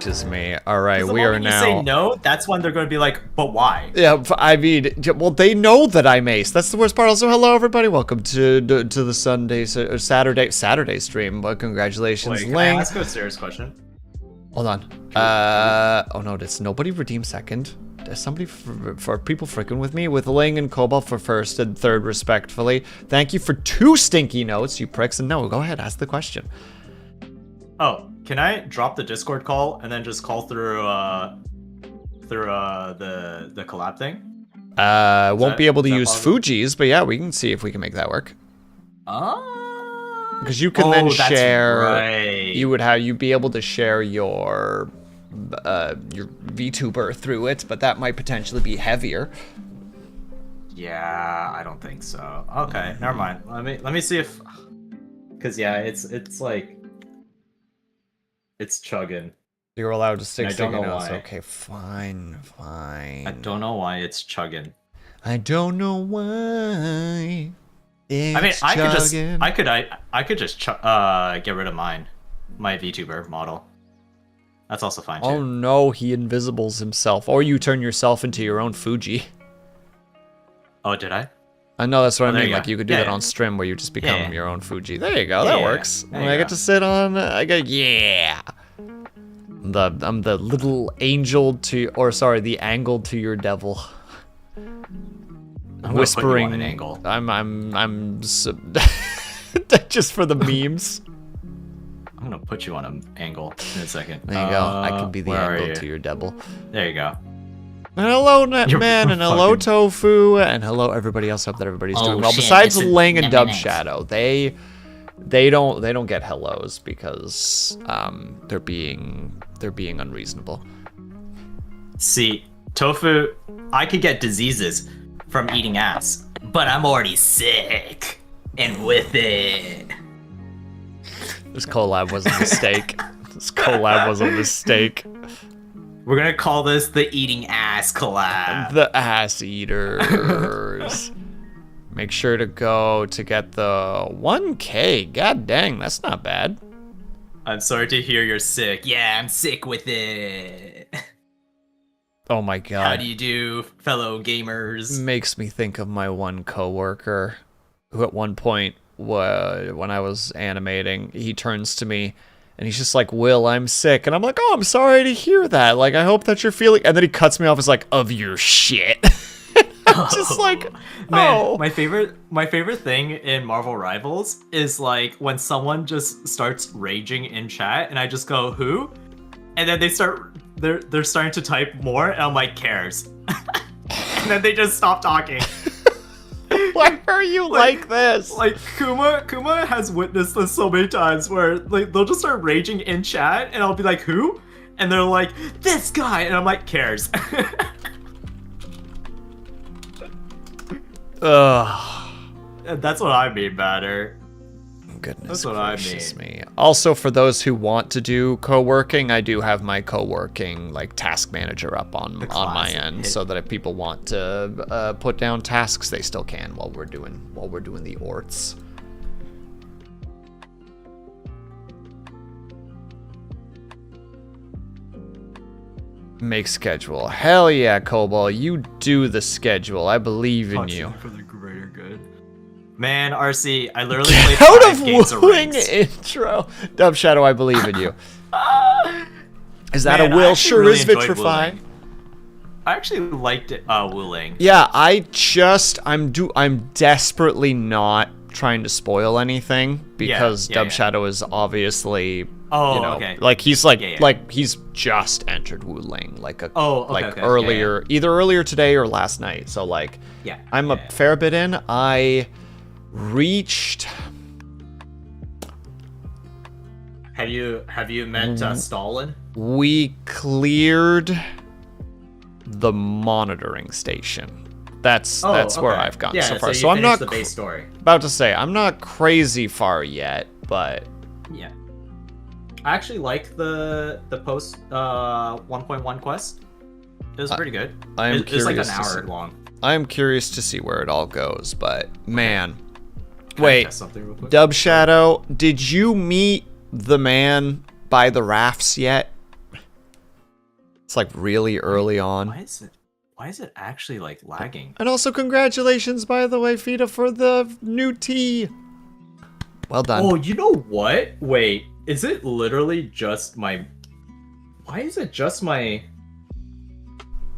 is me. All right, The we are moment now. you say no, that's when they're going to be like, but why? Yeah, I mean, well, they know that I'm ace. That's the worst part. Also, hello everybody, welcome to the Sunday or Saturday stream. But congratulations, Wait, can Ling. I ask a serious question? Hold on. Oh no, does nobody redeem second? Does somebody for people freaking with me with Ling and Cobalt for first and third respectfully? Thank you for 2 stinky notes, you pricks. And no, go ahead, ask the question. Oh, can I drop the Discord call and then just call through the collab thing? Won't be able to use possible? Fuji's, but yeah, we can see if we can make that work. Oh. Because you can then share. Right. You'd be able to share your Vtuber through it, but that might potentially be heavier. Yeah, I don't think so. Okay, never mind. Let me see if, because yeah, it's like it's chugging. You're allowed to stick I don't know notes. why. Okay, fine. I don't know why it's chugging. I don't know why. It's I mean, chugging. I could just get rid of my VTuber model. That's also fine too. Oh no, he invisibles himself, or you turn yourself into your own Fuji. Oh, did I? I know that's what I there mean. you Like go. you could do Yeah, that yeah. on stream where you just become Yeah. your own Fuji. There you go. That Yeah. works. There you I get go. to sit on. Yeah. I'm the little angel to, or sorry, the angle to your devil. I'm Whispering. an angle. I'm just for the memes. I'm gonna put you on an angle in a second. There you go. I can be the where are angle you? to your devil. There you go. And hello, You're Netman, and hello, fucking- Tofu, and hello, everybody else. Hope that everybody's doing well. shit, Besides it's a Ling and Dub nice. Shadow, they don't get hellos because they're being unreasonable. See, Tofu, I could get diseases from eating ass, but I'm already sick. And with it. This collab was a mistake. This collab was a mistake. We're gonna call this the eating ass collab. The ass eaters. Make sure to go to get the 1K. God dang, that's not bad. I'm sorry to hear you're sick. Yeah, I'm sick with it. Oh my god. How do you do, fellow gamers? Makes me think of my one coworker who at one point when I was animating, he turns to me and he's just like, Will, I'm sick. And I'm like, oh, I'm sorry to hear that. Like, I hope that you're feeling, and then he cuts me off as like, of your shit. I'm just like, Man, oh. my favorite thing in Marvel Rivals is like when someone just starts raging in chat and I just go, who? And then they're starting to type more and I'm like, cares. And then they just stop talking. Why are you like this? Like Kuma has witnessed this so many times where like they'll just start raging in chat and I'll be like, who? And they're like, this guy, and I'm like, cares. Ugh. And that's what I mean, batter. Goodness That's what I gracious mean. me. Also, for those who want to do co-working, I do have my co-working like task manager up on my classic end, hit. so that if people want to put down tasks, they still can while we're doing the orts. Make schedule. Hell yeah, Cobalt, you do the schedule. I believe in you. For the greater good. Man, RC, I literally played Out 5 of games of wooing ranks. intro. Dub Shadow, I believe in you. Is that Man, a I will? actually Sure really is enjoyed vitrify. Wuling. I actually liked it, Wuling. Yeah, I'm desperately not trying to spoil anything because yeah, Dub yeah. Shadow is obviously Oh, you know, okay. like he's like Yeah, yeah. like he's just entered Wuling like a Oh, okay, like okay, earlier, yeah, either earlier today or last night. So like Yeah. I'm yeah, a fair bit in. I reached Have you met Stalin? we cleared the monitoring station. That's where okay. I've gone Yeah, so far. you So I'm not finished the base story. about to say I'm not crazy far yet, but Yeah. I actually like the post 1.1 quest. It was pretty good. I am It's like an curious to hour see. long. I am curious to see where it all goes, but man. Can I Wait, test something real quick? Dub Shadow, did you meet the man by the rafts yet? It's like really early on. Why is it actually like lagging? And also congratulations, by the way, Fita, for the new tea. Well done. Oh, you know what? Wait, is it literally just my... Why is it just my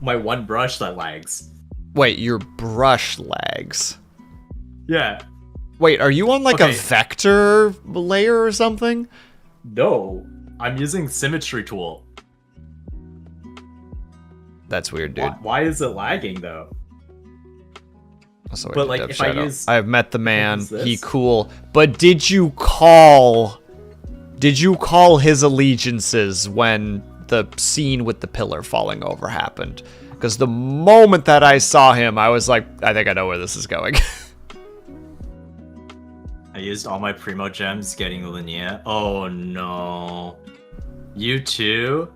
one brush that lags? Wait, your brush lags. Yeah. Wait, are you on like Okay. a vector layer or something? No, I'm using symmetry tool. That's weird, dude. Why is it lagging though? Also, But, like, if I use- I have met the man. use this? He cool. But did you call his allegiances when the scene with the pillar falling over happened? Because the moment that I saw him, I was like, I think I know where this is going. I used all my primo gems getting Linnea. Oh no. You too?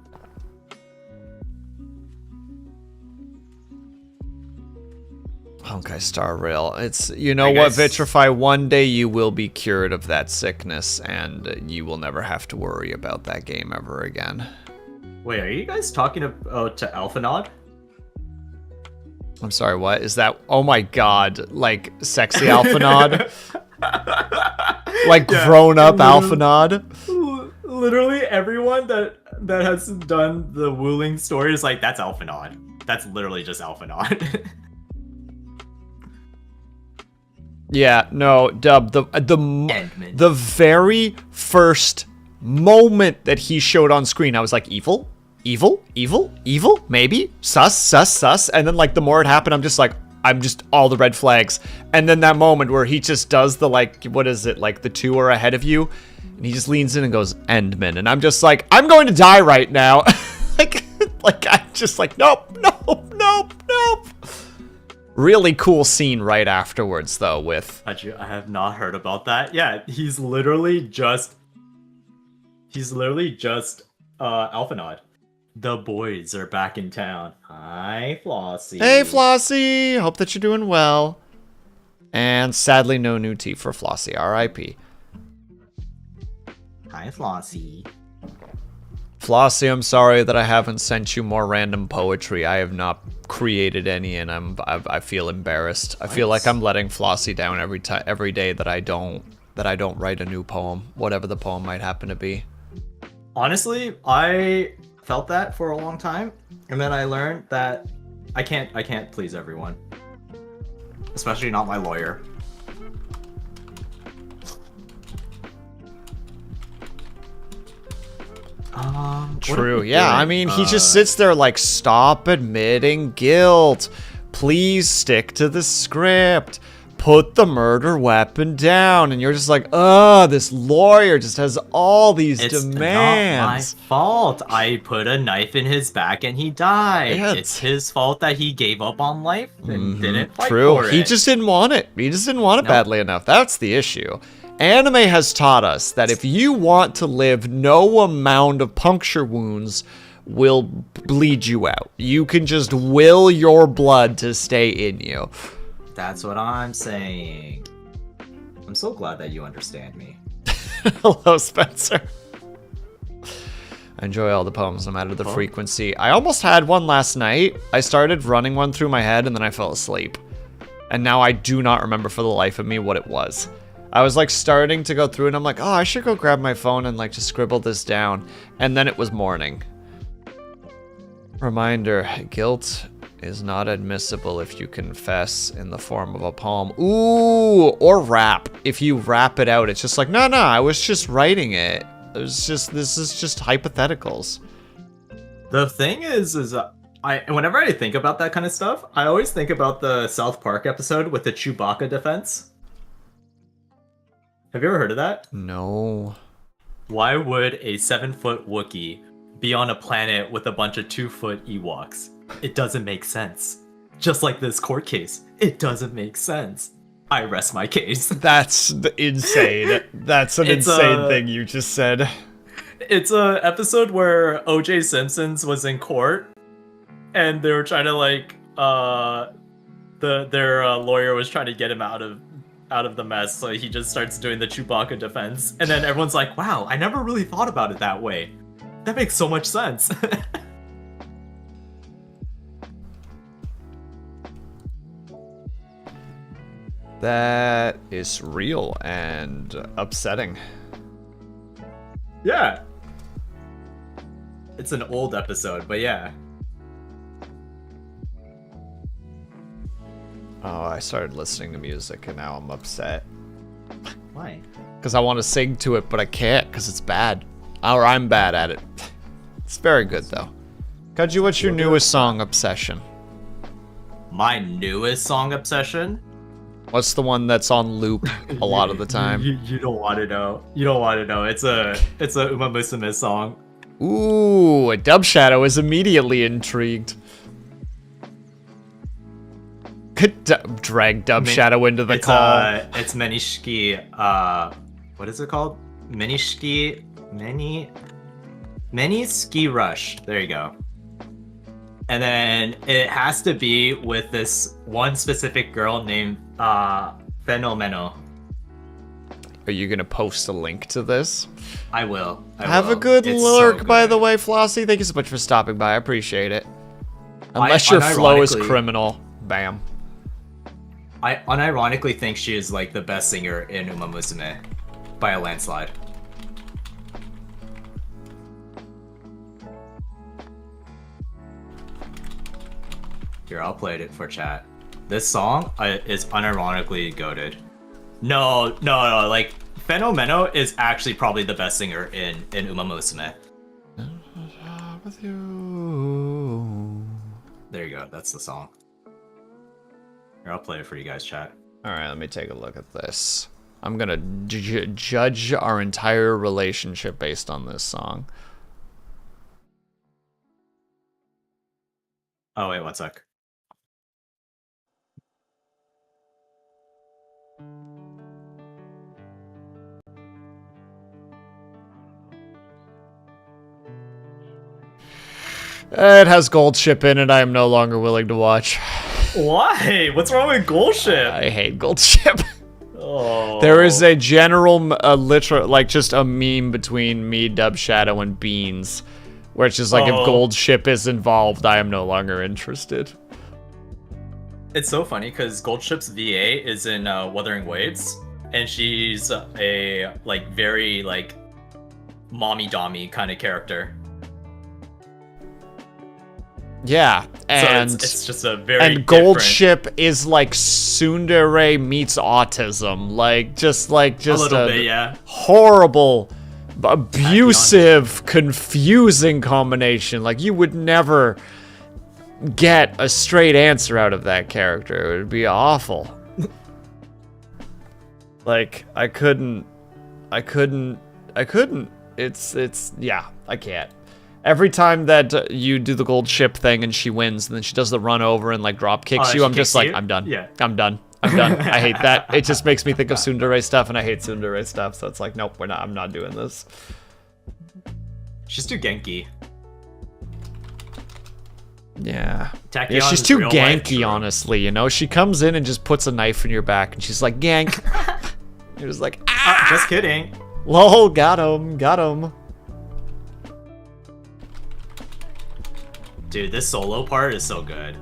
Okay, Star Rail. It's, you know I what, guess- Vitrify, one day you will be cured of that sickness, and you will never have to worry about that game ever again. Wait, are you guys talking to Alphanod? I'm sorry, what? Is that, oh my god, like, sexy Alphanod? Like, Yeah, grown-up literally- Alphanod? Literally everyone that has done the Wuling story is like, that's Alphanod. That's literally just Alphanod. Yeah, no, Dub, Endman. the very first moment that he showed on screen, I was like, evil? Evil? Evil? Evil? Maybe? Sus? And then, like, the more it happened, I'm just all the red flags. And then that moment where he just does the, like, what is it, like, the two are ahead of you, and he just leans in and goes, Endman. And I'm just like, I'm going to die right now. like, I'm just like, nope. Really cool scene right afterwards, though, with... I have not heard about that. Yeah, he's literally just Alphanod. The boys are back in town. Hi, Flossie. Hey, Flossie! Hope that you're doing well. And sadly, no new tea for Flossie. R.I.P. Hi, Flossie. Flossie, I'm sorry that I haven't sent you more random poetry. I have not created any, and I feel embarrassed. I feel like I'm letting Flossie down every day that I don't write a new poem, whatever the poem might happen to be. Honestly, I felt that for a long time, and then I learned that I can't please everyone, especially not my lawyer. True. Yeah, I mean, he just sits there like, stop admitting guilt. Please stick to the script. Put the murder weapon down. And you're just like, this lawyer just has all these demands. It's not my fault. I put a knife in his back and he died. Yeah, it's his fault that he gave up on life and didn't fight True. for it. He just didn't want it. He just didn't want it badly enough. That's the issue. Anime has taught us that if you want to live, no amount of puncture wounds will bleed you out. You can just will your blood to stay in you. That's what I'm saying. I'm so glad that you understand me. Hello, Spencer. I enjoy all the poems, no matter the frequency. I almost had one last night. I started running one through my head, and then I fell asleep. And now I do not remember for the life of me what it was. I was like starting to go through, and I'm like, oh, I should go grab my phone and like just scribble this down. And then it was morning. Reminder, guilt is not admissible if you confess in the form of a poem. Ooh, or rap. If you rap it out, it's just like, no, I was just writing it. This is just hypotheticals. The thing is whenever I think about that kind of stuff, I always think about the South Park episode with the Chewbacca defense. Have you ever heard of that? No. Why would a 7-foot Wookiee be on a planet with a bunch of 2-foot Ewoks? It doesn't make sense. Just like this court case, it doesn't make sense. I rest my case. That's insane. That's an insane thing you just said. It's a episode where O.J. Simpson's was in court, and they were trying to like their lawyer was trying to get him out of the mess, so he just starts doing the Chewbacca defense, and then everyone's like, "Wow, I never really thought about it that way. That makes so much sense." That is real and upsetting. Yeah. It's an old episode, but yeah. Oh, I started listening to music and now I'm upset. Why? Because I want to sing to it, but I can't because it's bad. Or I'm bad at it. It's very good though. Kaji, what's your newest song obsession? My newest song obsession? What's the one that's on loop a lot of the time? You don't want to know. You don't want to know. It's a Uma Musume song. Ooh, a Dub Shadow is immediately intrigued. Could drag Dub Shadow into the call. It's Menishiki. What is it called? Menishiki. Many Ski Rush. There you go. And then it has to be with this one specific girl named Fenomeno. Are you gonna post a link to this? I will. Have a good lurk, by the way, Flossie. Thank you so much for stopping by. I appreciate it. Unless your flow is criminal. Bam. I unironically think she is like the best singer in Uma Musume by a landslide. Here, I'll play it for chat. This song is unironically goated. No, like Fenomeno is actually probably the best singer in Uma Musume. With you. There you go, that's the song. Here, I'll play it for you guys, chat. Alright, let me take a look at this. I'm gonna judge our entire relationship based on this song. Oh, wait, one sec. It has Gold Ship in it. I am no longer willing to watch. Why? What's wrong with Gold Ship? I hate Gold Ship. Oh. There is a general, literal, like just a meme between me, Dub Shadow, and Beans, where it's just like if Gold Ship is involved, I am no longer interested. It's so funny because Gold Ship's VA is in Wuthering Waves, and she's a like very like mommy-dommy kind of character. Yeah, and so it's just a very and Gold different... Ship is like tsundere meets autism, like just a little bit, yeah. Horrible, abusive, confusing combination. Like you would never get a straight answer out of that character. It would be awful. Like I couldn't. It's yeah, I can't. Every time that you do the Gold Ship thing and she wins, and then she does the run over and like drop kicks you, I'm just like, I'm done. Yeah. I'm done. I hate that. It just makes me think of tsundere stuff, and I hate tsundere stuff. So it's like, nope, I'm not doing this. She's too Genki. Yeah. Tachyon Yeah, she's too ganky, honestly, you know? She comes in and just puts a knife in your back, and she's like, gank. You're just like, ah! Just kidding. Lol, got him. Dude, this solo part is so good.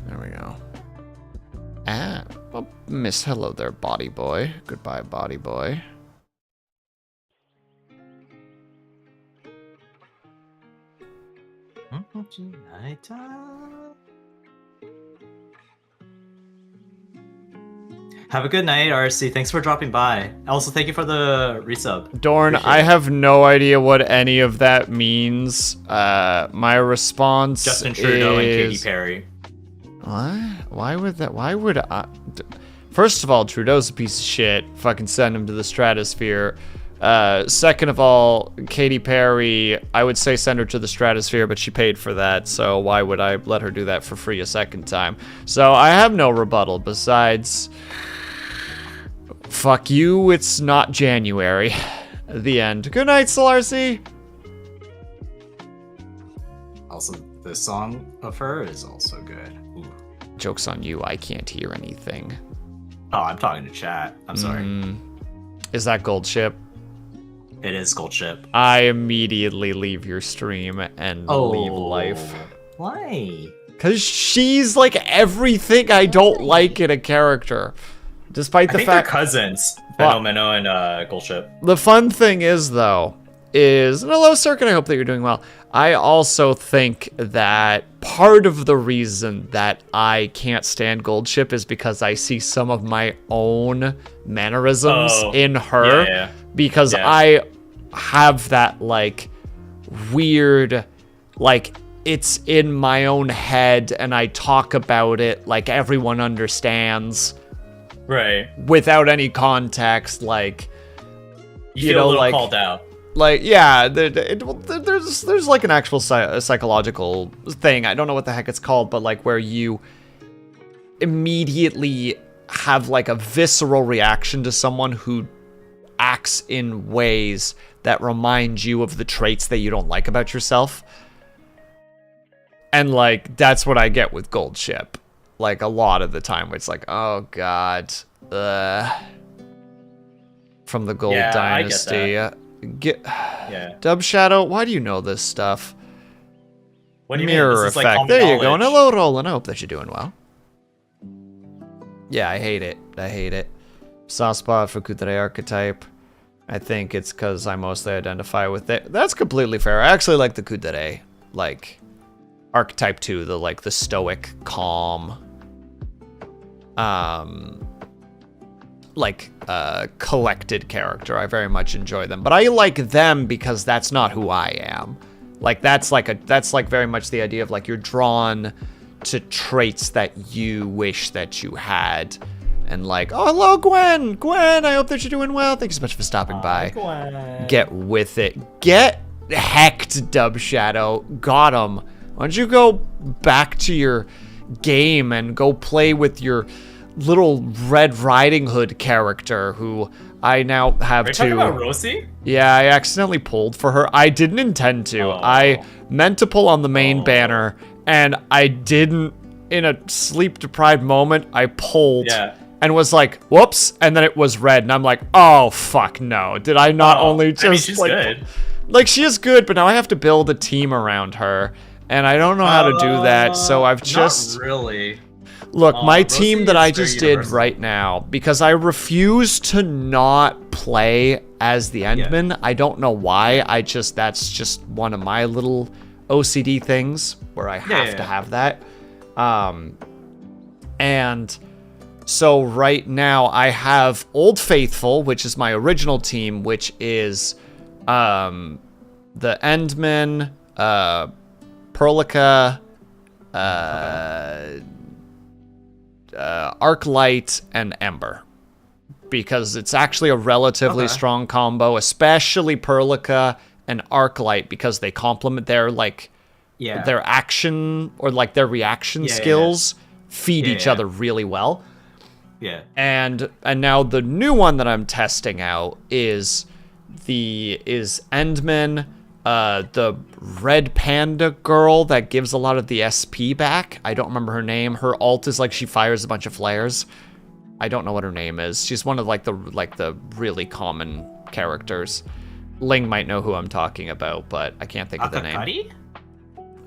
There we go. Ah, well, Miss Hello there, Body Boy. Goodbye, Body Boy. Have a good night, RC. Thanks for dropping by. Also, thank you for the resub. Dorn, I have no idea what any of that means. My response Justin Trudeau is... and Katy Perry. What? Why would that? Why would I? First of all, Trudeau's a piece of shit. Fucking send him to the stratosphere. Second of all, Katy Perry, I would say send her to the stratosphere, but she paid for that, so why would I let her do that for free a second time? So I have no rebuttal besides, fuck you, it's not January. The end. Good night, Solarcy. Also, this song of her is also good. Ooh. Joke's on you, I can't hear anything. Oh, I'm talking to chat. I'm sorry. Is that Gold Ship? It is Gold Ship. I immediately leave your stream and leave life. Why? Because she's like everything I don't like in a character. Despite the I think fact... they're cousins, Fenomeno and Gold Ship. The fun thing is, though, and hello, Circuit, I hope that you're doing well. I also think that part of the reason that I can't stand Gold Ship is because I see some of my own mannerisms in her. Because I have that, like, weird, like, it's in my own head and I talk about it like everyone understands. Right. Without any context, like, you know, like, called out. Like, yeah, there's like an actual psychological thing. I don't know what the heck it's called, but like where you immediately have like a visceral reaction to someone who acts in ways that remind you of the traits that you don't like about yourself. And like, that's what I get with Gold Ship. Like a lot of the time where it's like, oh God, from the Gold Dynasty. Dub Shadow, why do you know this stuff? What do you Mirror mean? This effect. is like there you go. And hello, Roland. I hope that you're doing well. Yeah, I hate it. I hate it. Soft spot for Kudere archetype. I think it's because I mostly identify with it. That's completely fair. I actually like the Kudere, like archetype 2, the like the stoic, calm, like collected character. I very much enjoy them, but I like them because that's not who I am. Like that's like very much the idea of like you're drawn to traits that you wish that you had, and like, oh hello Gwen, I hope that you're doing well. Thank you so much for stopping by. Gwen. Get with it. Get hecked, Dub Shadow. Got him. Why don't you go back to your game and go play with your little Red Riding Hood character who I now have Are you talking about Rosie? Yeah, I accidentally pulled for her. I didn't intend to. I meant to pull on the main banner and I didn't. In a sleep-deprived moment, I pulled and was like, whoops, and then it was red and I'm like, oh fuck no. Did I not only just, I mean, she's good. Like she is good, but now I have to build a team around her. And I don't know how to do that, so I've just... Not really. Look, my Rosie team that I just did universal. right now, because I refuse to not play as the Endman. I don't know why. That's just one of my little OCD things where I have to have that. And so right now I have Old Faithful, which is my original team, which is the Endman, Perlica, Arclight, and Ember. Because it's actually a relatively strong combo, especially Perlica and Arclight, because they complement their, like, their action, or, like, their reaction skills feed each other really well. Yeah. And now the new one that I'm testing out is Endman, the red panda girl that gives a lot of the SP back. I don't remember her name. Her ult is like she fires a bunch of flares. I don't know what her name is. She's one of like the really common characters. Ling might know who I'm talking about, but I can't think of the name.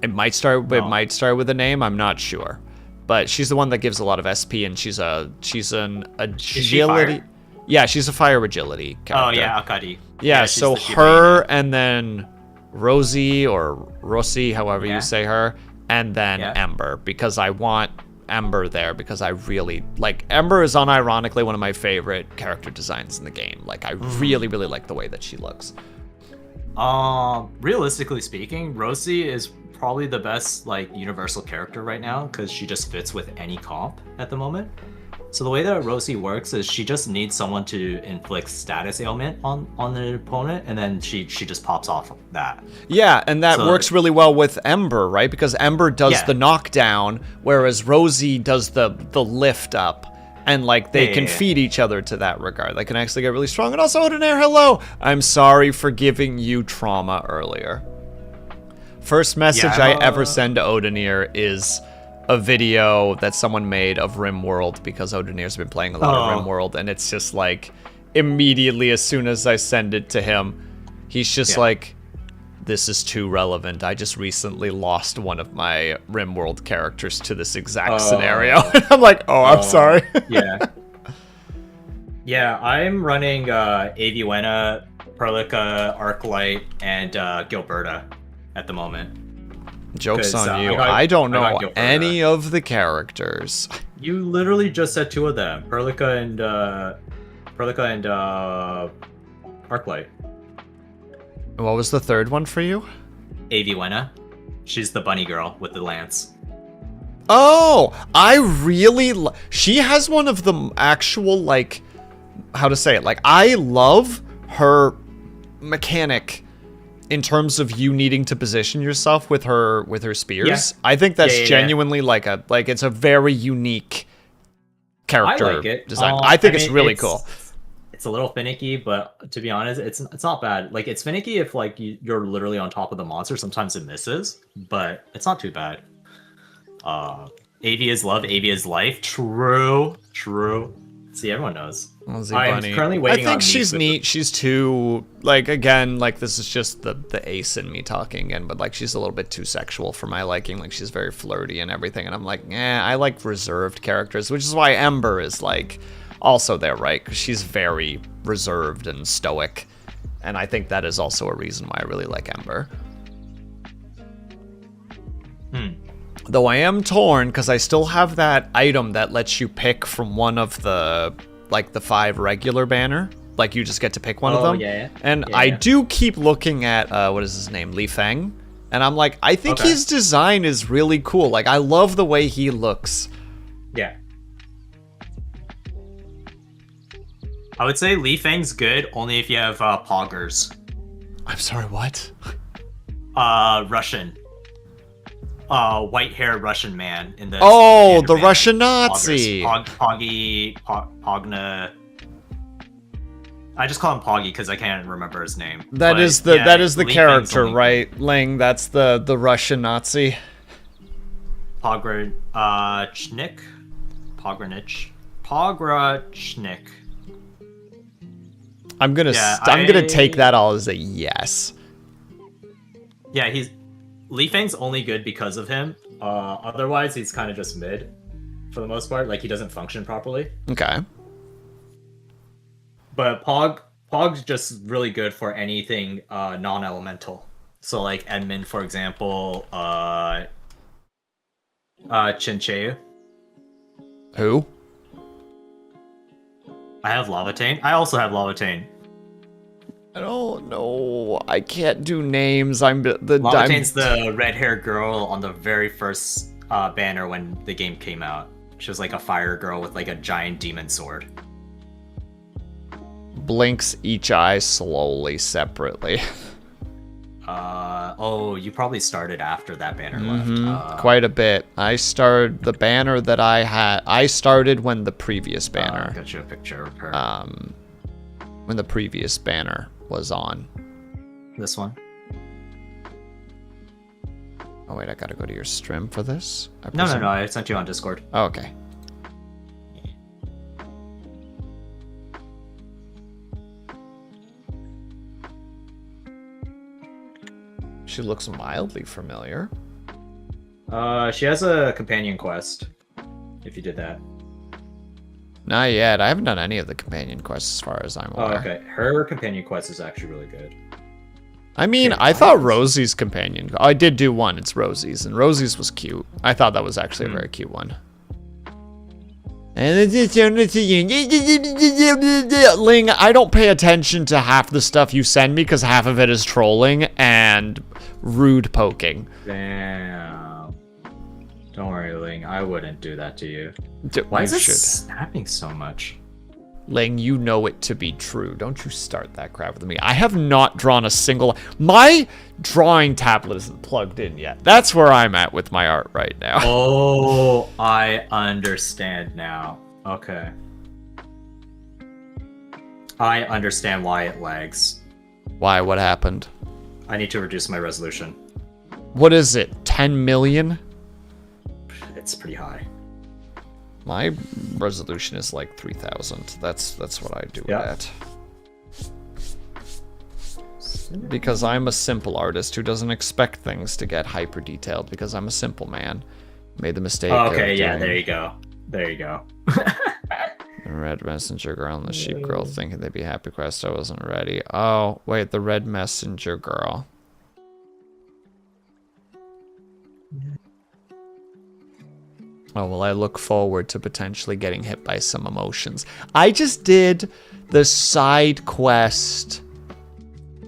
It might start with a name. I'm not sure, but she's the one that gives a lot of SP, and she's an agility. Yeah, she's a fire agility character. Oh yeah, Akari. Yeah, so her and then Rosie or Rossi, however you say her, and then Ember, because I want Ember there because I really like Ember is unironically one of my favorite character designs in the game. Like I really like the way that she looks. Realistically speaking, Rosie is probably the best like universal character right now because she just fits with any comp at the moment. So the way that Rosie works is she just needs someone to inflict status ailment on the opponent, and then she just pops off of that. Yeah, and that works really well with Ember, right? Because Ember does the knockdown, whereas Rosie does the lift up. And like they can feed each other to that regard. They can actually get really strong. And also, Odinair, hello! I'm sorry for giving you trauma earlier. First message I ever send to Odinair is a video that someone made of RimWorld because Odinir's been playing a lot of RimWorld, and it's just like immediately as soon as I send it to him, he's just like, this is too relevant. I just recently lost one of my RimWorld characters to this exact scenario. I'm like, I'm sorry. Yeah, I'm running Aviwena, Perlica, Arclight, and Gilberta at the moment. Joke's on you. I don't know any of the characters. You literally just said two of them, Perlica and Arclight. What was the third one for you? Aviwena. She's the bunny girl with the lance. Oh, I really... she has one of the actual, like... how to say it? Like, I love her mechanic in terms of you needing to position yourself with her spears. Yeah. I think that's genuinely like it's a very unique character design. I think it's really cool. It's a little finicky, but to be honest, it's not bad. Like, it's finicky if like you're literally on top of the monster. Sometimes it misses, but it's not too bad. AV is love, AV is life. True. See, everyone knows. I'm currently waiting on. I think she's neat. She's too, like, again, like, this is just the ace in me talking again, but like, she's a little bit too sexual for my liking. Like, she's very flirty and everything, and I'm like, I like reserved characters, which is why Ember is like also there, right? Because she's very reserved and stoic, and I think that is also a reason why I really like Ember. Though I am torn because I still have that item that lets you pick from one of the, like, the 5 regular banner. Like, you just get to pick one of them. I do keep looking at, what is his name? Li Feng. And I'm like, I think his design is really cool. Like, I love the way he looks. Yeah. I would say Li Feng's good only if you have poggers. I'm sorry, what? Russian. White-haired Russian man in the the Russian Nazi. Pogna. I just call him Poggy because I can't remember his name. That is the character, right? Ling, that's the Russian Nazi. Pograchnik. I'm gonna take that all as a yes. Yeah, Li Feng's only good because of him. Otherwise, he's kind of just mid for the most part. Like, he doesn't function properly. Okay. But Pog's just really good for anything non-elemental. So, like, Edmund, for example, Chincheu. Who? I have Lavatane. I also have Lavatane. I don't know. I can't do names. Lavatane's the red-haired girl on the very first banner when the game came out. She was like a fire girl with like a giant demon sword. Blinks each eye slowly, separately. You probably started after that banner left. Quite a bit. The banner that I had. I started when the previous banner. Got you a picture of her. When the previous banner was on. This one. Oh wait, I gotta go to your stream for this? No, I sent you on Discord. Oh, okay. She looks mildly familiar. She has a companion quest, if you did that. Not yet. I haven't done any of the companion quests as far as I'm aware. Oh, okay. Her companion quest is actually really good. I mean, I thought Rosie's companion... I did do one. It's Rosie's, and Rosie's was cute. I thought that was actually a very cute one. Ling, I don't pay attention to half the stuff you send me because half of it is trolling and rude poking. Damn. Don't worry, Ling. I wouldn't do that to you. Why is it snapping so much? Ling, you know it to be true. Don't you start that crap with me. I have not drawn a single... My drawing tablet isn't plugged in yet. That's where I'm at with my art right now. Oh, I understand now. Okay. I understand why it lags. Why? What happened? I need to reduce my resolution. What is it? 10 million? it's pretty high. My resolution is like 3000. That's what I do it at. Because I'm a simple artist who doesn't expect things to get hyper detailed because I'm a simple man. Made the mistake. Oh, okay, yeah, there you go. There you go. The red messenger girl and the sheep girl thinking they'd be happy quest. I wasn't ready. Oh, wait, the red messenger girl. Oh, well, I look forward to potentially getting hit by some emotions. I just did the side quest.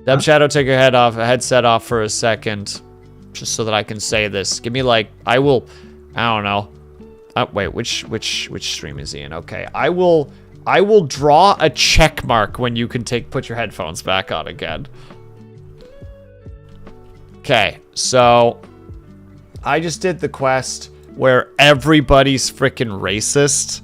Dub Shadow, take your headset off for a second. Just so that I can say this. Give me like, I don't know. Wait, which stream is he in? Okay, I will draw a check mark when you can put your headphones back on again. Okay, so I just did the quest where everybody's freaking racist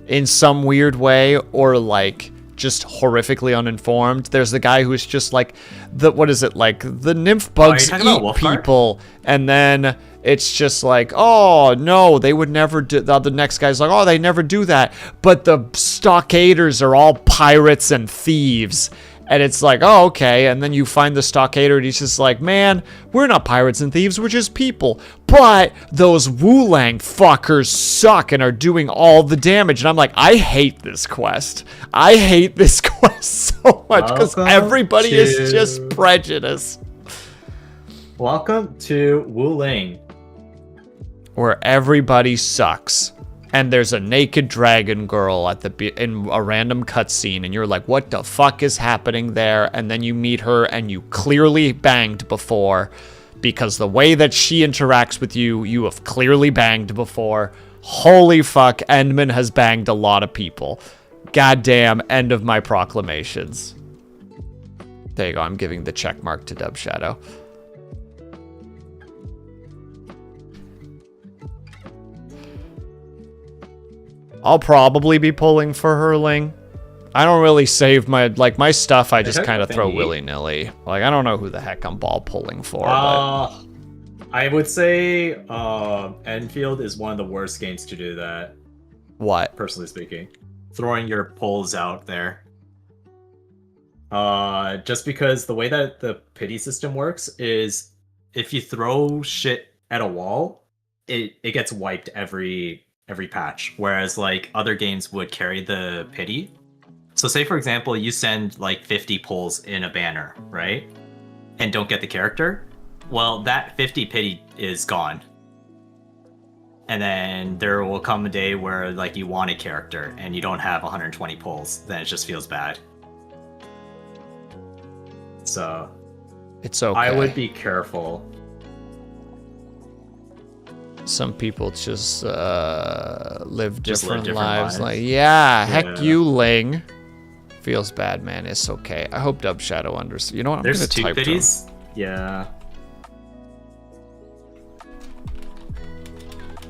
in some weird way, or like just horrifically uninformed. There's the guy who's just like the nymph bugs eat people, and then it's just like, oh no, they would never do. The next guy's like, oh, they never do that, but the stockaders are all pirates and thieves. And it's like, oh, okay. And then you find the stockader and he's just like, man, we're not pirates and thieves, we're just people. But those Wulang fuckers suck and are doing all the damage. And I'm like, I hate this quest. I hate this quest so much because everybody is just prejudice. Welcome to Wuling, where everybody sucks. And there's a naked dragon girl in a random cutscene, and you're like, what the fuck is happening there? And then you meet her, and you clearly banged before, because the way that she interacts with you, you have clearly banged before. Holy fuck, Endman has banged a lot of people. Goddamn, end of my proclamations. There you go, I'm giving the check mark to Dub Shadow. I'll probably be pulling for Hurling. I don't really save my stuff. I just kind of throw willy-nilly. Like, I don't know who the heck I'm ball pulling for. But I would say Enfield is one of the worst games to do that. What? Personally speaking. Throwing your pulls out there. Just because the way that the pity system works is if you throw shit at a wall, it gets wiped every patch, whereas like other games would carry the pity. So say for example you send like 50 pulls in a banner, right, and don't get the character, well that 50 pity is gone, and then there will come a day where like you want a character and you don't have 120 pulls, then it just feels bad. So it's okay. I would be careful. Some people just live different lives. Like, yeah, heck you, Ling. Feels bad, man. It's okay. I hope Dub Shadow understands. You know what? I'm There's gonna two type pities. Yeah.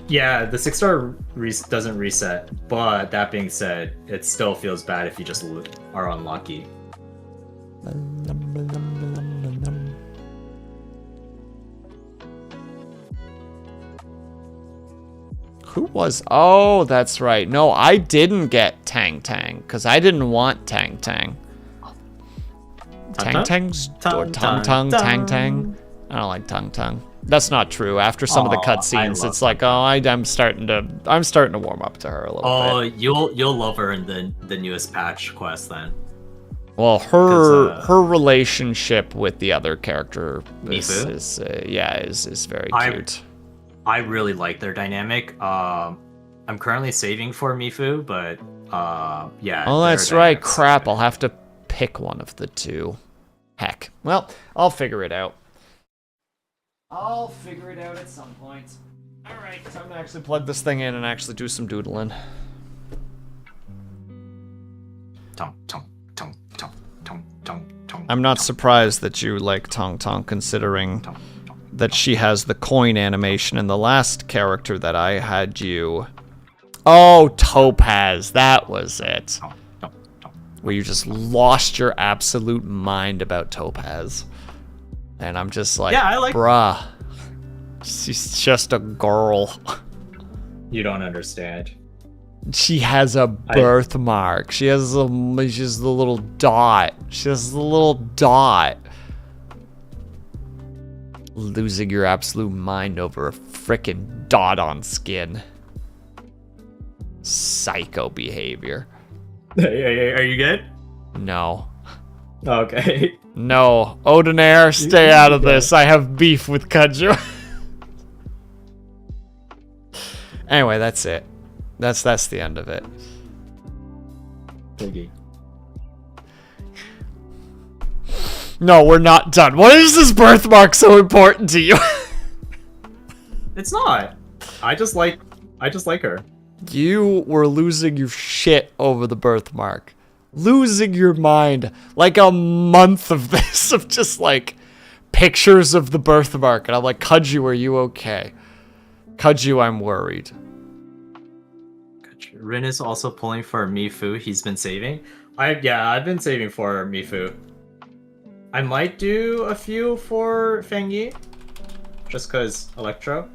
Yeah, the 6-star doesn't reset, but that being said, it still feels bad if you just are unlucky. Who was? Oh, that's right. No, I didn't get Tang Tang because I didn't want Tang Tang. Tang Tang's or Tung Tung, Tang Tang. I don't like Tung Tung. That's not true. After some of the cutscenes, it's like, oh, I'm starting to warm up to her a little bit. Oh, you'll love her in the newest patch quest then. Well, her relationship with the other character is very cute. I really like their dynamic. I'm currently saving for Mifu, but yeah. Oh, that's right. Crap, I'll have to pick one of the two. Heck. Well, I'll figure it out. I'll figure it out at some point. Alright, time to actually plug this thing in and actually do some doodling. I'm not surprised that you like Tong Tong, considering that she has the coin animation in the last character that I had you. Oh, Topaz, that was it. Where you just lost your absolute mind about Topaz. And I'm just like, yeah, bruh, she's just a girl. You don't understand. She has a birthmark. She has the little dot. She has the little dot. Losing your absolute mind over a frickin' dot on skin. Psycho behavior. Hey, are you good? No. Okay. No. Odinair, stay out of this. I have beef with Kaju. Anyway, that's it. That's the end of it. Piggy. No, we're not done. Why is this birthmark so important to you? It's not. I just like her. You were losing your shit over the birthmark. Losing your mind. Like a month of this, of just like pictures of the birthmark. And I'm like, Kaju, are you okay? Kaju, I'm worried. Rin is also pulling for Mifu. He's been saving. I've been saving for Mifu. I might do a few for Fengi, just cause Electro.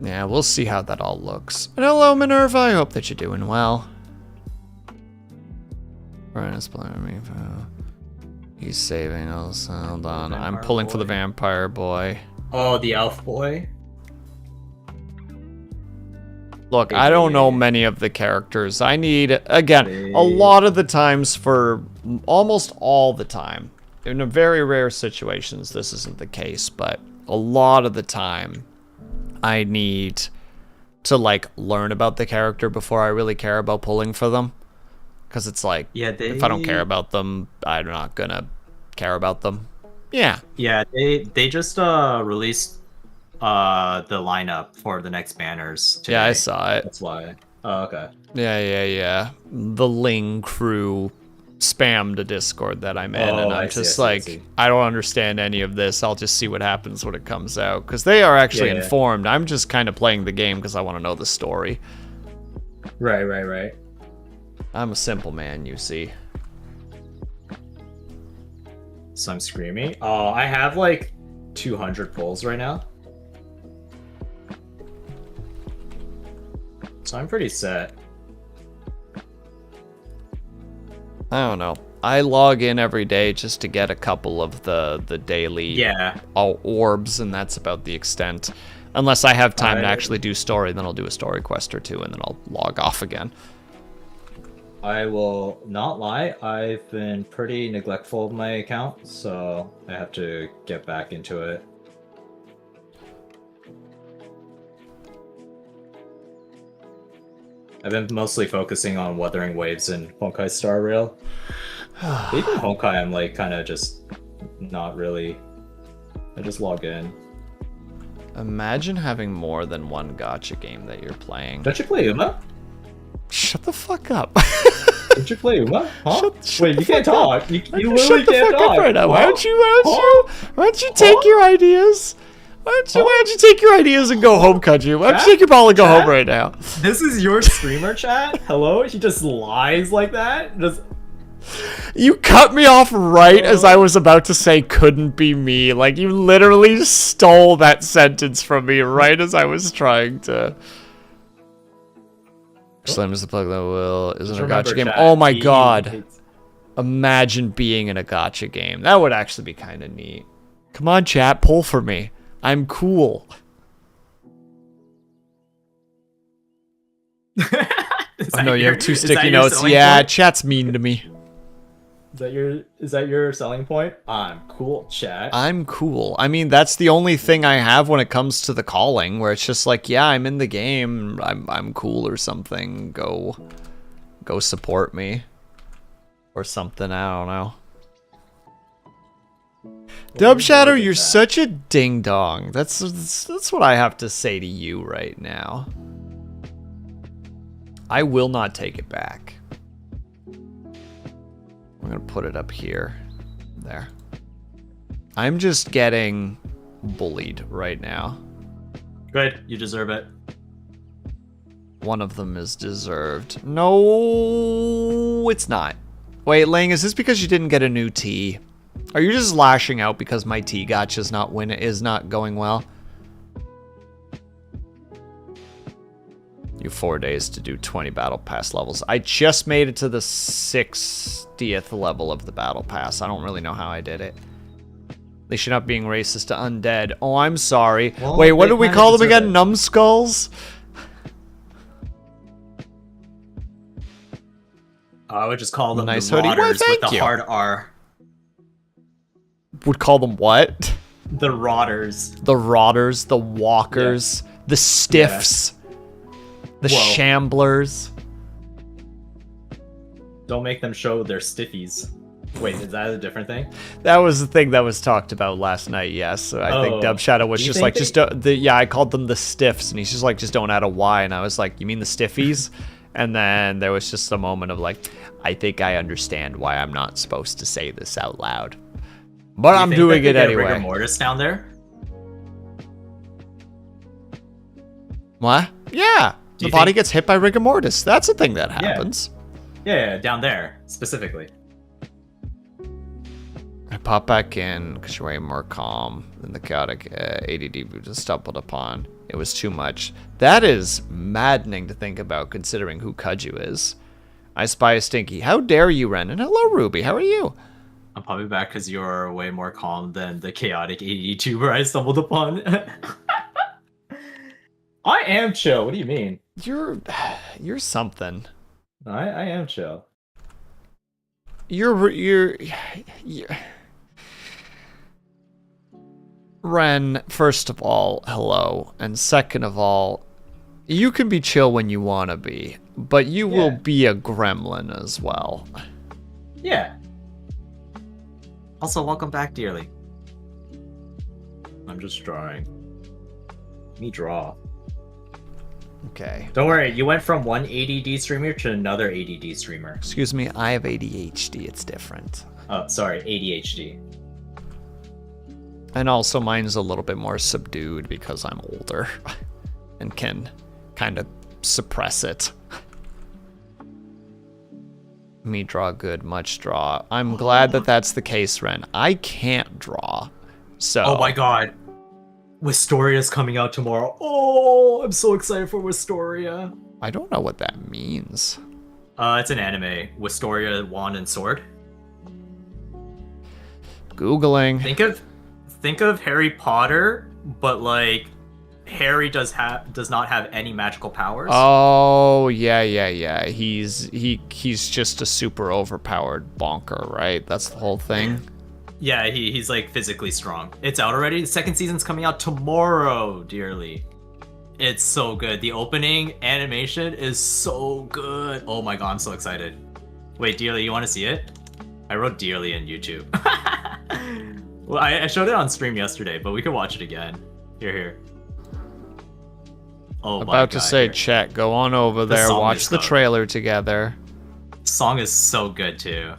Yeah, we'll see how that all looks. And hello, Minerva. I hope that you're doing well. Brian playing Mifu. He's saving us. Hold on. I'm pulling for the vampire boy. Oh, the elf boy. Look, I don't know many of the characters. I need, again, a lot of the times for almost all the time. In a very rare situations, this isn't the case, but a lot of the time, I need to, like, learn about the character before I really care about pulling for them. Because it's like, if I don't care about them, I'm not gonna care about them. Yeah. Yeah, they just released the lineup for the next banners today. Yeah, I saw it. That's why. Oh, okay. Yeah. The Ling crew spammed a Discord that I'm in, and I'm just like, I don't understand any of this. I'll just see what happens when it comes out. Because they are actually informed. I'm just kind of playing the game because I want to know the story. Right. I'm a simple man, you see. So I'm screaming. Oh, I have like 200 pulls right now. So I'm pretty set. I don't know. I log in every day just to get a couple of the daily orbs, and that's about the extent. Unless I have time to actually do story, then I'll do a story quest or two, and then I'll log off again. I will not lie, I've been pretty neglectful of my account, so I have to get back into it. I've been mostly focusing on Wuthering Waves and Honkai Star Rail. Even Honkai, I'm like kind of just not really. I just log in. Imagine having more than one gacha game that you're playing. Don't you play Uma? Shut the fuck up. Don't you play Uma? Huh? Wait, you can't talk. You shut literally the can't fuck talk. up right now. Why don't you take your ideas? Why don't you take your ideas and go home, Kaju? Why don't you take your ball and go home right now? This is your streamer chat? Hello? He just lies like that? You cut me off right as I was about to say couldn't be me. Like, you literally stole that sentence from me right as I was trying to... Slim is the plug that will... Isn't a gacha game? Oh my god. Imagine being in a gacha game. That would actually be kind of neat. Come on, chat. Pull for me. I'm cool. I know you have 2 sticky notes. Yeah, point? Chat's mean to me. Is that your selling point? I'm cool, chat. I'm cool. I mean, that's the only thing I have when it comes to the calling, where it's just like, yeah, I'm in the game. I'm cool or something. Go support me. Or something, I don't know. Dub Shadow, you're such a ding dong. That's what I have to say to you right now. I will not take it back. I'm gonna put it up here. There. I'm just getting bullied right now. Good, you deserve it. One of them is deserved. No, it's not. Wait, Ling, is this because you didn't get a new T? Are you just lashing out because my T gotcha is not going well? You 4 days to do 20 battle pass levels. I just made it to the 60th level of the battle pass. I don't really know how I did it. They should not being racist to undead. Oh, I'm sorry. Well, wait, what did we call them again? Numbskulls? I would just call them nice the hoodie. rotters Well, with the you. hard R. Would call them what? The rotters. The rotters, the walkers, the stiffs, the shamblers. Don't make them show their stiffies. Wait, is that a different thing? That was the thing that was talked about last night, yes. So I think Dub Shadow was just like, I called them the stiffs, and he's just like, just don't add a Y, and I was like, you mean the stiffies? And then there was just a moment of like, I think I understand why I'm not supposed to say this out loud. But I'm doing it anyway. Rigor mortis down there? What? Yeah. The body gets hit by rigor mortis. That's a thing that happens. Yeah, down there, specifically. I pop back in because you're way more calm than the chaotic ADD we just stumbled upon. It was too much. That is maddening to think about considering who Kudju is. I spy a Stinky. How dare you, Ren? And hello, Ruby. How are you? I'm probably back because you're way more calm than the chaotic ENVtuber I stumbled upon. I am chill. What do you mean? You're something. I am chill. You're Ren, first of all, hello. And second of all, you can be chill when you want to be, but you will be a gremlin as well. Yeah. Also, welcome back, dearly. I'm just drawing. Let me draw. Okay. Don't worry, you went from one ADD streamer to another ADD streamer. Excuse me, I have ADHD, it's different. Oh, sorry, ADHD. And also mine's a little bit more subdued because I'm older and can kind of suppress it. Me draw good, much draw. I'm glad that that's the case, Ren. I can't draw, so... Oh my god. Wistoria's coming out tomorrow. Oh, I'm so excited for Wistoria. I don't know what that means. It's an anime. Wistoria, Wand, and Sword. Googling. Think of Harry Potter, but like Harry does not have any magical powers. Oh yeah. He's just a super overpowered bonker, right? That's the whole thing. Yeah, he's like physically strong. It's out already. The second season's coming out tomorrow, dearly. It's so good. The opening animation is so good. Oh my god, I'm so excited. Wait, dearly, you want to see it? I wrote dearly in YouTube. Well, I showed it on stream yesterday, but we can watch it again. Here. Oh my god. About to say, chat, go on over there, watch the trailer together. Song is so good too.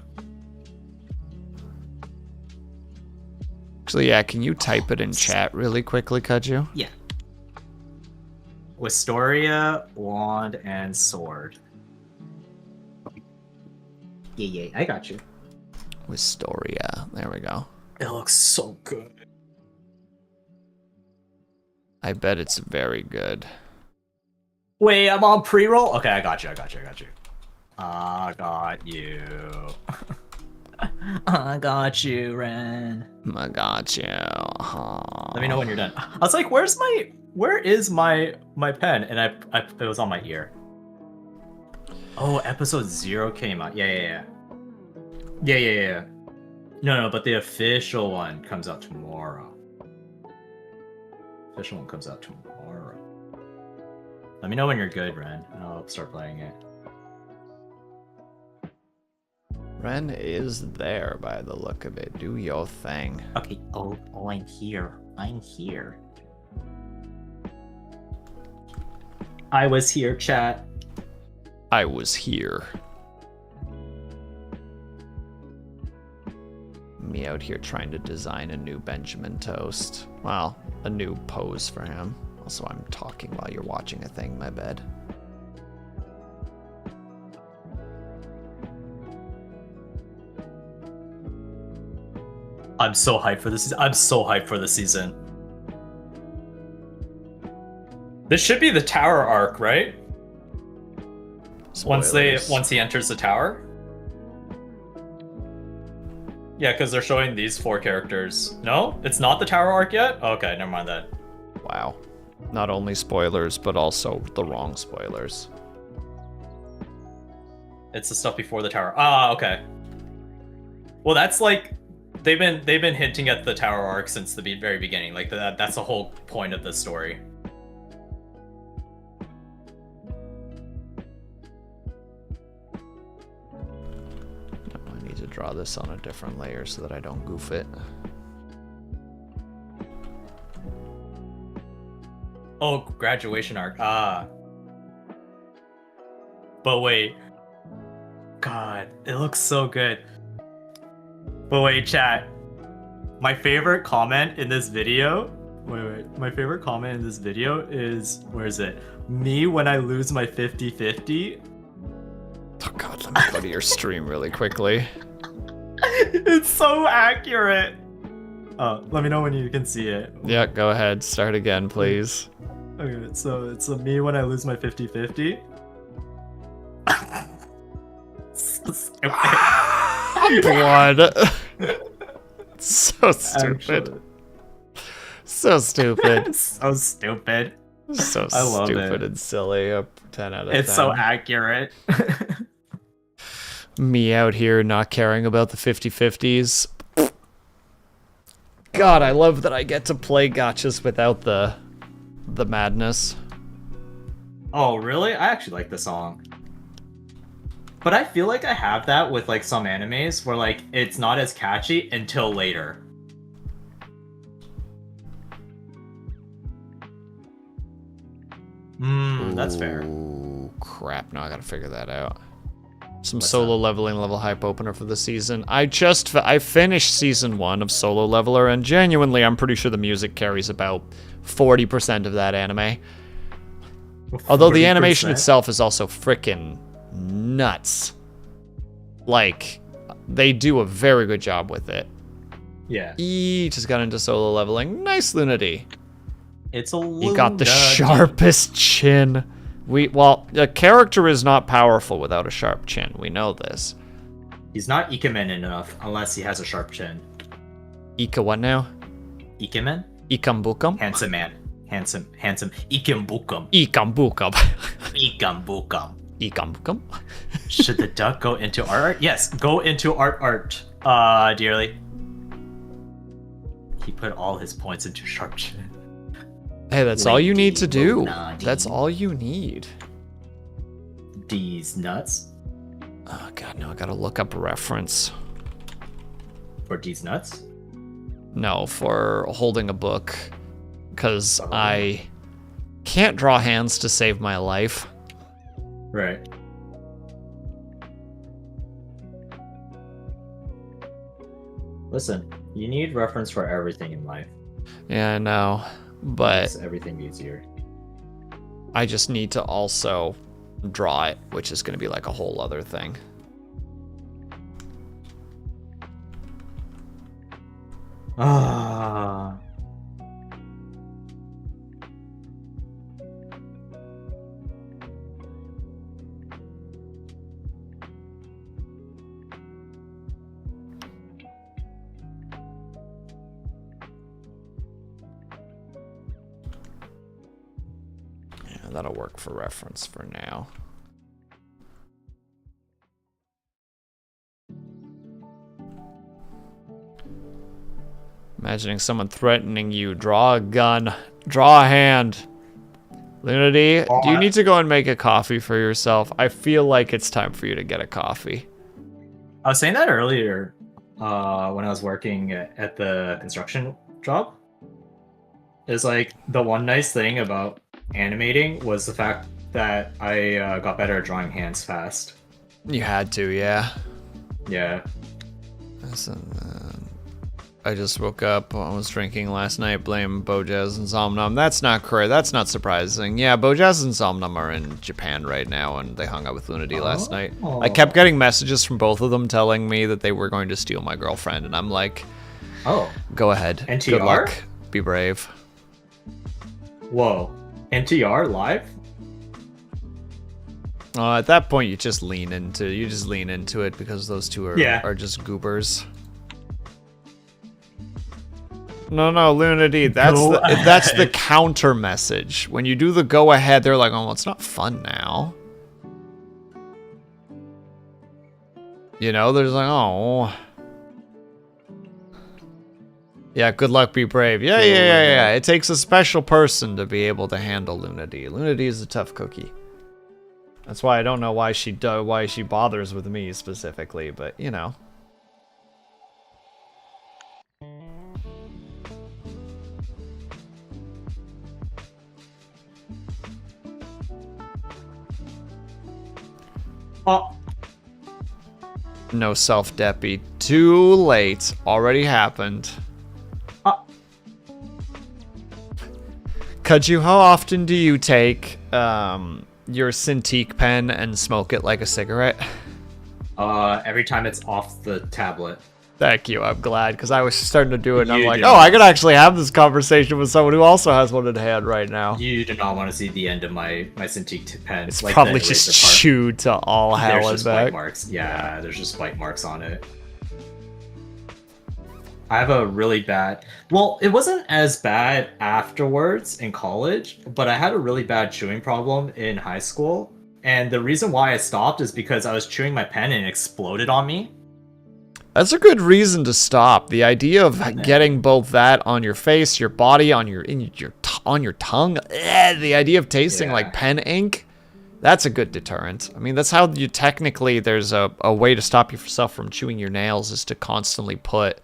Actually, yeah, can you type it in chat really quickly, could you? Yeah. Wistoria, Wand, and Sword. Yeah, I got you. Wistoria, there we go. It looks so good. I bet it's very good. Wait, I'm on pre-roll? Okay, I got you. I got you. I got you, Ren. I got you. Let me know when you're done. I was like, where is my pen? And it was on my ear. Oh, episode 0 came out. Yeah. No, but the official one comes out tomorrow. Official one comes out tomorrow. Let me know when you're good, Ren, and I'll start playing it. Ren is there by the look of it. Do your thing. Okay. Oh, I'm here. I was here, chat. I was here. Me out here trying to design a new Benjamin Toast. Well, a new pose for him. Also, I'm talking while you're watching a thing, my bad. I'm so hyped for this season. I'm so hyped for this season. This should be the tower arc, right? Spoilers. Once he enters the tower. Yeah, because they're showing these 4 characters. No, it's not the tower arc yet. Okay, never mind that. Wow. Not only spoilers, but also the wrong spoilers. It's the stuff before the tower. Ah, okay. Well, that's like they've been hinting at the tower arc since the very beginning. Like that's the whole point of the story. I need to draw this on a different layer so that I don't goof it. Oh, graduation arc. Ah. But wait. God, it looks so good. But wait, chat. My favorite comment in this video. Wait. My favorite comment in this video is, where is it? Me when I lose my 50-50. Oh god, let me go to your stream really quickly. It's so accurate. Oh, let me know when you can see it. Yeah, go ahead. Start again, please. Okay, so it's me when I lose my 50-50. So stupid. Blood. So stupid. Actually. So stupid. So stupid. So I love stupid it. and silly. A 10 out of 10. It's so accurate. Me out here not caring about the 50-50s. God, I love that I get to play gotchas without the madness. Oh, really? I actually like the song. But I feel like I have that with like some animes where like it's not as catchy until later. That's fair. Ooh, crap. Now I gotta figure that out. Some What's solo that? leveling level hype opener for the season. I finished season 1 of Solo Leveler, and genuinely, I'm pretty sure the music carries about 40% of that anime. Although the animation 40%? itself is also freaking nuts. Like, they do a very good job with it. Yeah. Just got into solo leveling. Nice, Lunity. It's a You got the Lunati. sharpest chin. Well, a character is not powerful without a sharp chin. We know this. He's not Ikemen enough unless he has a sharp chin. Ika what now? Ikemen? Ikambukam? Handsome man. Handsome. Ikembukam. Ikambukam. Ikembukam. Ikambukam? Should the duck go into art? Yes, go into art. Dearly. He put all his points into sharp chin. Hey, that's all you need to do. Lunati. That's all you need. D's nuts? Oh god, now I gotta look up a reference. For D's nuts? No, for holding a book. Because I can't draw hands to save my life. Right. Listen, you need reference for everything in life. Yeah, I know. But Makes everything easier. I just need to also draw it, which is going to be like a whole other thing. Ah. Yeah, that'll work for reference for now. Imagining someone threatening you. Draw a gun. Draw a hand. Lunity, do you need to go and make a coffee for yourself? I feel like it's time for you to get a coffee. I was saying that earlier when I was working at the construction job. Is like the one nice thing about animating was the fact that I got better at drawing hands fast. You had to, yeah. Yeah. I just woke up. I was drinking last night. Blame Bojaz and Somnum. That's not correct. That's not surprising. Yeah, Bojaz and Somnum are in Japan right now, and they hung out with Lunity last night. I kept getting messages from both of them telling me that they were going to steal my girlfriend, and I'm like, Oh, Go ahead. NTR? Good luck. Be brave. Whoa. NTR live? At that point, you just lean into it because those two are just goobers. No, Lunity, that's the counter message. When you do the go ahead, they're like, oh, it's not fun now. You know, there's like, oh. Yeah, good luck, be brave. Yeah. It takes a special person to be able to handle Lunity. Lunity is a tough cookie. That's why I don't know why she bothers with me specifically, but you know. Oh. No self-deppy. Too late. Already happened. Kaju, how often do you take your Cintiq pen and smoke it like a cigarette? Every time it's off the tablet. Thank you. I'm glad, because I was starting to do it, and I'm like, oh, I could actually have this conversation with someone who also has one in hand right now. You do not want to see the end of my Cintiq pen. It's like probably just chewed to all hell and back. There's just bite marks. Yeah, there's just bite marks on it. I have a really bad... Well, it wasn't as bad afterwards in college, but I had a really bad chewing problem in high school. And the reason why I stopped is because I was chewing my pen and it exploded on me. That's a good reason to stop. The idea of getting both that on your face, your body, on your tongue, the idea of tasting like pen ink, that's a good deterrent. I mean, that's how you technically, there's a way to stop yourself from chewing your nails is to constantly put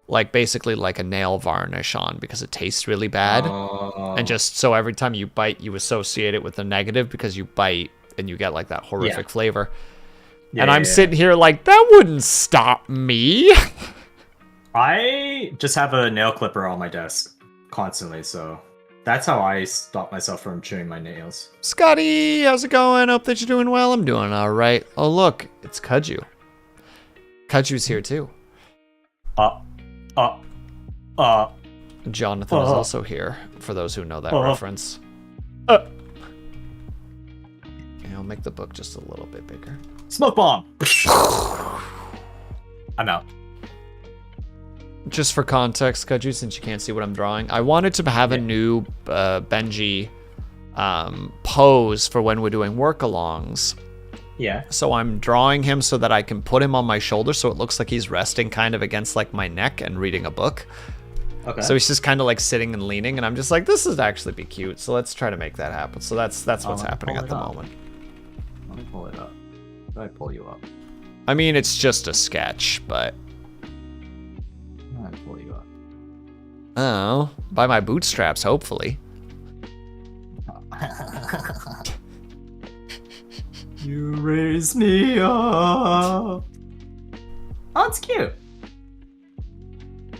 like basically like a nail varnish on because it tastes really bad. And just so every time you bite, you associate it with the negative because you bite and you get like that horrific flavor. And I'm sitting here like, that wouldn't stop me. I just have a nail clipper on my desk constantly, so that's how I stop myself from chewing my nails. Scotty, how's it going? Hope that you're doing well. I'm doing all right. Oh, look, it's Kaju. Kaju's here too. Jonathan is also here, for those who know that reference. Okay, I'll make the book just a little bit bigger. Smoke bomb! I'm out. Just for context, Kaju, since you can't see what I'm drawing, I wanted to have a new Benji pose for when we're doing work-alongs. Yeah. So I'm drawing him so that I can put him on my shoulder so it looks like he's resting kind of against like my neck and reading a book. Okay. So he's just kind of like sitting and leaning, and I'm just like, this would actually be cute. So let's try to make that happen. So that's what's happening at the moment. Let me pull it up. Let me pull you up. I mean, it's just a sketch, but... Let me pull you up. Oh, by my bootstraps, hopefully. You raise me up. Oh, it's cute.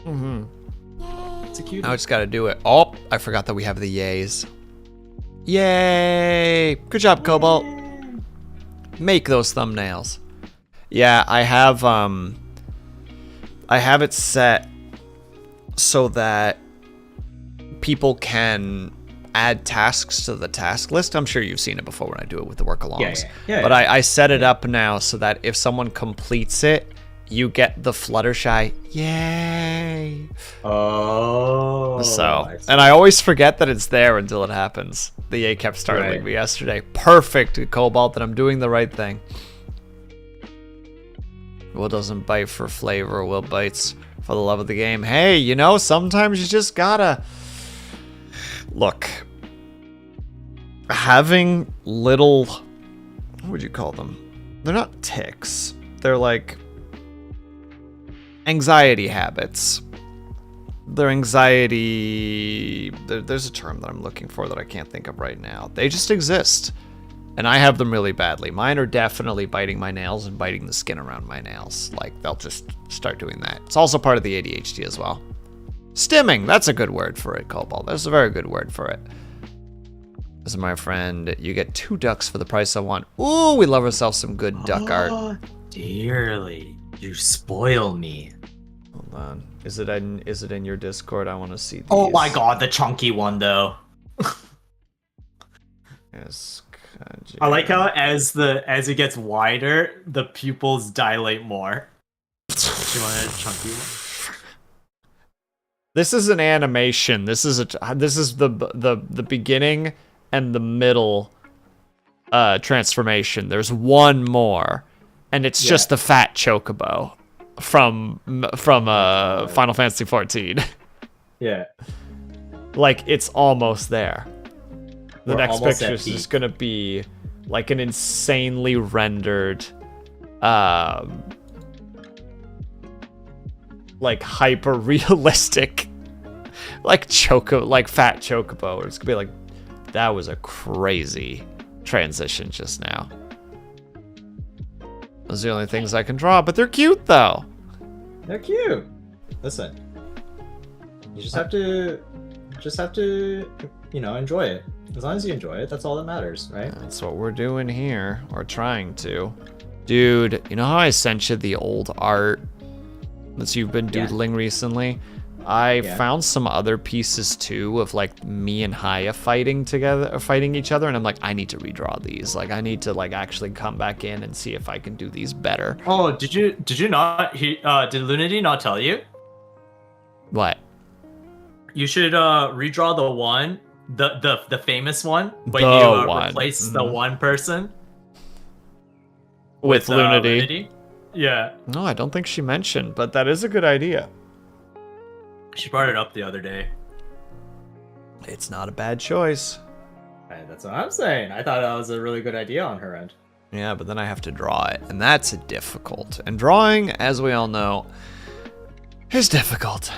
Mm-hmm. It's a cute. Now I just gotta do it. Oh, I forgot that we have the yays. Yay! Good job, Cobalt. Make those thumbnails. Yeah, I have it set so that people can add tasks to the task list. I'm sure you've seen it before when I do it with the work-alongs. But I set it up now so that if someone completes it, you get the Fluttershy. Yay! Oh. So, and I always forget that it's there until it happens. The yay kept startling me yesterday. Perfect, Cobalt, that I'm doing the right thing. Will doesn't bite for flavor, Will bites for the love of the game. Hey, you know, sometimes you just gotta... Look. Having little... What would you call them? They're not tics. They're like... anxiety habits. They're anxiety... There's a term that I'm looking for that I can't think of right now. They just exist. And I have them really badly. Mine are definitely biting my nails and biting the skin around my nails. Like, they'll just start doing that. It's also part of the ADHD as well. Stimming, that's a good word for it, Cobalt. That's a very good word for it. This is my friend. You get 2 ducks for the price of 1. Ooh, we love ourselves some good duck art. Dearly, you spoil me. Hold on. Is it in your Discord? I want to see these. Oh my god, the chunky one though. Yes. I like how as it gets wider, the pupils dilate more. Do you want a chunky one? This is an animation. This is the beginning and the middle transformation. There's one more, and it's just the fat chocobo from Final Fantasy 14. Yeah. Like, it's almost there. The We're next almost picture at is peak. just gonna be like an insanely rendered, like hyper realistic, like fat chocobo. It's gonna be like, that was a crazy transition just now. Those are the only things I can draw, but they're cute though. They're cute. Listen, you just have to, enjoy it. As long as you enjoy it, that's all that matters, right? That's what we're doing here, or trying to. Dude, you know how I sent you the old art that you've been doodling recently? I found some other pieces too of like me and Haya fighting each other, and I'm like, I need to redraw these. Like, I need to like actually come back in and see if I can do these better. Oh, did you not? Did Lunity not tell you? What? You should redraw the one, the famous one, when The you one. replace the one person With Lunity. Lunity. Yeah, No, I don't think she mentioned, but that is a good idea. she brought it up the other day. It's not a bad choice. Hey, that's what I'm saying. I thought that was a really good idea on her end. Yeah, but then I have to draw it, and that's difficult. And drawing, as we all know, is difficult.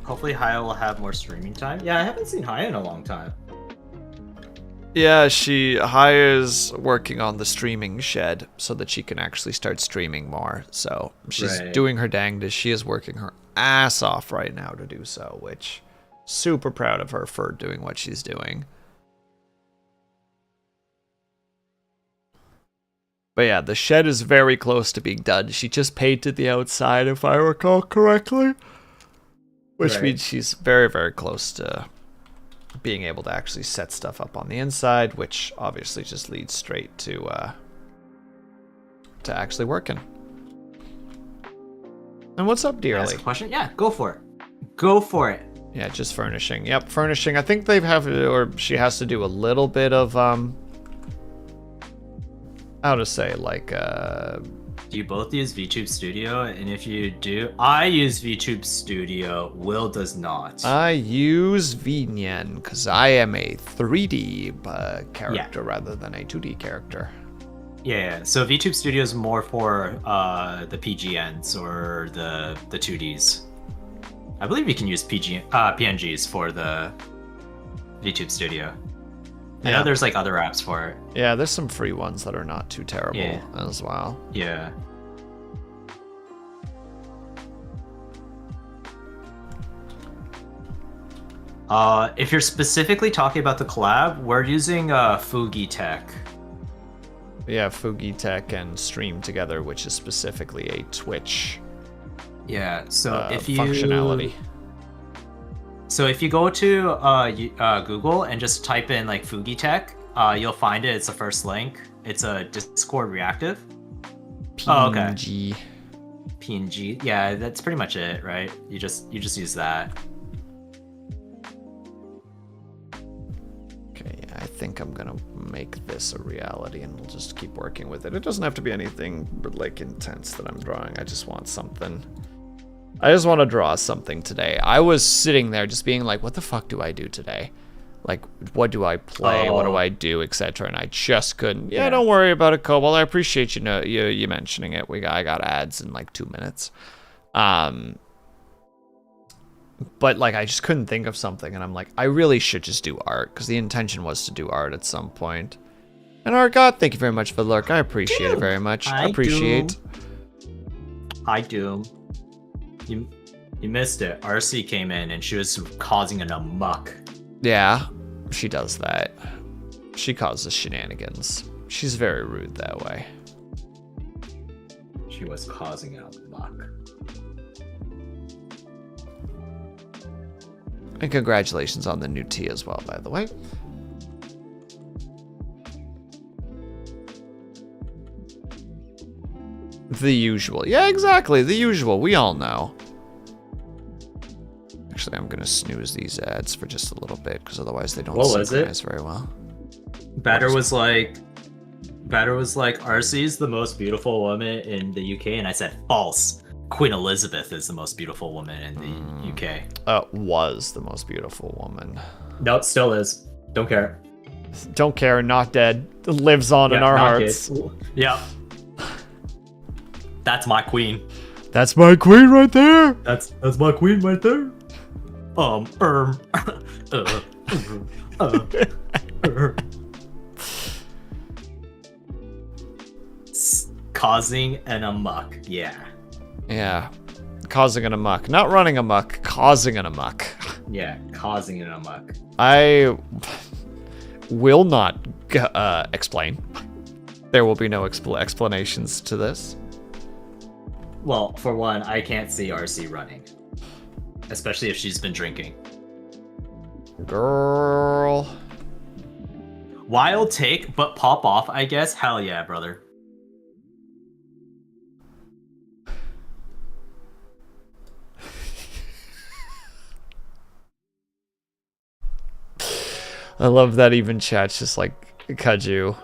Hopefully Haya will have more streaming time. Yeah, I haven't seen Haya in a long time. Yeah, Haya's working on the streaming shed so that she can actually start streaming more. So she's doing her dangdest. She is working her ass off right now to do so, which super proud of her for doing what she's doing. But yeah, the shed is very close to being done. She just painted the outside, if I recall correctly. Which means she's very, very close to being able to actually set stuff up on the inside, which obviously just leads straight to actually working. And what's up, dearly? Ask a question? Yeah, go for it. Go for it. Yeah, just furnishing. Yep, furnishing. I think she has to do a little bit of how to say, like Do you both use VTube Studio? And if you do, I use VTube Studio. Will does not. I use Vnien because I am a 3D character rather than a 2D character. Yeah, so VTube Studio is more for the PGNs or the 2Ds. I believe you can use PNGs for the VTube Studio. I know there's like other apps for it. Yeah, there's some free ones that are not too terrible as well. Yeah. If you're specifically talking about the collab, we're using Fugi Tech. Yeah, Fugi Tech and Stream Together, which is specifically a Twitch if you functionality. So if you go to Google and just type in like Fugi Tech, you'll find it. It's the first link. It's a Discord reactive. PNG. PNG. Yeah, that's pretty much it, right? You just use that. Okay, yeah, I think I'm gonna make this a reality, and we'll just keep working with it. It doesn't have to be anything like intense that I'm drawing. I just want something. I just want to draw something today. I was sitting there just being like, what the fuck do I do today? Like, what do I play? What do I do, etc. And I just couldn't. Yeah, don't worry about it, Cobalt. I appreciate you mentioning it. I got ads in like 2 minutes. But like, I just couldn't think of something, and I'm like, I really should just do art, because the intention was to do art at some point. And Argot, thank you very much for the lurk. I appreciate it very much. I appreciate. I do. You missed it. RC came in and she was causing an amok. Yeah, she does that. She causes shenanigans. She's very rude that way. She was causing an amok. And congratulations on the new tea as well, by the way. The usual. Yeah, exactly. The usual. We all know. Actually, I'm going to snooze these ads for just a little bit because otherwise they don't synchronize very well. Batter was like, RC's the most beautiful woman in the UK, and I said false. Queen Elizabeth is the most beautiful woman in the UK. Was the most beautiful woman. No, it still is. Don't care. Don't care, not dead. Lives on in our hearts. Yeah. That's my queen. That's my queen right there. That's my queen right there. Causing an amok. Yeah. Yeah. Causing an amok. Not running amok, causing an amok. Yeah, causing an amok. I will not explain. There will be no explanations to this. Well, for one, I can't see RC running. Especially if she's been drinking. Girl. Wild take, but pop off, I guess. Hell yeah, brother. I love that even chat's just like, Kaju.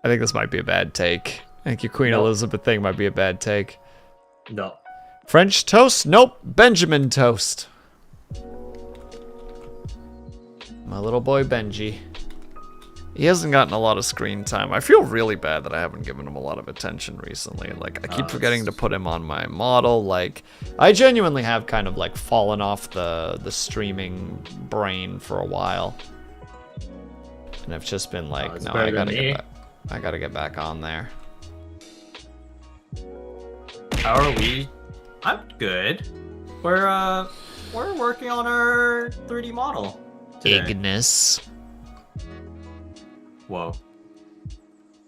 I think this might be a bad take. I think your Queen Elizabeth thing might be a bad take. No. French toast? Nope. Benjamin toast. My little boy Benji. He hasn't gotten a lot of screen time. I feel really bad that I haven't given him a lot of attention recently. Like, I keep forgetting to put him on my model. Like, I genuinely have kind of like fallen off the streaming brain for a while. And I've just been like, no, I gotta get back on there. How are we? I'm good. We're working on our 3D model today. Ignis. Whoa.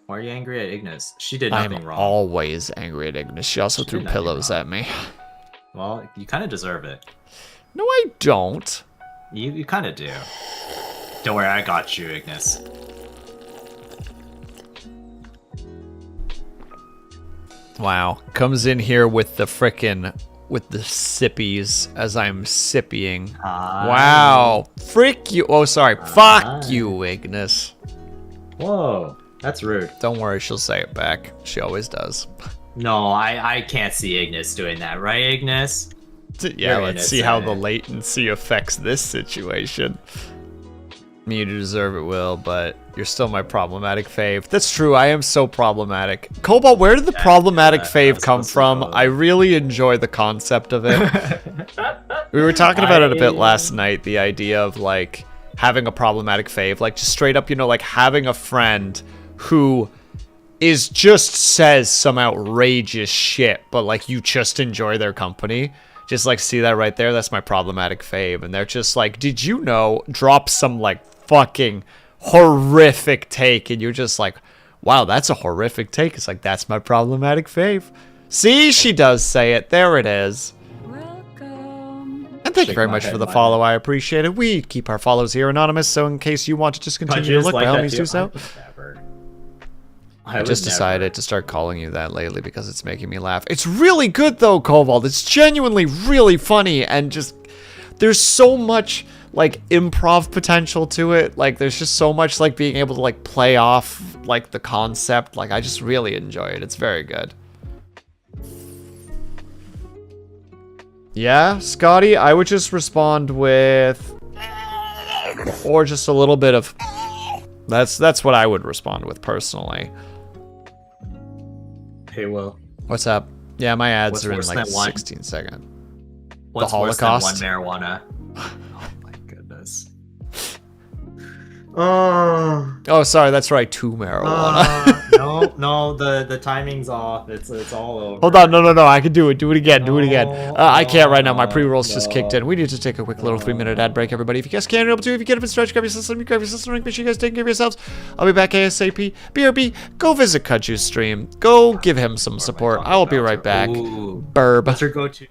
Why are you angry at Ignis? She did nothing wrong. I'm always angry at Ignis. She also threw pillows at me. Well, you kind of deserve it. No, I don't. You kind of do. Don't worry, I got you, Ignis. Wow. Comes in here with the with the sippies as I'm sippying. Wow. Frick you. Oh, sorry. Fuck you, Ignis. Whoa. That's rude. Don't worry, she'll say it back. She always does. No, I can't see Ignis doing that, right, Ignis? Yeah, let's see how the latency affects this situation. You deserve it, Will, but you're still my problematic fave. That's true, I am so problematic. Cobalt, where did the problematic fave come from? I really enjoy the concept of it. We were talking about it a bit last night, the idea of, like, having a problematic fave. Like, just straight up, you know, like, having a friend who just says some outrageous shit, but, like, you just enjoy their company. Just, like, see that right there? That's my problematic fave. And they're just like, did you know? Drop some, like, fucking horrific take. And you're just like, wow, that's a horrific take. It's like, that's my problematic fave. See? She does say it. There it is. Welcome. And thank you very much for the follow. I appreciate it. We keep our follows here anonymous, so in case you want to just continue to look, by all means do so. I just decided to start calling you that lately because it's making me laugh. It's really good though, Koval. It's genuinely really funny, and just there's so much like improv potential to it. Like there's just so much like being able to like play off like the concept. Like I just really enjoy it. It's very good. Yeah, Scotty, I would just respond with or just a little bit of that's what I would respond with personally. Hey, Will. What's up? Yeah, my ads are in like 16 seconds. What's the Holocaust? Worse than one marijuana? Oh my goodness. Oh, sorry, that's right. 2 marijuana. No, the timing's off. It's all over. Hold on, no, I can do it. Do it again, do it again. No, I can't right now. My no, pre-rolls just kicked in. no. We need to take a quick little 3-minute ad break, everybody. If you guys can, you're able to. If you get up and stretch, grab your system, make sure you guys take care of yourselves. I'll be back ASAP. BRB, go visit Kudju's stream. Go give him some support. I will be right back. Ooh. Burb. What's your go-to?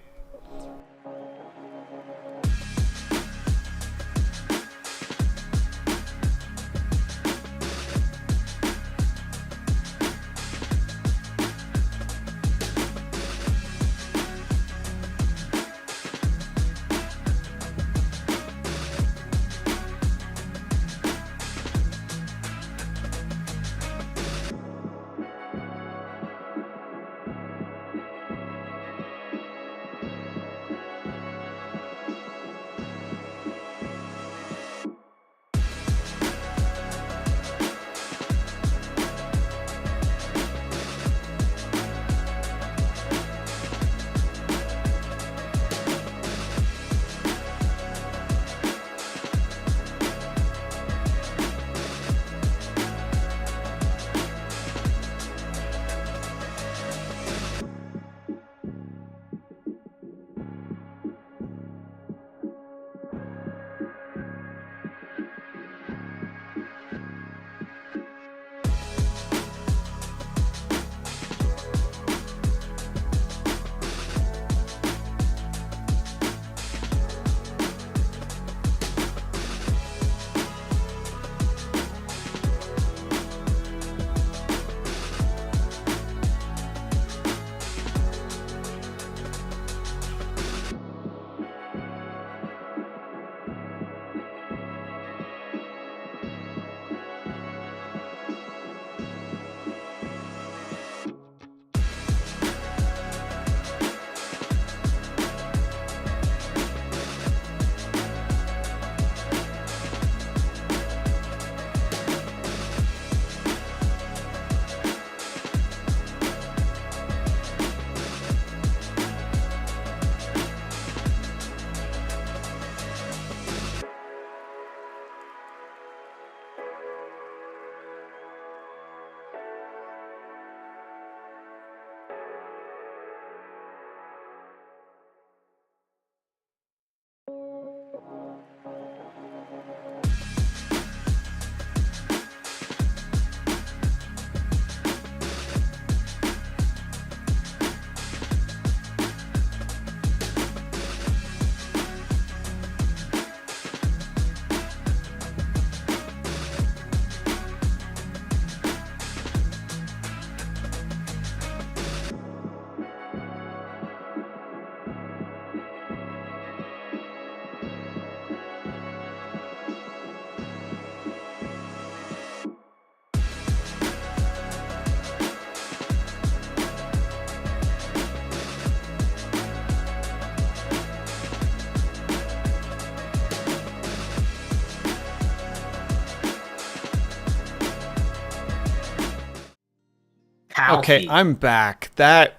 Okay, I'm back. That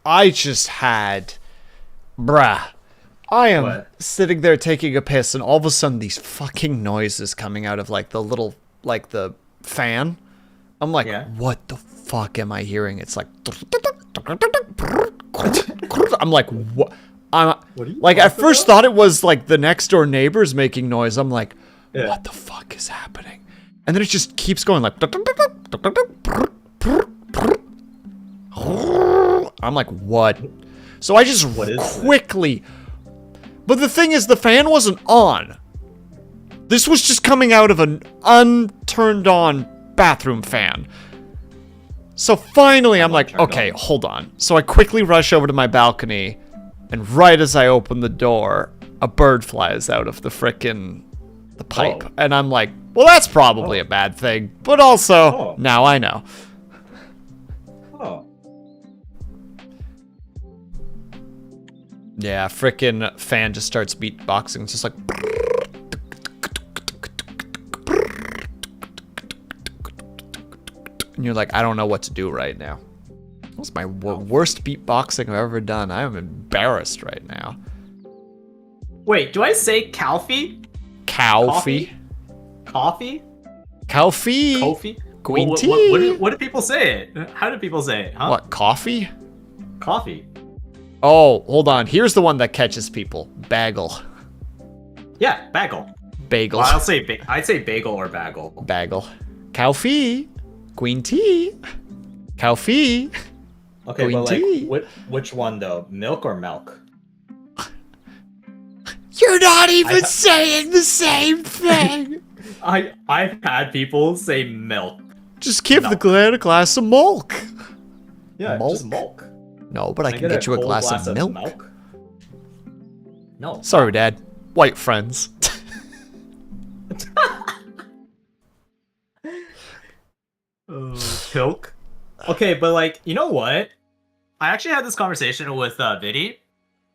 I just had, bruh. I am What? sitting there taking a piss, and all of a sudden these fucking noises coming out of like the little, like the fan. I'm like, Yeah. what the fuck am I hearing? It's like, I'm like, what? I'm What are you like, at talking first about? thought it was like the next door neighbors making noise. I'm like, Yeah. what the fuck is happening? And then it just keeps going like. I'm like, what? So I just What is this? quickly. But the thing is, the fan wasn't on. This was just coming out of an unturned on bathroom fan. So finally, I'm like, okay, hold on. So I quickly rush over to my balcony, and right as I open the door, a bird flies out of the pipe. Oh. And I'm like, well, that's probably a bad thing. But also, Oh. now I know. Oh. Yeah, frickin' fan just starts beatboxing. It's just like. And you're like, I don't know what to do right now. That's my worst beatboxing I've ever done. I am embarrassed right now. Wait, do I say Calfee? Cowfee. Coffee? Cowfee. Kofi? Green What, tea. what do people say it? How do people say it? Huh? What, coffee? Coffee. Oh, hold on. Here's the one that catches people. Bagel. Yeah, bagel. Bagel. Well, I'd say bagel or bagel. Bagel. Coffee. Green tea. Coffee. Okay, Green but like, tea. which one though? Milk or milk? You're not even saying the same thing. I've had people say milk. Just give the Milk. glad a glass of milk. Yeah, Milk? just milk. No, but I Can can get you a cold glass of milk. No. Sorry, Dad. White friends. Pilk. Okay, but like, you know what? I actually had this conversation with Vidi.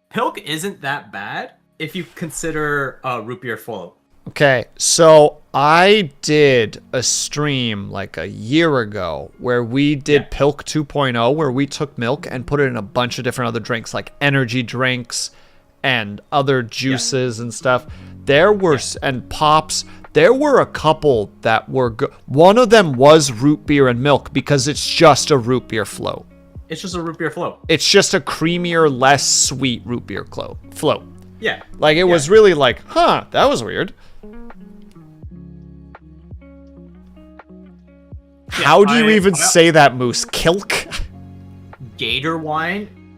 Pilk isn't that bad if you consider root beer float. Okay, so I did a stream like a year ago where we did Pilk 2.0, where we took milk and put it in a bunch of different other drinks, like energy drinks and other juices and stuff. There were, and pops, there were a couple that were good. One of them was root beer and milk because it's just a root beer float. It's just a root beer float. It's just a creamier, less sweet root beer float. Yeah. Like, it was really like, huh, that was weird. How do you even say that, Moose? Kilk? Gator wine?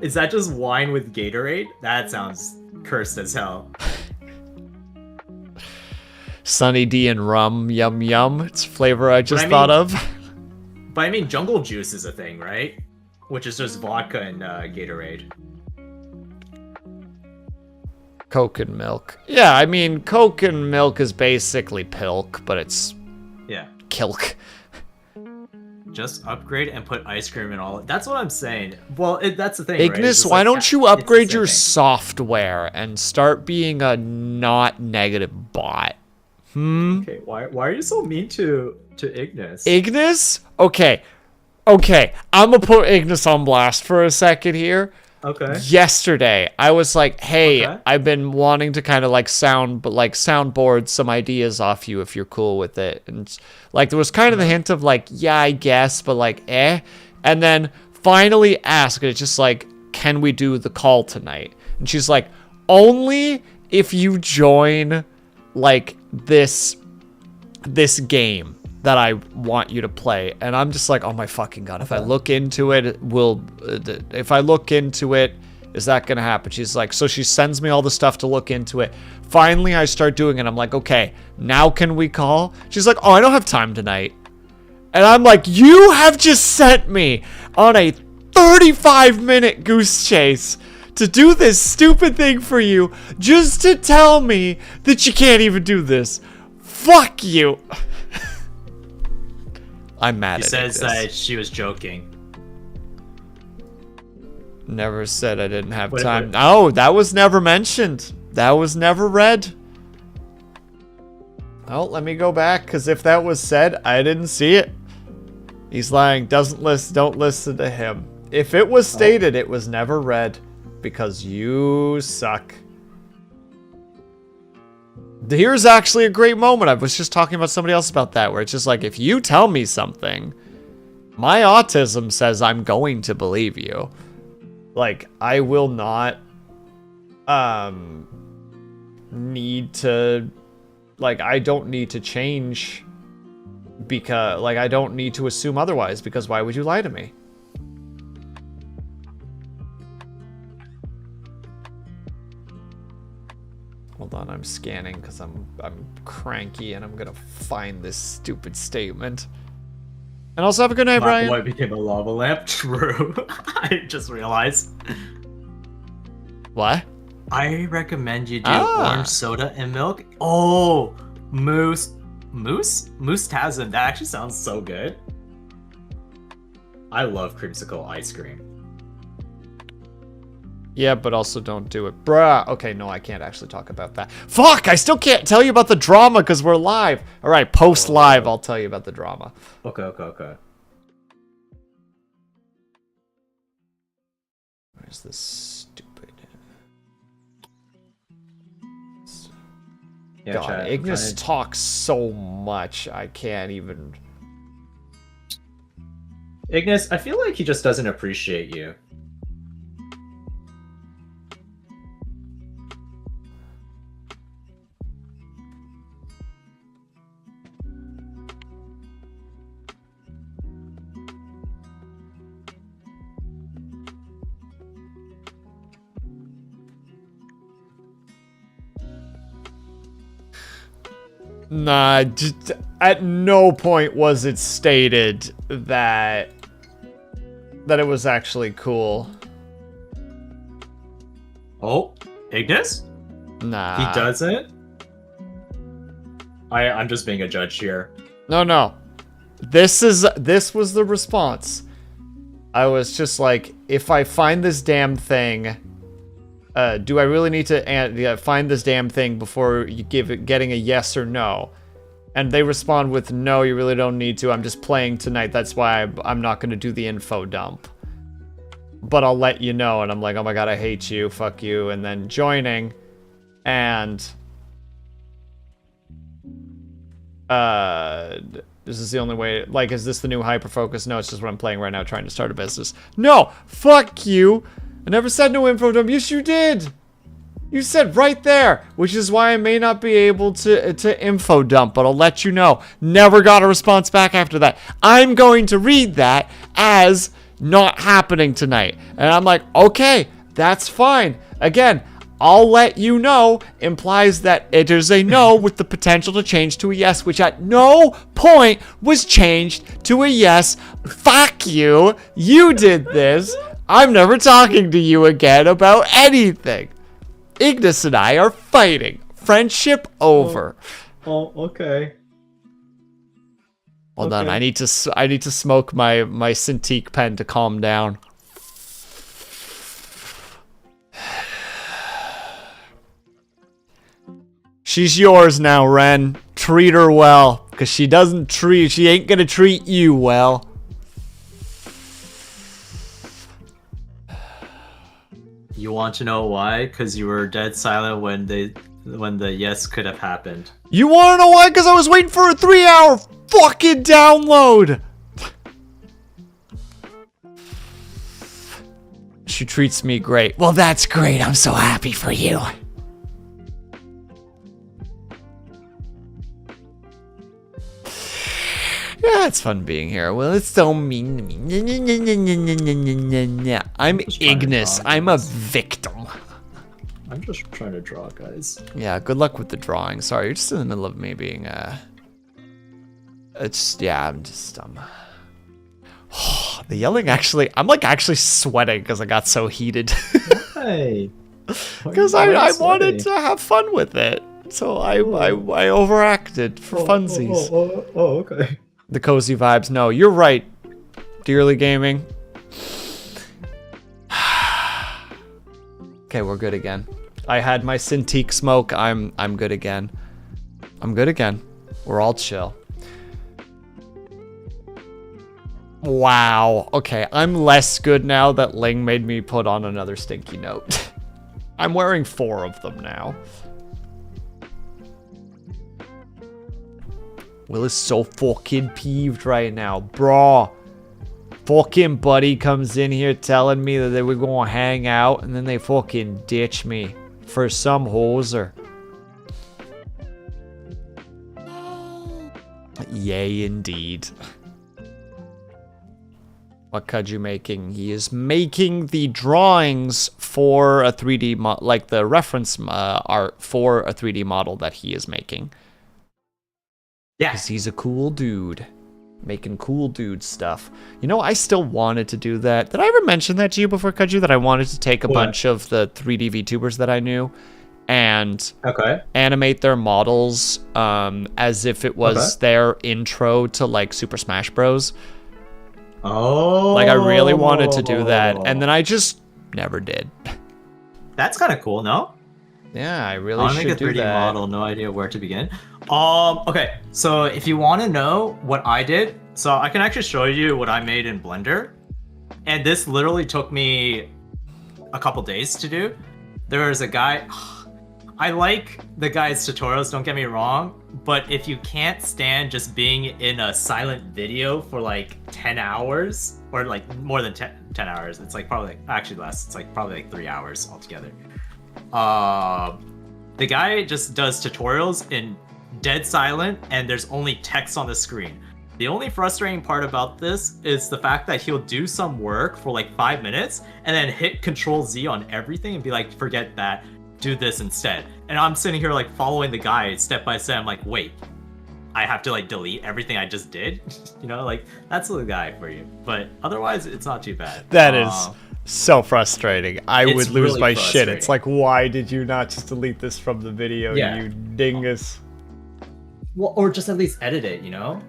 Is that just wine with Gatorade? That sounds cursed as hell. Sunny D and rum, yum yum. It's a flavor I just thought of. But I mean, jungle juice is a thing, right? Which is just vodka and Gatorade. Coke and milk. Yeah, I mean, Coke and milk is basically pilk, but it's kilk. Just upgrade and put ice cream and all. That's what I'm saying. Well, that's the thing, Ignis, right? why like, don't you upgrade your software and start being a not negative bot? Okay, why are you so mean to Ignis? Ignis? Okay, I'm gonna put Ignis on blast for a second here. Okay. Yesterday, I was like, hey, I've been wanting to kind of like soundboard some ideas off you if you're cool with it. And like, there was kind of the hint of like, yeah, I guess, but like, eh. And then finally asked, it's just like, can we do the call tonight? And she's like, only if you join like this game that I want you to play. And I'm just like, oh my fucking god, if I look into it, is that gonna happen? She's like, so she sends me all the stuff to look into it. Finally, I start doing it. I'm like, okay, now can we call? She's like, oh, I don't have time tonight. And I'm like, you have just sent me on a 35-minute goose chase to do this stupid thing for you just to tell me that you can't even do this. Fuck you. I'm mad at it. She says that she was joking. Never said I didn't have time. No, that was never mentioned. That was never read. Oh, let me go back, because if that was said, I didn't see it. He's lying. Don't listen to him. If it was stated, it was never read, because you suck. Here's actually a great moment. I was just talking about somebody else about that, where it's just like, if you tell me something, my autism says I'm going to believe you. Like, I will not need to, like, I don't need to change because, like, I don't need to assume otherwise, because why would you lie to me? Hold on, I'm scanning because I'm cranky and I'm gonna find this stupid statement. And also have a good night, Brian. Bun Boy became a lava lamp. True. I just realized. What? I recommend you do orange soda and milk. Oh, Moose Tasm. That actually sounds so good. I love creamsicle ice cream. Yeah, but also don't do it. Bruh. Okay, no, I can't actually talk about that. Fuck, I still can't tell you about the drama because we're live. All right, post live, I'll tell you about the drama. Okay. Where's this stupid... Yeah, God, Ignis talks so much, I can't even... Ignis, I feel like he just doesn't appreciate you. Nah, just, at no point was it stated that it was actually cool. Oh, Ignis? Nah. He doesn't? I'm just being a judge here. No. This was the response. I was just like, if I find this damn thing, do I really need to find this damn thing before you getting a yes or no? And they respond with, no, you really don't need to. I'm just playing tonight. That's why I'm not going to do the info dump. But I'll let you know. And I'm like, oh my god, I hate you. Fuck you. And then joining. And this is the only way. Like, is this the new hyperfocus? No, it's just what I'm playing right now, trying to start a business. No, fuck you. I never said no info dump. Yes, you did. You said right there, which is why I may not be able to info dump, but I'll let you know. Never got a response back after that. I'm going to read that as not happening tonight. And I'm like, okay, that's fine. Again, I'll let you know implies that it is a no with the potential to change to a yes, which at no point was changed to a yes. Fuck you. You did this. I'm never talking to you again about anything. Ignis and I are fighting. Friendship over. Oh, okay. Hold on, I need to smoke my Cintiq pen to calm down. She's yours now, Ren. Treat her well, cause she ain't gonna treat you well. You want to know why? Because you were dead silent when the yes could have happened. You wanna know why? Cause I was waiting for a 3-hour fucking download. She treats me great. Well, that's great. I'm so happy for you. Yeah, it's fun being here. Well, it's so mean to me. I'm Ignis. I'm a victim. I'm just trying to draw, guys. Yeah, good luck with the drawing. Sorry, you're just in the middle of me being it's the yelling actually, I'm like actually sweating because I got so heated. Hey. Because I wanted to have fun with it. So I overacted for funsies. Oh, okay. The cozy vibes. No, you're right, Dearly Gaming. Okay, we're good again. I had my Cintiq smoke. I'm good again. I'm good again. We're all chill. Wow. Okay, I'm less good now that Ling made me put on another stinky note. I'm wearing 4 of them now. Will is so fucking peeved right now, bro. Fucking buddy comes in here telling me that they were gonna hang out, and then they fucking ditch me for some hoser. Yay, indeed. What Kaju making? He is making the drawings for a 3D like the reference art for a 3D model that he is making. Yeah. Because he's a cool dude. Making cool dude stuff. You know, I still wanted to do that. Did I ever mention that to you before, Kaju? That I wanted to take a bunch of the 3D VTubers that I knew and animate their models as if it was their intro to like Super Smash Bros. Oh. Like I really wanted to do that, and then I just never did. That's kind of cool, no? Yeah, I really I want to should make a 3D do that. model, no idea where to begin. Okay, so if you want to know what I did, so I can actually show you what I made in Blender. And this literally took me a couple days to do. There was a guy, I like the guy's tutorials, don't get me wrong, but if you can't stand just being in a silent video for like 10 hours, or like more than 10 hours, it's like probably, actually less, it's like probably like 3 hours altogether. The guy just does tutorials in dead silent, and there's only text on the screen. The only frustrating part about this is the fact that he'll do some work for like 5 minutes and then hit Control Z on everything and be like, forget that, do this instead. And I'm sitting here like following the guide step by step. I'm like, wait, I have to like delete everything I just did? You know, like that's the guy for you. But otherwise, it's not too bad. That is so frustrating. I would lose really my shit. It's frustrating. like, why did you not just delete this from the video, Yeah. you dingus? Well, or just at least edit it, you know?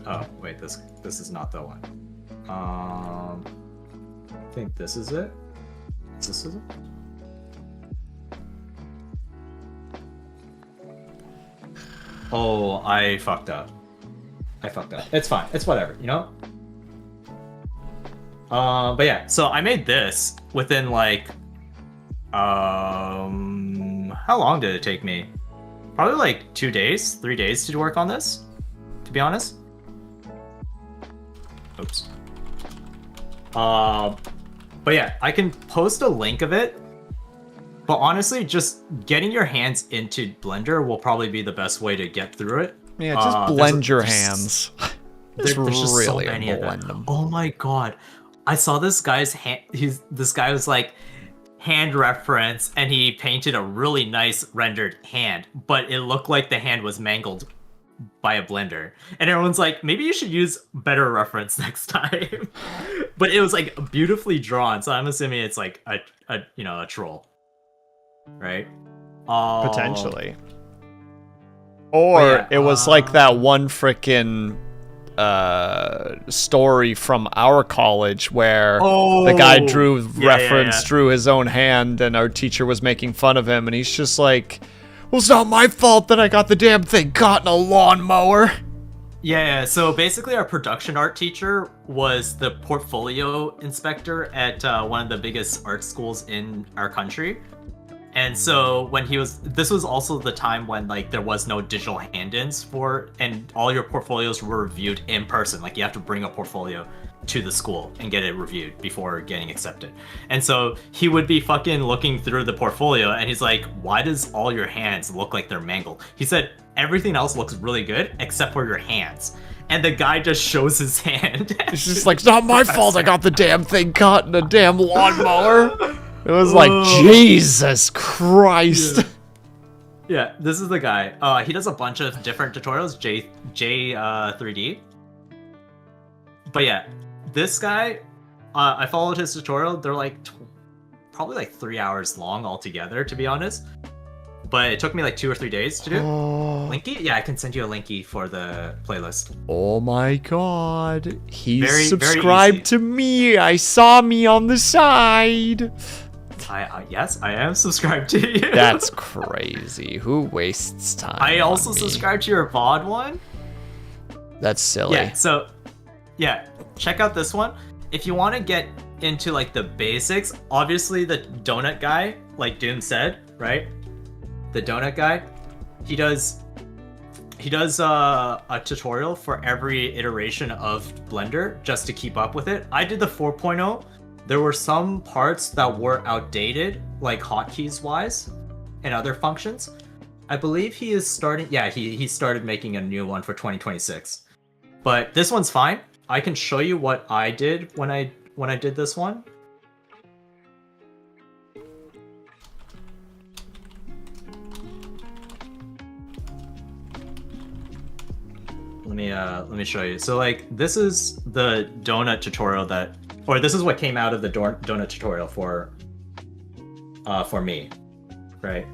Oh, wait, this is not the one. I think this is it. This is it? Oh, I fucked up. It's fine. It's whatever, you know? But yeah, so I made this within like, how long did it take me? Probably like 2 days, 3 days to work on this, to be honest. Oops. But yeah, I can post a link of it. But honestly, just getting your hands into Blender will probably be the best way to get through it. Yeah, just blend your there's- hands. There's just so really many of blend them. them. Oh my god. I saw this guy's hand. This guy was like hand reference, and he painted a really nice rendered hand, but it looked like the hand was mangled by a blender. And everyone's like, maybe you should use better reference next time. But it was like beautifully drawn, so I'm assuming it's like a you know, a troll, right? Potentially. Or yeah, it was like that one frickin' story from our college where the guy drew drew his own hand, and our teacher was making fun of him, and he's just like, well, it's not my fault that I got the damn thing caught in a lawnmower. Yeah, so basically our production art teacher was the portfolio inspector at one of the biggest art schools in our country. And so when this was also the time when like there was no digital hand-ins and all your portfolios were reviewed in person. Like you have to bring a portfolio to the school and get it reviewed before getting accepted. And so he would be fucking looking through the portfolio, and he's like, why does all your hands look like they're mangled? He said, everything else looks really good except for your hands. And the guy just shows his hand. It's just like, it's not my fault I got the damn thing caught in a damn lawnmower. It was like, Jesus Christ. Yeah, this is the guy. He does a bunch of different tutorials, J3D. But yeah, this guy, I followed his tutorial. They're like probably like 3 hours long altogether, to be honest. But it took me like 2 or 3 days to do. Linky? Yeah, I can send you a linky for the playlist. Oh my god. He's Very subscribed easy. to me. I saw me on the side. Yes, I am subscribed to you. That's crazy. Who wastes time? I also on me? subscribed to your VOD one. That's silly. Yeah, so yeah, check out this one. If you want to get into like the basics, obviously the donut guy, like Doom said, right? The donut guy, he does a tutorial for every iteration of Blender just to keep up with it. I did the 4.0. There were some parts that were outdated, like hotkeys wise and other functions. I believe he is starting, yeah, he started making a new one for 2026. But this one's fine. I can show you what I did when I did this one. Let me show you. So like this is the donut tutorial this is what came out of the donut tutorial for me, right?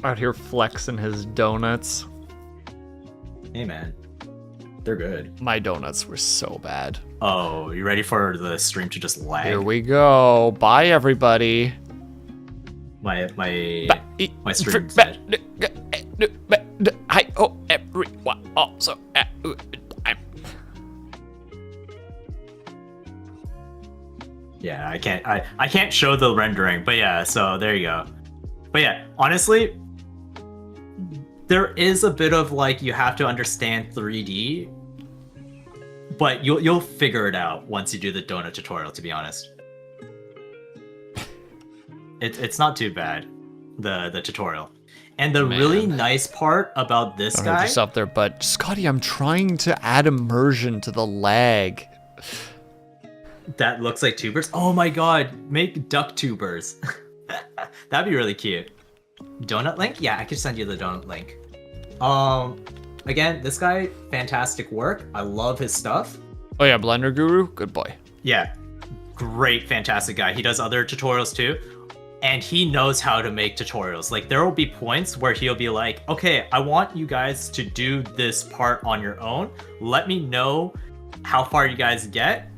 Out here flexing his donuts. Hey man, they're good. My donuts were so bad. Oh, you ready for the stream to just lag? Here we go. Bye, everybody. My stream said. Hi, oh, everyone. Also, Yeah, I can't show the rendering, but yeah, so there you go. But yeah, honestly, there is a bit of like you have to understand 3D, but you'll figure it out once you do the donut tutorial. To be honest, it's not too bad, the tutorial. And the really nice part about this Don't guy, hurt yourself there, but Scotty, I'm trying to add immersion to the lag. that looks like tubers. Oh my god, make duck tubers. That'd be really cute. Donut link? Yeah, I could send you the donut link. Again, this guy, fantastic work. I love his stuff. Oh yeah, Blender Guru, good boy. Yeah, great, fantastic guy. He does other tutorials too. And he knows how to make tutorials. Like, there will be points where he'll be like, okay, I want you guys to do this part on your own. Let me know how far you guys get,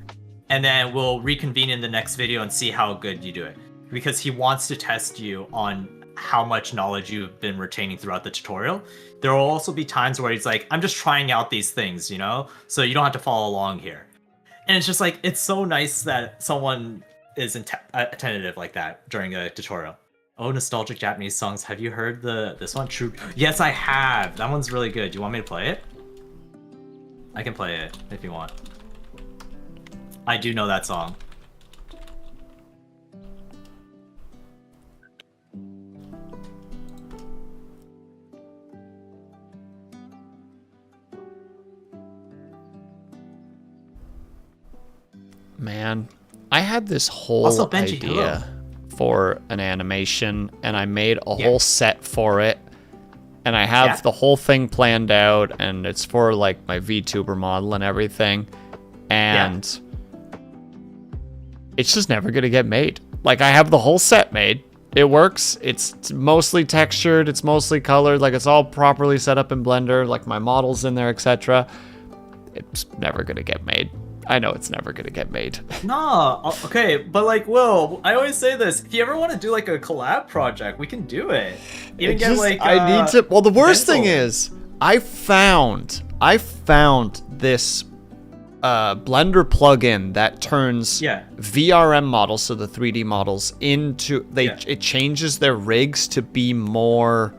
and then we'll reconvene in the next video and see how good you do it. Because he wants to test you on how much knowledge you've been retaining throughout the tutorial. There will also be times where he's like, I'm just trying out these things, you know? So you don't have to follow along here. And it's just like, it's so nice that someone is attentive like that during a tutorial. Oh, nostalgic Japanese songs. Have you heard this one? True. Yes, I have. That one's really good. Do you want me to play it? I can play it if you want. I do know that song. Man, I had this whole Also, Benji, idea hello. for an animation, and I made a whole set for it, and I have the whole thing planned out, and it's for like my VTuber model and everything, and it's just never gonna get made. Like, I have the whole set made. It works. It's mostly textured. It's mostly colored. Like, it's all properly set up in Blender. Like, my model's in there, etc. It's never gonna get made. I know it's never gonna get made. No, okay, but like, Will, I always say this. If you ever want to do like a collab project, we can do it. Even get like. I need to. Well, the worst thing is, I found this Blender plugin that turns VRM models, so the 3D models, into it changes their rigs to be more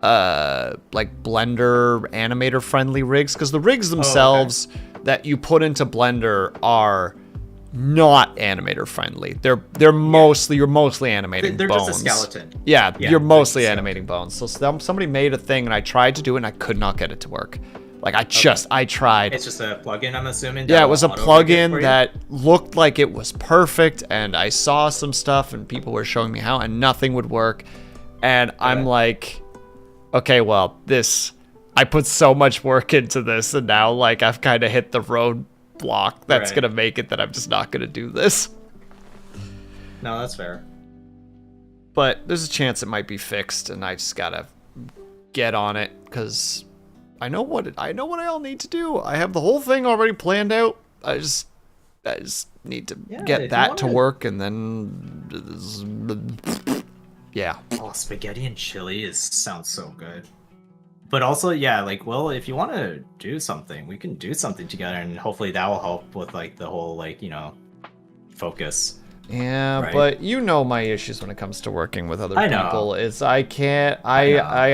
like Blender animator friendly rigs, because the rigs themselves that you put into Blender are not animator friendly. They're mostly, you're mostly animating they're bones. just a skeleton. Yeah, you're mostly animating bones. So somebody made a thing and I tried to do it and I could not get it to work. Like, I tried. It's just a plugin, I'm assuming. Yeah, it was a plugin that looked like it was perfect, and I saw some stuff and people were showing me how, and nothing would work. And I'm like, okay, well, I put so much work into this, and now, like, I've kind of hit the roadblock that's gonna make it that I'm just not gonna do this. No, that's fair. But there's a chance it might be fixed, and I just gotta get on it, because I know what I'll need to do. I have the whole thing already planned out. I just need to get that to work, and then Oh, spaghetti and chili sounds so good. But also, like, well, if you want to do something, we can do something together, and hopefully that will help with like the whole, like, you know, focus. Yeah, right? But you know my issues when it comes to working with other people is I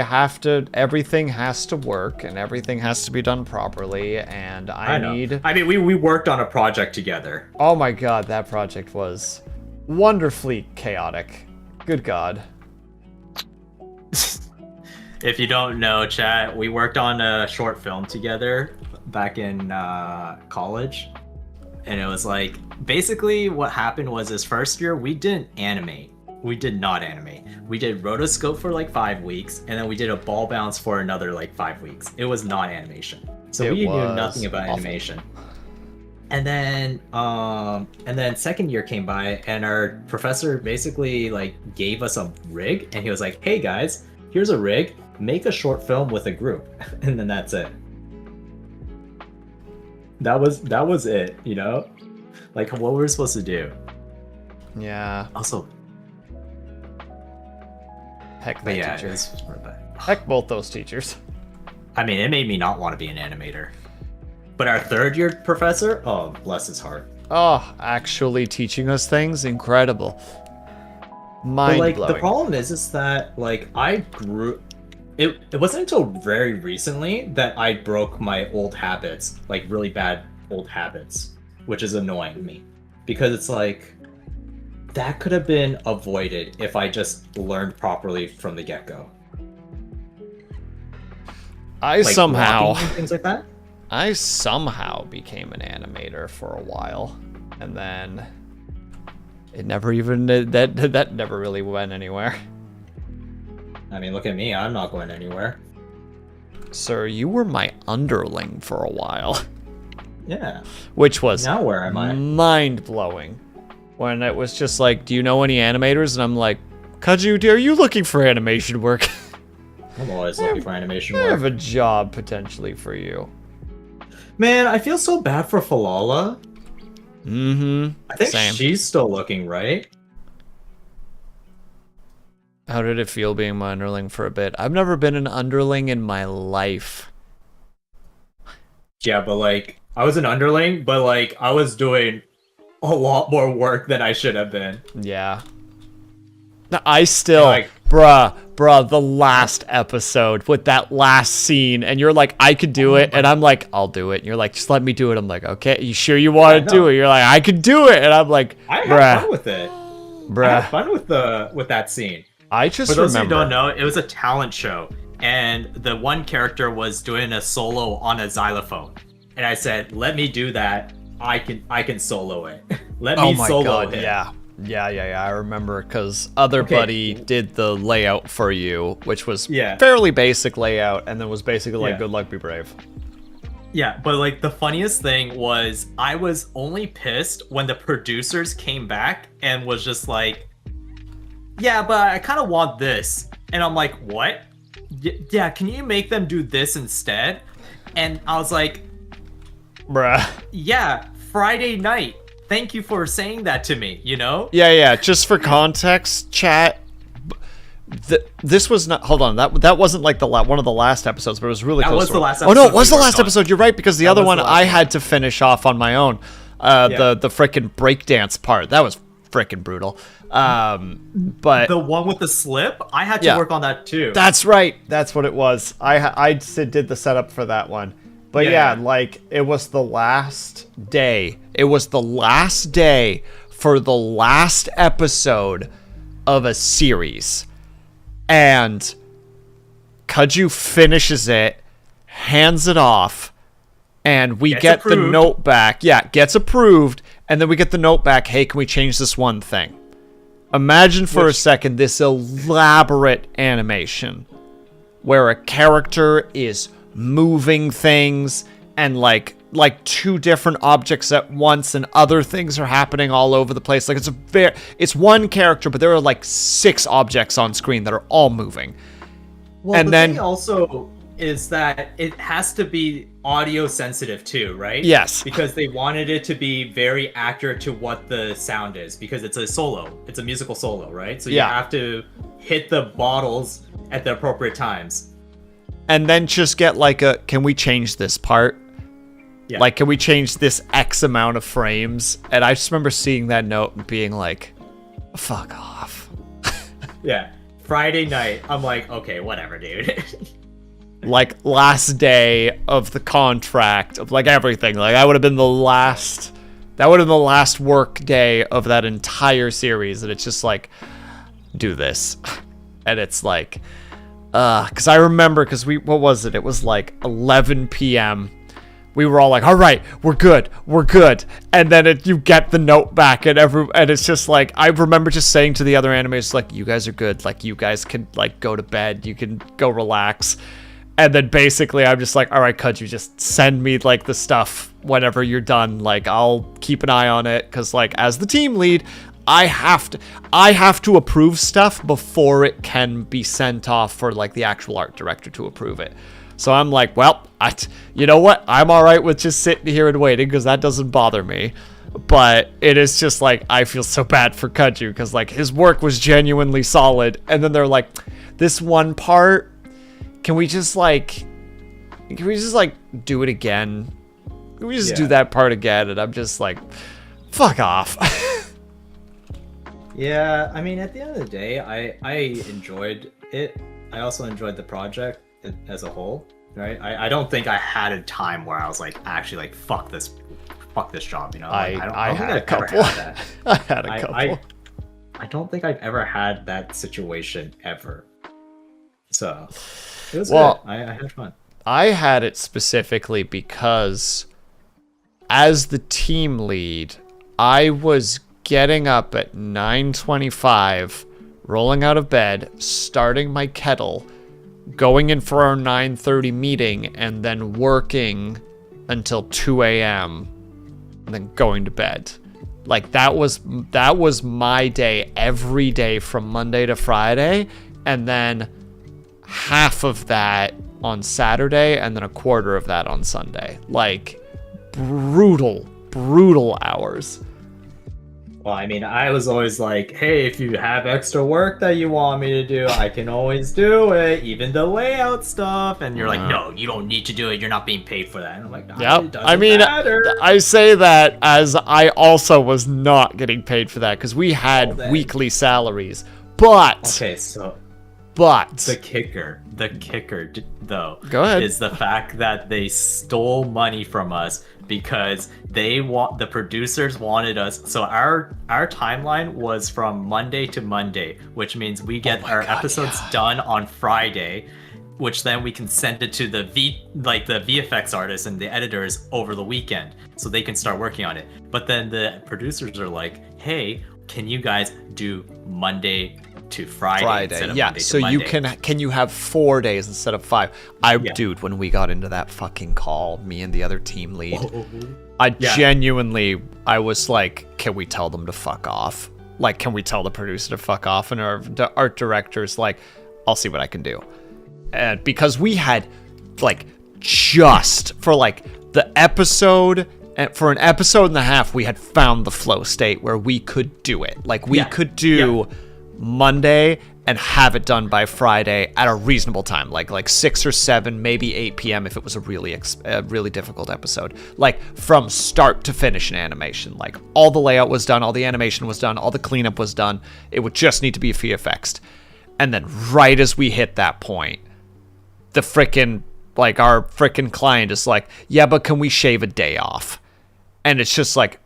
have to, everything has to work and everything has to be done properly, and I mean, we worked on a project together. Oh my god, that project was wonderfully chaotic. Good god. If you don't know, chat, we worked on a short film together back in college. And it was like, basically what happened was this first year, we didn't animate. We did not animate. We did rotoscope for like 5 weeks, and then we did a ball bounce for another like 5 weeks. It was not animation. So we knew nothing about animation. And then second year came by, and our professor basically like gave us a rig, and he was like, hey guys, here's a rig, make a short film with a group. And then that's it. That was it, you know? Like, what were we supposed to do? Yeah. Also, heck that teacher. It Heck both those teachers. I mean, it made me not want to be an animator. But our third year professor, oh, bless his heart. Oh, actually teaching us things? Incredible. But Mind like the blowing. problem is that like I grew. It wasn't until very recently that I broke my old habits, like really bad old habits, which is annoying me, because it's like that could have been avoided if I just learned properly from the get-go. I Like somehow walking and things like that. I somehow became an animator for a while, and then it never even that never really went anywhere. I mean, look at me. I'm not going anywhere. Sir, you were my underling for a while, Yeah. which was Now where am I? mind-blowing. When it was just like, do you know any animators? And I'm like, Kaju, are you looking for animation work? I'm always looking for animation I have work. a job potentially for you. Man, I feel so bad for Falala. Mm-hmm. I think Same. she's still looking, right? How did it feel being my underling for a bit? I've never been an underling in my life. Yeah, but like I was an underling, but like I was doing a lot more work than I should have been. Yeah. No, I still, Like- bruh, the last episode with that last scene, and you're like, I could do it, and I'm like, I'll do it. And you're like, just let me do it. I'm like, okay, you sure you want to do no. it? You're like, I could do it, and I'm like, I had bruh, fun with it. I bruh. had fun with that scene. I just For those remember. who don't know, it was a talent show, and the one character was doing a solo on a xylophone, and I said, "Let me do that. I can solo it. Let Oh me my solo god, it." yeah. I remember because other Okay. buddy did the layout for you, which was Yeah. fairly basic layout, and then was basically like, Yeah. good luck, be brave. Yeah, but like the funniest thing was I was only pissed when the producers came back and was just like, "Yeah, but I kind of want this." And I'm like, "What? Yeah, can you make them do this instead?" And I was like, Bruh. "Yeah, Friday night. Thank you for saying that to me, you know?" Yeah. Just for context, chat. This was not. Hold on. That wasn't like one of the last episodes, but it was really That close. was to the it. last Oh no, episode it was we the last worked on. episode. You're right, because the That other was one the last I one. had to finish off on my own. Yeah. The frickin' breakdance part. That was frickin' brutal. But The one with the slip, I had to Yeah. work on that too. that's right. That's what it was. I did the setup for that one. But yeah, Yeah. like it was the last day. It was the last day for the last episode of a series. And Kaju finishes it, hands it off, and we Gets get the approved. note back. Yeah, gets approved, and then we get the note back, hey, can we change this one thing? Imagine for a second this elaborate animation where a character is moving things and like two different objects at once, and other things are happening all over the place. Like it's one character, but there are like 6 objects on screen that are all moving. Well, and the then- thing also is that it has to be audio sensitive too, right? Yes. Because they wanted it to be very accurate to what the sound is, because it's a solo. It's a musical solo, right? So you Yeah. have to hit the bottles at the appropriate times. And then just get like can we change this part? Yeah. Like, can we change this X amount of frames? And I just remember seeing that note and being like, fuck off. Yeah. Friday night, I'm like, okay, whatever, dude. Like, last day of the contract, of like everything. Like, that would have been the last work day of that entire series. And it's just like, do this. And it's like, because I remember, what was it? It was like 11 p.m. We were all like, all right, we're good. And then you get the note back, and it's just like, I remember just saying to the other animators, like, you guys are good. Like, you guys can like go to bed. You can go relax. And then basically I'm just like, all right, could you just send me like the stuff whenever you're done? Like, I'll keep an eye on it. Cause like, as the team lead, I have to approve stuff before it can be sent off for like the actual art director to approve it. So I'm like, well, you know what? I'm all right with just sitting here and waiting, because that doesn't bother me. But it is just like, I feel so bad for Kaju, because like his work was genuinely solid. And then they're like, this one part, can we just like do it again? Can we just do that part again? And I'm just like, fuck off. Yeah, I mean, at the end of the day, I enjoyed it. I also enjoyed the project as a whole, right? I don't think I had a time where I was like actually like fuck this job, you know? Like, I don't think had a I've ever couple. had that. I had a I, couple. I don't think I've ever had that situation ever. So it was Well, good. I had fun. I had it specifically because as the team lead, I was getting up at 9:25, rolling out of bed, starting my kettle, going in for our 9:30 meeting, and then working until 2 a.m. and then going to bed. Like that was my day every day from Monday to Friday, and then half of that on Saturday and then a quarter of that on Sunday. Like brutal hours. Well, I mean, I was always like, hey, if you have extra work that you want me to do, I can always do it, even the layout stuff. And you're like, no, you don't need to do it. You're not being paid for that. And I'm like, no, it doesn't matter. I say that as I also was not getting paid for that because we had weekly salaries. But okay, so the kicker though, go ahead, is the fact that they stole money from us because the producers wanted us. So our timeline was from Monday to Monday, which means we get our episodes done on Friday, which then we can send it to the VFX artists and the editors over the weekend so they can start working on it. But then the producers are like, hey, can you guys do Monday to Friday instead of Monday so to Monday? can you have 4 days instead of 5? Dude, when we got into that fucking call, me and the other team lead, genuinely, I was like, can we tell them to fuck off? Like, can we tell the producer to fuck off? And our art director's like, I'll see what I can do. And because we had like just for like the episode, and for an episode and a half, we had found the flow state where we could do it. Like we could do Monday and have it done by Friday at a reasonable time, like 6 or 7, maybe 8 p.m. if it was a really difficult episode. Like from start to finish in animation, like all the layout was done, all the animation was done, all the cleanup was done. It would just need to be VFX'd. And then right as we hit that point, the frickin' like our frickin' client is like, yeah, but can we shave a day off? And it's just like,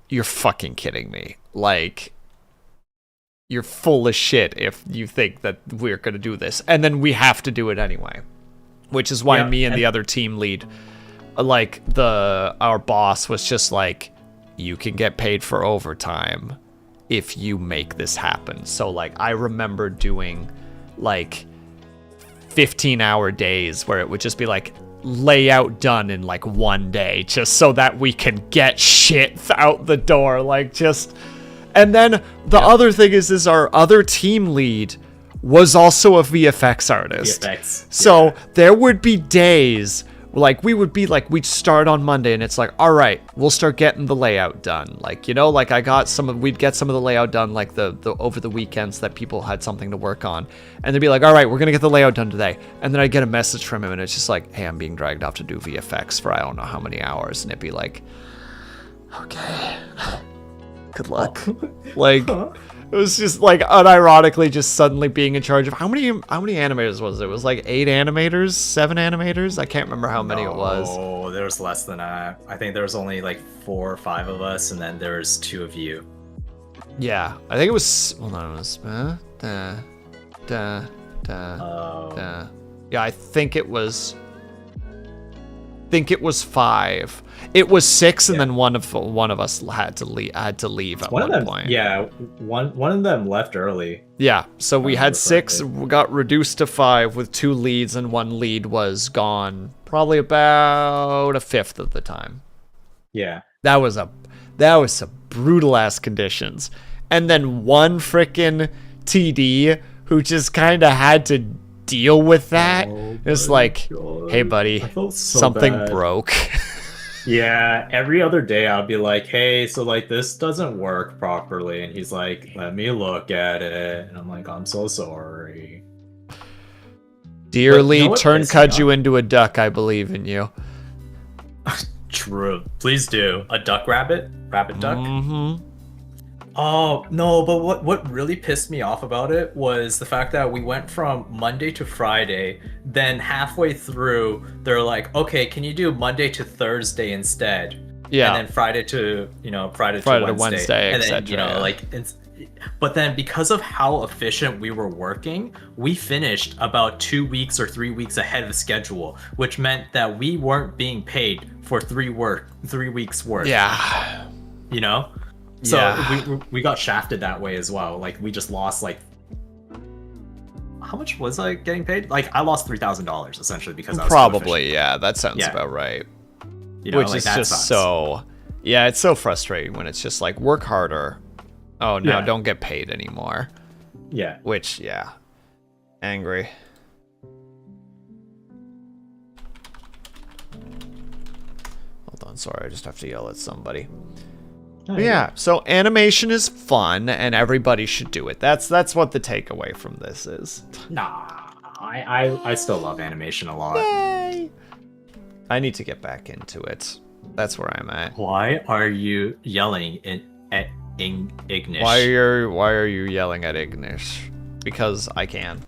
you're fucking kidding me. Like, you're full of shit if you think that we're going to do this. And then we have to do it anyway. Which is why me and the other team lead, like our boss was just like, you can get paid for overtime if you make this happen. So like I remember doing like 15-hour days where it would just be like layout done in like one day just so that we can get shit out the door. Like just... And then the other thing is our other team lead was also a VFX artist. So there would be days like we'd start on Monday and it's like, all right, we'll start getting the layout done. Like, you know, like we'd get some of the layout done like the over the weekends that people had something to work on. And they'd be like, all right, we're going to get the layout done today. And then I'd get a message from him and it's just like, hey, I'm being dragged off to do VFX for I don't know how many hours. And it'd be like, okay. Good luck. Like, it was just like unironically just suddenly being in charge of how many animators was it? It was like 8 animators, 7 animators. I can't remember how many it was. Oh, there was less than that. I think there was only like 4 or 5 of us, and then there was 2 of you. Yeah, I think it was. Hold on, it was. Yeah, I think it was. It was 5. It was 6, and then one of us had to leave at one point. Yeah, one of them left early. Yeah, so we had 6, we got reduced to 5 with 2 leads, and 1 lead was gone probably about a fifth of the time. Yeah, that was some brutal ass conditions, and then one frickin' TD who just kind of had to deal with that. It's like, hey buddy, something broke. Yeah, every other day I'll be like, hey, so like this doesn't work properly, and he's like, let me look at it, and I'm like, I'm so sorry. Dearly, turn Kudju into a duck. I believe in you. True. Please do. A duck rabbit? Rabbit duck? Mm-hmm. Oh, no, but what really pissed me off about it was the fact that we went from Monday to Friday, then halfway through, they're like, okay, can you do Monday to Thursday instead? And Yeah, then Friday to, Friday Friday to to Wednesday. Wednesday, And then, etc. Yeah. but then because of how efficient we were working, we finished about 2 weeks or 3 weeks ahead of schedule, which meant that we weren't being paid for 3 weeks worth. Yeah. You know? So Yeah. we got shafted that way as well. Like we just lost like how much was I getting paid? Like I lost $3,000 essentially because I was so efficient. Probably, yeah. That sounds Yeah. about right. Which Which is that just sucks. so... Yeah, it's so frustrating when it's just like, work harder. Oh, no, Yeah. don't get paid anymore. Yeah. Which, yeah. Angry. Hold on, sorry, I just have to yell at somebody. But yeah, so animation is fun, and everybody should do it. That's what the takeaway from this is. Nah, I still love animation a lot. Yay! I need to get back into it. That's where I'm at. Why are you yelling at Ignish? Why are you yelling at Ignish? Because I can.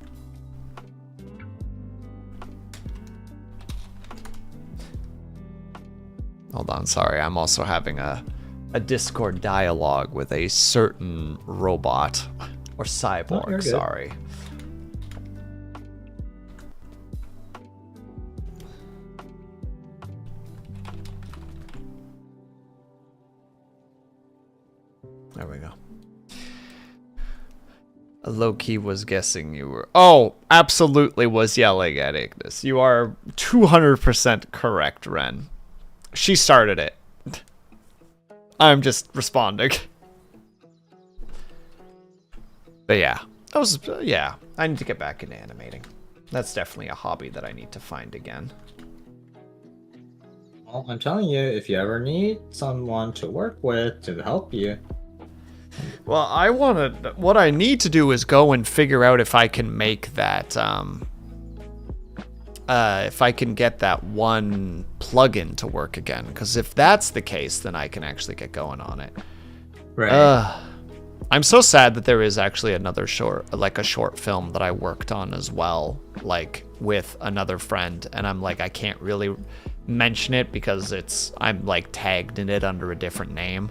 Hold on, sorry. I'm also having a Discord dialogue with a certain robot or cyborg, you're good. sorry. There we go. Low-key was guessing you were... Oh, absolutely was yelling at Ignis. You are 200% correct, Ren. She started it. I'm just responding. But yeah. Yeah. I need to get back into animating. That's definitely a hobby that I need to find again. Well, I'm telling you, if you ever need someone to work with to help you. Well, what I need to do is go and figure out if I can make that, if I can get that one plugin to work again. Because if that's the case, then I can actually get going on it. Right. I'm so sad that there is actually another short film that I worked on as well, like with another friend. And I'm like, I can't really mention it because I'm like tagged in it under a different name.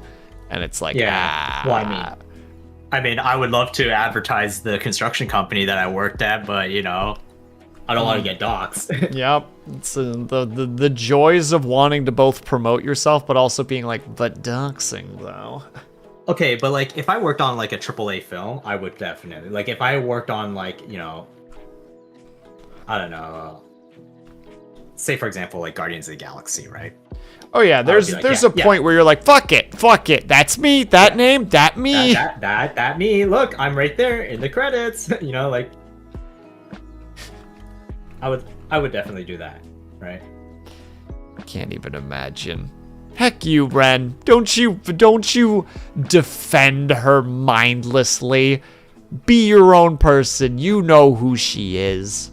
And it's like, Yeah. Well, I mean, I would love to advertise the construction company that I worked at, but I don't want to get doxxed. Yep, it's the joys of wanting to both promote yourself, but also being like, but doxing though. Okay, but like, if I worked on like a AAA film, I would definitely like. If I worked on like, I don't know, say for example, like Guardians of the Galaxy, right? Oh yeah, there's a point where you're like, fuck it, that's me, that name, that me. That me. Look, I'm right there in the credits. Like, I would definitely do that, right? Can't even imagine. Heck you, Ren. Don't you defend her mindlessly. Be your own person. You know who she is.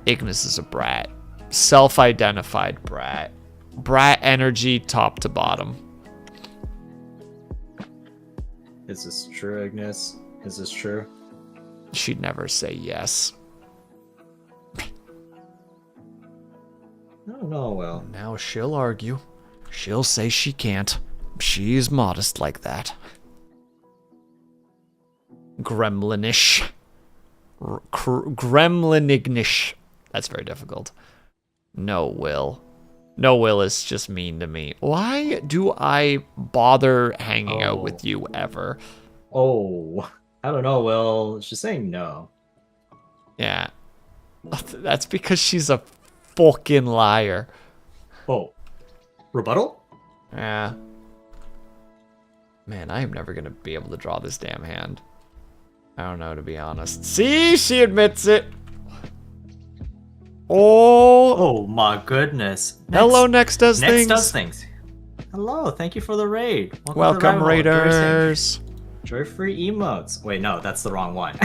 Ignis is a brat. Self-identified brat. Brat energy top to bottom. Is this true, Ignis? Is this true? She'd never say yes. No, well. Now she'll argue. She'll say she can't. She's modest like that. Gremlinish. Gremlinignish. That's very difficult. No, Will. No, Will is just mean to me. Why do I bother hanging out with you ever? Oh, I don't know, Will. She's saying no. Yeah. That's because she's a fucking liar. Oh. Rebuttal? Yeah. Man, I am never gonna be able to draw this damn hand. I don't know, to be honest. See? She admits it. Oh my goodness. Hello, Next Does Things. Next Does Things. Hello, thank you for the raid. Welcome, Raiders. Joy-free emotes. Wait, no, that's the wrong one.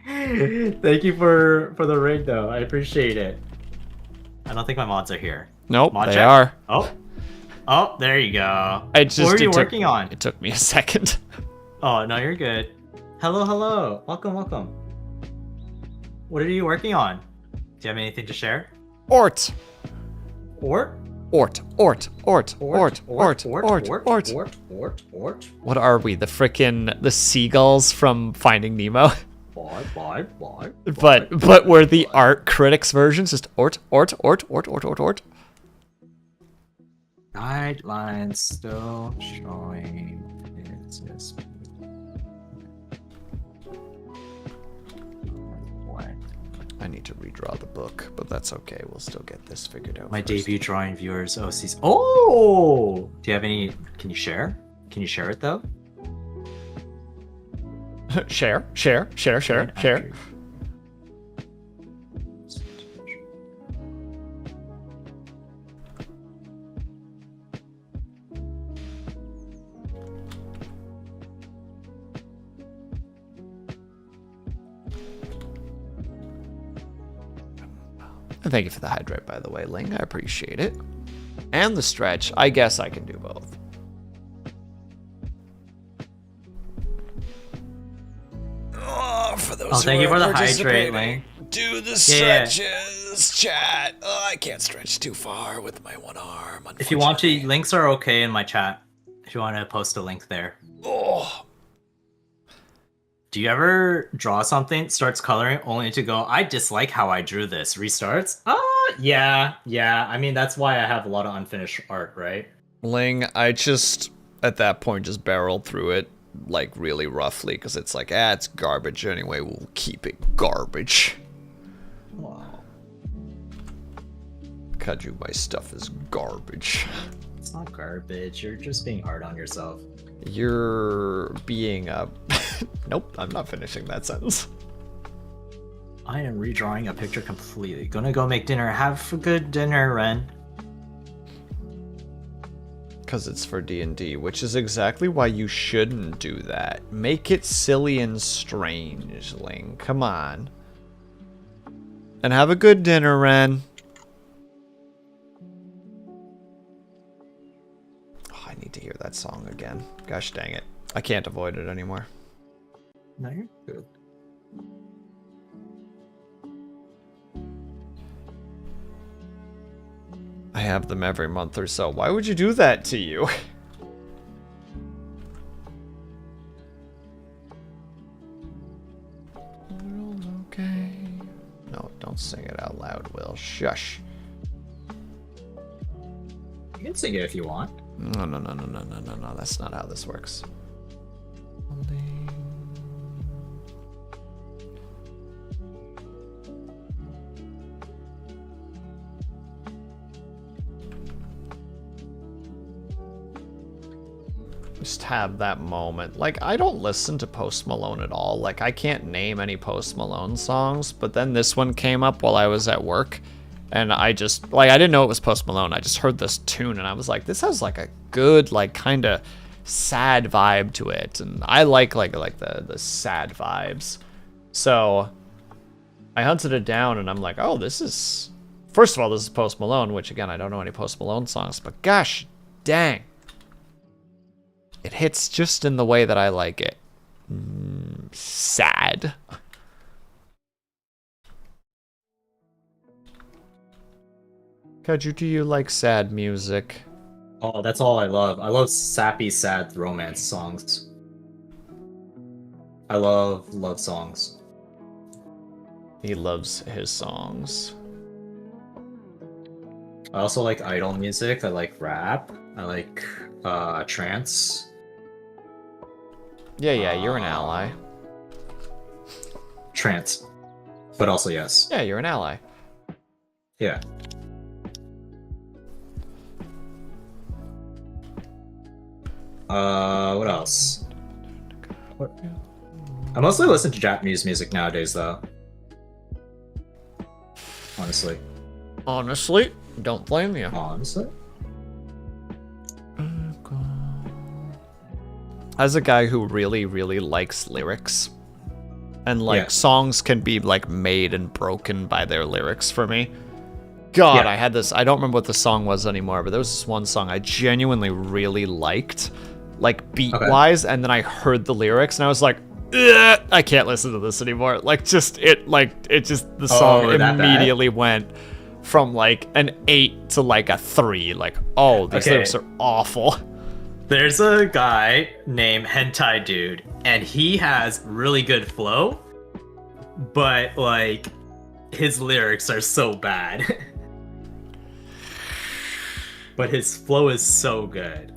Thank you for the raid, though. I appreciate it. I don't think my mods are here. Nope, Mod they check. are. Oh. Oh, there you go. I just what are you working on? It took me a second. Oh, no, you're good. Hello, hello. Welcome, welcome. What are you working on? Do you have anything to share? Ort. Ort? Ort. What are we? The seagulls from Finding Nemo? Bye. But we're the art critics versions, just ort. Guidelines still showing. I need to redraw the book, but that's okay. We'll still get this figured out. My first. debut drawing viewers OCs. Oh! Do you have any? Can you share? Can you share it though? Share. And thank you for the hydrate, by the way, Ling. I appreciate it. And the stretch. I guess I can do both. Oh, for those thank you for the participating, hydrate, Ling. do the stretches, chat. Oh, I can't stretch too far with my one arm. If you want to, links are okay in my chat. If you want to post a link there. Oh. Do you ever draw something, starts coloring, only to go, I dislike how I drew this, restarts? Yeah. I mean, that's why I have a lot of unfinished art, right? Ling, I just, at that point, just barreled through it, like, really roughly, because it's like, it's garbage anyway, we'll keep it garbage. Wow. Kaju, my stuff is garbage. It's not garbage, you're just being hard on yourself. You're being a... Nope, I'm not finishing that sentence. I am redrawing a picture completely. Gonna go make dinner. Have a good dinner, Ren. Because it's for D&D, which is exactly why you shouldn't do that. Make it silly and strange, Ling. Come on. And have a good dinner, Ren. Oh, I need to hear that song again. Gosh dang it. I can't avoid it anymore. No, you're good. I have them every month or so. Why would you do that to you? Okay. No, don't sing it out loud, Will. Shush. You can sing it if you want. No. That's not how this works. Just have that moment. Like, I don't listen to Post Malone at all. Like, I can't name any Post Malone songs, but then this one came up while I was at work, and I just, like, I didn't know it was Post Malone. I just heard this tune, and I was like, this has, like, a good, like, kind of sad vibe to it, and I like the sad vibes. So, I hunted it down, and I'm like, oh, this is... First of all, this is Post Malone, which, again, I don't know any Post Malone songs, but gosh dang. It hits just in the way that I like it. Sad. Kaju, do you like sad music? Oh, that's all I love. I love sappy, sad romance songs. I love love songs. He loves his songs. I also like idol music. I like rap. I like trance. Yeah, you're an ally. Trance. But also yes. Yeah, you're an ally. Yeah. What else? I mostly listen to Japanese music nowadays, though. Honestly. Honestly, don't blame you. Honestly? As a guy who really, really likes lyrics, and like Yeah. songs can be like made and broken by their lyrics for me. God, Yeah. I had this. I don't remember what the song was anymore, but there was this one song I genuinely really liked, like beat-wise, and then I heard the lyrics, and I was like, "Ugh, I can't listen to this anymore." Like, the song Oh, that bad? immediately went from like an 8 to like a 3. Like, oh, these Okay. lyrics are awful. There's a guy named Hentai Dude, and he has really good flow, but like his lyrics are so bad. But his flow is so good.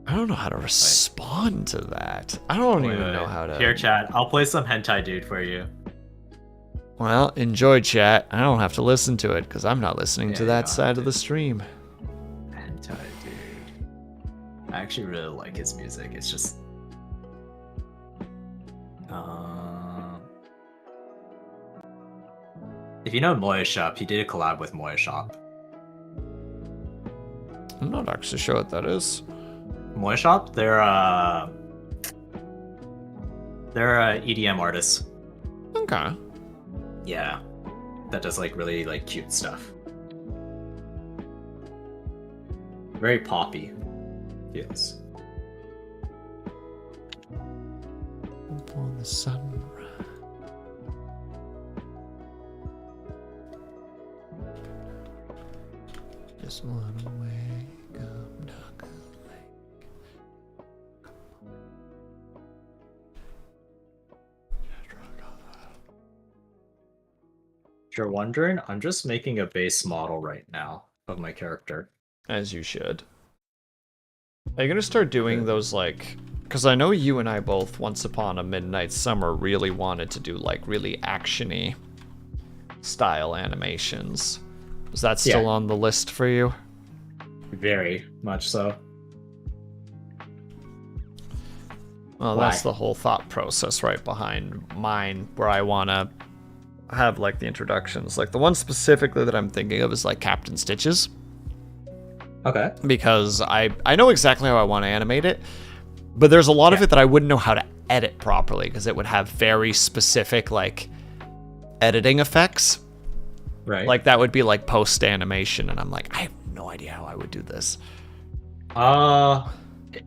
I don't know how to respond to that. I don't even know how to. Here, chat. I'll play some Hentai Dude for you. Well, enjoy, chat. I don't have to listen to it because I'm not listening to Yeah, that you don't side have of to. the stream. Hentai Dude. I actually really like his music. It's just. If you know Moya Shop, he did a collab with Moya Shop. I'm not actually sure what that is. Moya Shop, they're EDM artists. Okay. Yeah, that does like really like cute stuff. Very poppy. Yes. On the sunrise. Just wanna wake up, knock a leg. If you're wondering, I'm just making a base model right now of my character. As you should. Are you gonna start doing those like? Because I know you and I both, once upon a midnight summer, really wanted to do like really actiony style animations. Is that still Yeah. on the list for you? Very much so. Well, Why? that's the whole thought process right behind mine, where I want to have like the introductions. Like the one specifically that I'm thinking of is like Captain Stitches, Okay. because I know exactly how I want to animate it, but there's a lot of Yeah. it that I wouldn't know how to edit properly because it would have very specific like editing effects. Right. Like that would be like post animation, and I'm like, I have no idea how I would do this.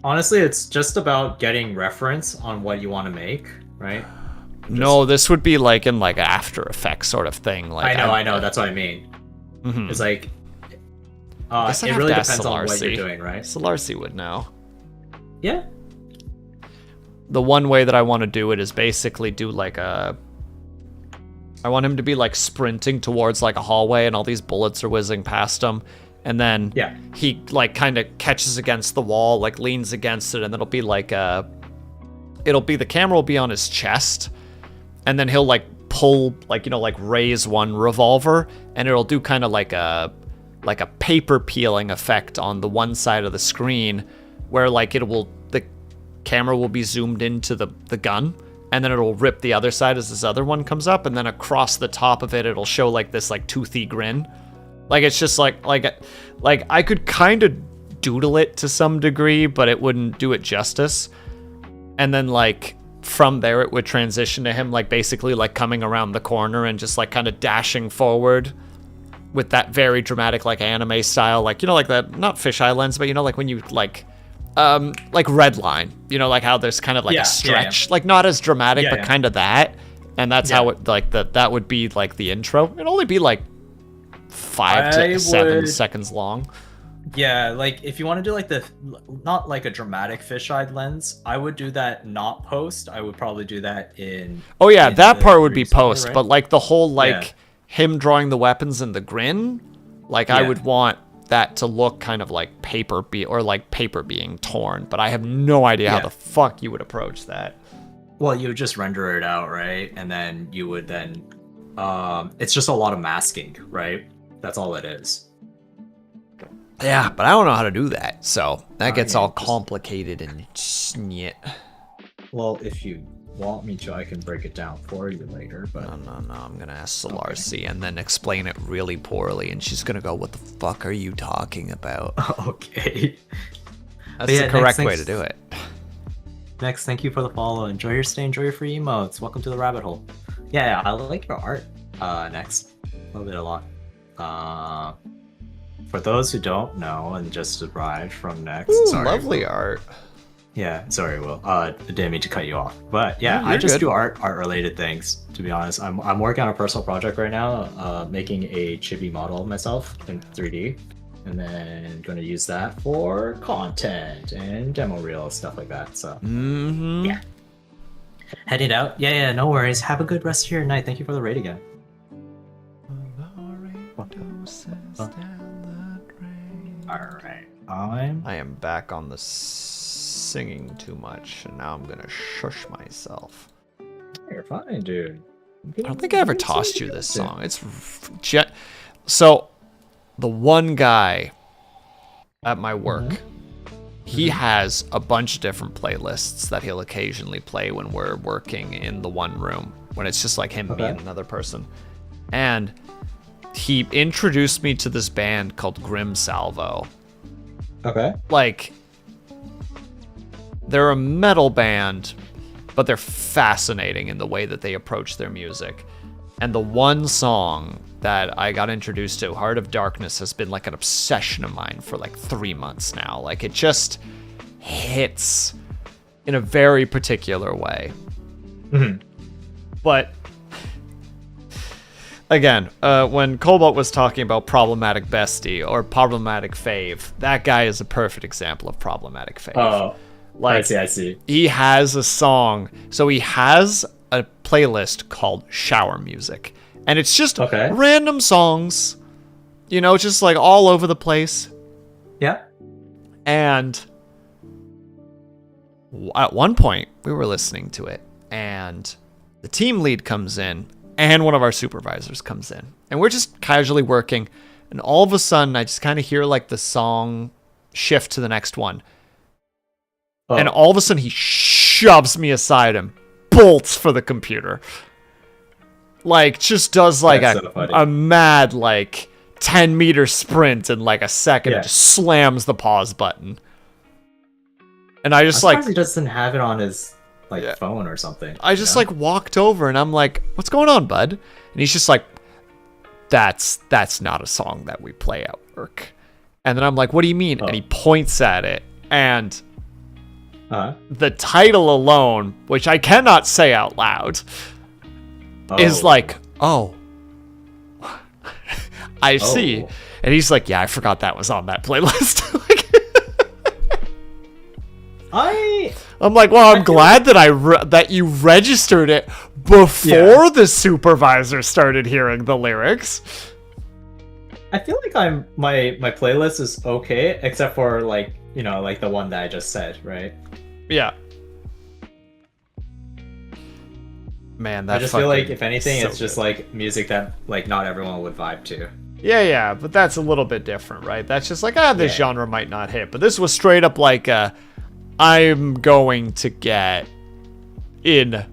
Honestly, it's just about getting reference on what you want to make, right? No, this would be like in like After Effects sort of thing. Like I know. That's what I mean. Mhm. It's like, Guess I'd it have really to ask depends on what you're Solarcy. doing, right? Solarcy would know. Yeah. The one way that I want to do it is basically do like I want him to be like sprinting towards like a hallway, and all these bullets are whizzing past him, and then Yeah. he like kind of catches against the wall, like leans against it, and it'll be like the camera will be on his chest, and then he'll like pull like like raise one revolver, and it'll do kind of like a paper peeling effect on the one side of the screen, where like the camera will be zoomed into the gun, and then it'll rip the other side as this other one comes up, and then across the top of it it'll show like this like toothy grin. Like it's just like I could kind of doodle it to some degree, but it wouldn't do it justice. And then like from there it would transition to him like basically like coming around the corner and just like kind of dashing forward with that very dramatic like anime style, like like that, not fisheye lens, but like when you like red line, like how there's kind of like Yeah, a yeah, stretch, like not as dramatic, Yeah, but yeah. kind of that. And that's Yeah. how it like that would be like the intro. It'd only be like 5 to 7 would- seconds long. Yeah, like if you want to do like not like a dramatic fisheye lens, I would do that not post. I would probably do that in. Oh yeah, in that the part would be Reaper, post, right? but like the whole like Yeah. him drawing the weapons and the grin, like I Yeah. would want that to look kind of like paper being torn, but I have no idea how Yeah. the fuck you would approach that. Well, you would just render it out, right? And then you would it's just a lot of masking, right? That's all it is. Yeah, but I don't know how to do that, so that gets yeah, all just- complicated and shit. Well, if you want me to, I can break it down for you later, but No, I'm gonna ask Solarcy and then explain it really poorly, and she's gonna go, "What the fuck are you talking about?" okay. That's yeah, the correct next way to thing's- do it. Next, thank you for the follow. Enjoy your stay, enjoy your free emotes. Welcome to the rabbit hole. Yeah, I like your art. Next. Love it a lot. For those who don't know and just arrived from next, Ooh, sorry, lovely Will. art. Yeah, sorry, Will. I didn't mean to cut you off, but yeah, No, I you're just good. do art related things. To be honest, I'm working on a personal project right now, making a chibi model of myself in 3D, and then going to use that for content and demo reel stuff like that. So Mm-hmm. yeah, heading out. Yeah, no worries. Have a good rest of your night. Thank you for the raid again. All right, I am back on the singing too much, and now I'm gonna shush myself. You're fine, dude. I don't think I ever tossed you this song. It's so the one guy at my work, he has a bunch of different playlists that he'll occasionally play when we're working in the one room, when it's just like him, me, and another person. And he introduced me to this band called Grim Salvo. Okay. Like, they're a metal band, but they're fascinating in the way that they approach their music. And the one song that I got introduced to, Heart of Darkness, has been like an obsession of mine for like 3 months now. Like, it just hits in a very particular way. But again, when Cobalt was talking about problematic bestie or problematic fave, that guy is a perfect example of problematic fave. Oh, like, I see. He has a song, so he has a playlist called Shower Music, and it's just random songs, you know, just like all over the place. Yeah. And at one point, we were listening to it, and the team lead comes in, and one of our supervisors comes in, and we're just casually working, and all of a sudden, I just kind of hear like the song shift to the next one. And all of a sudden, he shoves me aside and bolts for the computer. Like, just does like a mad, like, 10-meter sprint in like a second and just slams the pause button. And I just like... he doesn't have it on his like phone or something. I just like walked over and I'm like, what's going on, bud? And he's just like, that's not a song that we play at work. And then I'm like, what do you mean? And he points at it, and the title alone, which I cannot say out loud, is like, I see. And he's like, yeah, I forgot that was on that playlist. I'm like, well, I'm glad that that you registered it before the supervisor started hearing the lyrics. I feel like my playlist is okay, except for like, you know, like the one that I just said, right? Yeah. Man, that I just feel like if anything, it's just like music that like not everyone would vibe to. Yeah, but that's a little bit different, right? That's just like, this genre might not hit, but this was straight up like I'm going to get in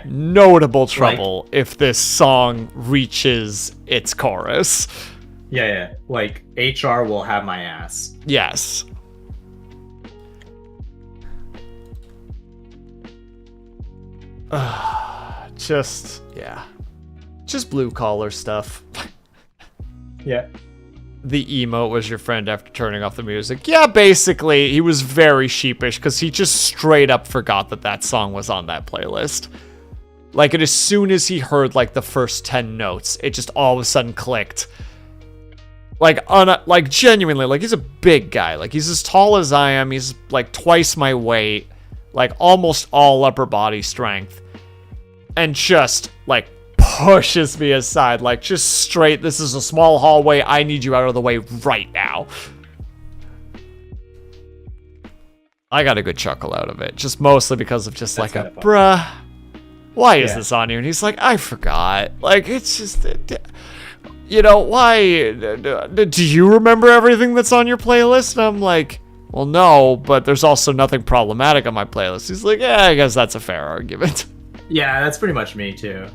notable trouble if this song reaches its chorus. Yeah. Like, HR will have my ass. Yes. Just blue collar stuff. Yeah. The emote was your friend after turning off the music. Yeah, basically, he was very sheepish because he just straight up forgot that song was on that playlist. Like, and as soon as he heard, like, the first 10 notes, it just all of a sudden clicked. Like, genuinely, like, he's a big guy. Like, he's as tall as I am. He's, like, twice my weight. Like, almost all upper body strength. And just, like, pushes me aside, like, just straight, this is a small hallway, I need you out of the way right now. I got a good chuckle out of it, just mostly because of just like a, bruh, why is this on here? And he's like, I forgot. Like, it's just, you know, why, do you remember everything that's on your playlist? And I'm like, well, no, but there's also nothing problematic on my playlist. He's like, yeah, I guess that's a fair argument. Yeah, that's pretty much me too.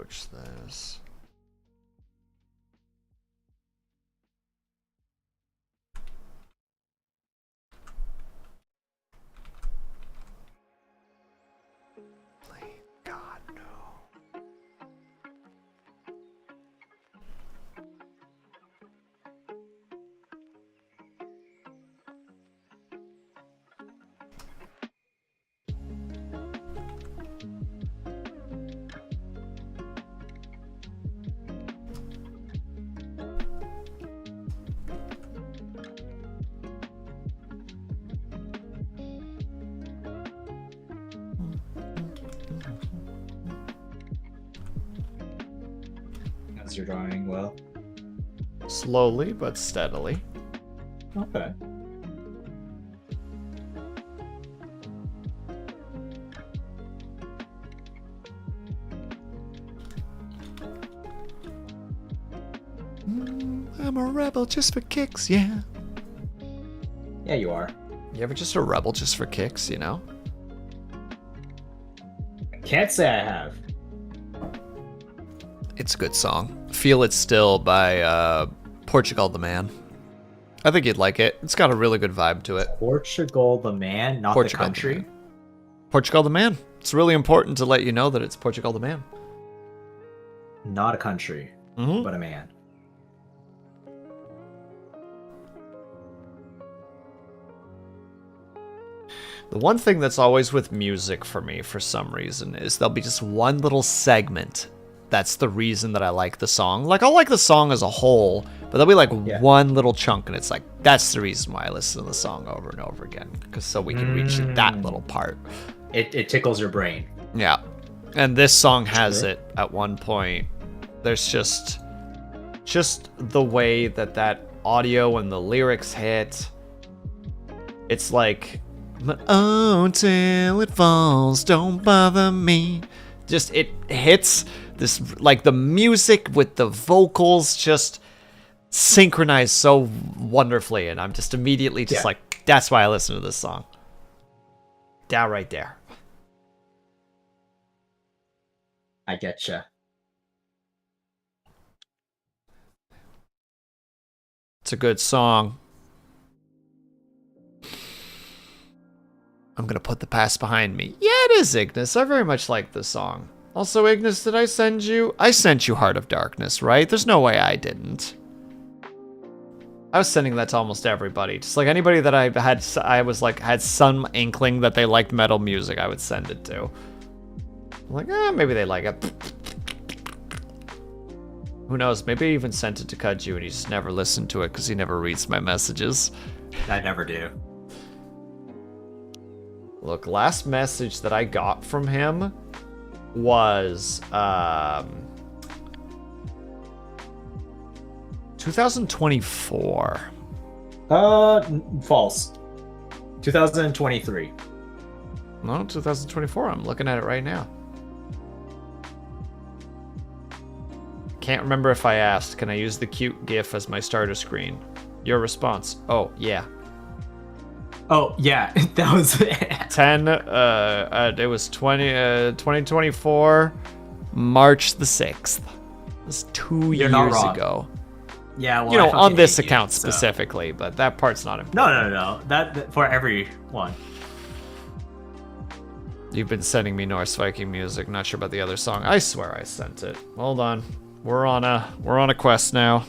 search this. God, no. As you're drawing well. Slowly but steadily. Okay. I'm a rebel just for kicks, yeah. Yeah, you are. You ever just a rebel just for kicks, you know? I can't say I have. It's a good song. Feel It Still by Portugal the Man. I think you'd like it. It's got a really good vibe to it. Portugal the man, not Portugal the the country. Man. Portugal the Man. It's really important to let you know that it's Portugal the Man. Not a country, Mm-hmm. but a man. The one thing that's always with music for me, for some reason, is there'll be just one little segment. That's the reason that I like the song. Like, I'll like the song as a whole, but there'll be like one little chunk, and it's like, that's the reason why I listen to the song over and over again. Because so we can reach that little part. It tickles your brain. Yeah. And this song has it at one point. There's just the way that audio and the lyrics hit. It's like, oh, till it falls, don't bother me. Just, it hits this, like, the music with the vocals just synchronize so wonderfully, and I'm just immediately just like, that's why I listen to this song. Down right there. I getcha. It's a good song. I'm gonna put the past behind me. Yeah, it is, Ignis. I very much like this song. Also, Ignis, did I send you? I sent you Heart of Darkness, right? There's no way I didn't. I was sending that to almost everybody. Just like anybody that had some inkling that they liked metal music, I would send it to. I'm like, maybe they like it. Who knows? Maybe I even sent it to Kudju and he just never listened to it because he never reads my messages. I never do. Look, last message that I got from him was 2024. False. 2023. No, 2024. I'm looking at it right now. Can't remember if I asked, can I use the cute GIF as my starter screen? Your response. Oh, yeah. Oh, yeah, that was it. 10, it was 2024, March the 6th. It was 2 You're not years wrong. ago. Yeah, well, You know, I on fucking this hate you, account so- specifically, but that part's not important. No. That for everyone. You've been sending me Norse Viking music. Not sure about the other song. I swear I sent it. Hold on. We're on a quest now.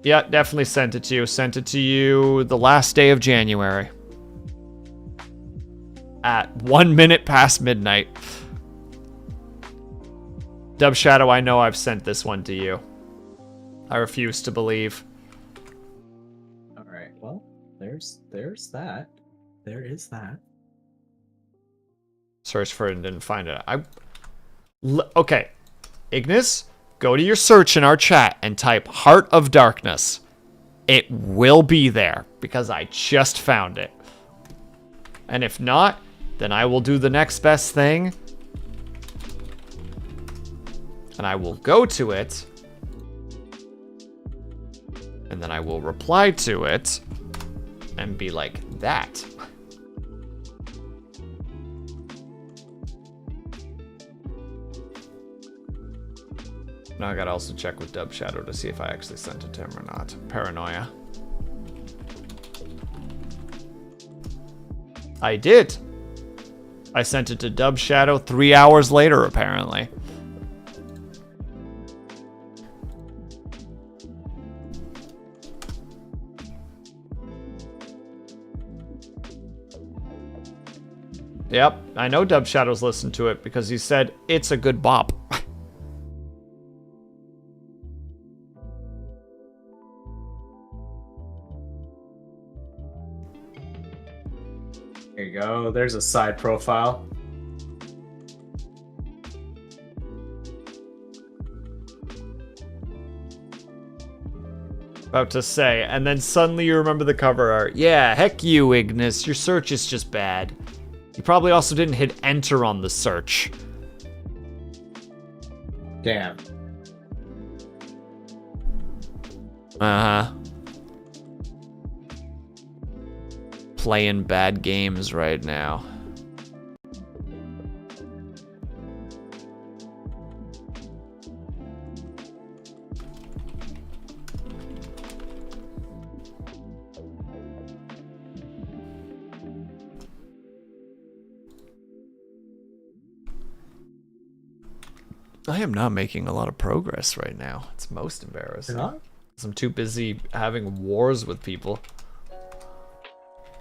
Yeah, definitely sent it to you. Sent it to you the last day of January. At 1 minute past midnight. Dub Shadow, I know I've sent this one to you. I refuse to believe. All right. Well, there's that. There is that. Search for it and didn't find it. Okay. Ignis, go to your search in our chat and type Heart of Darkness. It will be there because I just found it. And if not, then I will do the next best thing. And I will go to it. And then I will reply to it and be like, that. Now I gotta also check with Dub Shadow to see if I actually sent it to him or not. Paranoia. I did. I sent it to Dub Shadow 3 hours later, apparently. Yep, I know Dub Shadow's listened to it because he said it's a good bop. There you go. There's a side profile. About to say, and then suddenly you remember the cover art. Yeah, heck you, Ignis. Your search is just bad. You probably also didn't hit enter on the search. Damn. Uh-huh. Playing bad games right now. I am not making a lot of progress right now. It's most embarrassing. You're not? 'Cause I'm too busy having wars with people.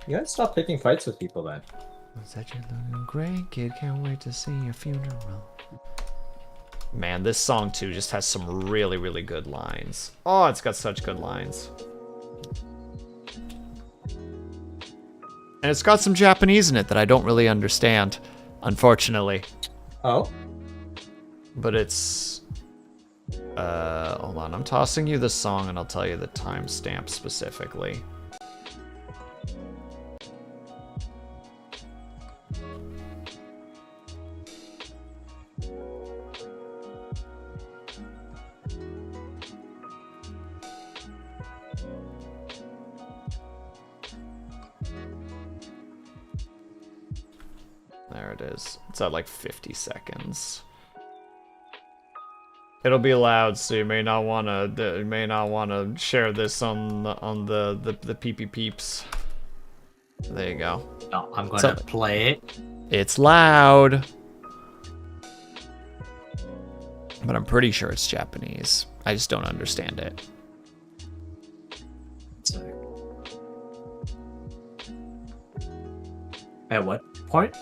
You gotta stop picking fights with people then. Such a little great kid, can't wait to see your funeral. Man, this song too just has some really, really good lines. Oh, it's got such good lines. And it's got some Japanese in it that I don't really understand, unfortunately. Oh? But it's... hold on, I'm tossing you the song and I'll tell you the timestamp specifically. There it is. It's at like 50 seconds. It'll be loud, so you may not wanna share this on the peepee peeps. There you go. No, I'm gonna play it. It's loud, but I'm pretty sure it's Japanese. I just don't understand it. At what point?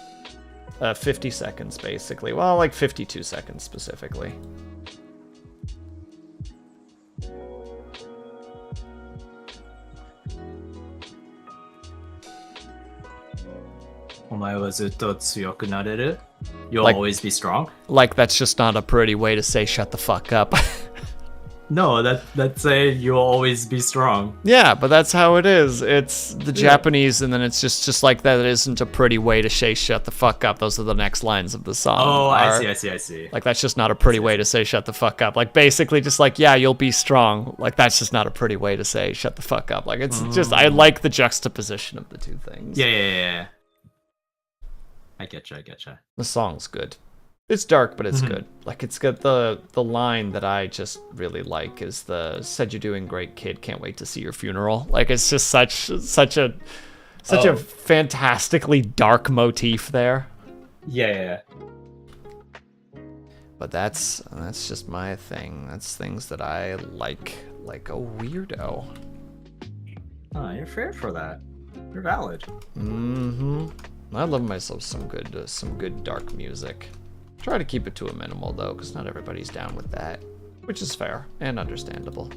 50 seconds, basically. Well, like 52 seconds specifically. お前はずっと強くなれる? You'll Like- always be strong? Like, that's just not a pretty way to say shut the fuck up. No, that's a you'll always be strong. Yeah, but that's how it is. It's the Yeah. Japanese, and then it's just like that. It isn't a pretty way to say shut the fuck up. Those are the next lines of the song. Oh, are- I see. Like, that's just not a pretty way to say shut the fuck up. Like, basically just like, yeah, you'll be strong. Like, that's just not a pretty way to say shut the fuck up. Like, it's just, I like the juxtaposition of the two things. Yeah. I getcha. The song's good. It's dark, but it's Mhm. good. Like, it's got the line that I just really like is the "said you're doing great, kid. Can't wait to see your funeral." Like, it's just such a Oh. fantastically dark motif there. Yeah. But that's just my thing. That's things that I like a weirdo. Oh, you're fair for that. You're valid. Mm-hmm. I love myself some good dark music. Try to keep it to a minimal though, because not everybody's down with that, which is fair and understandable.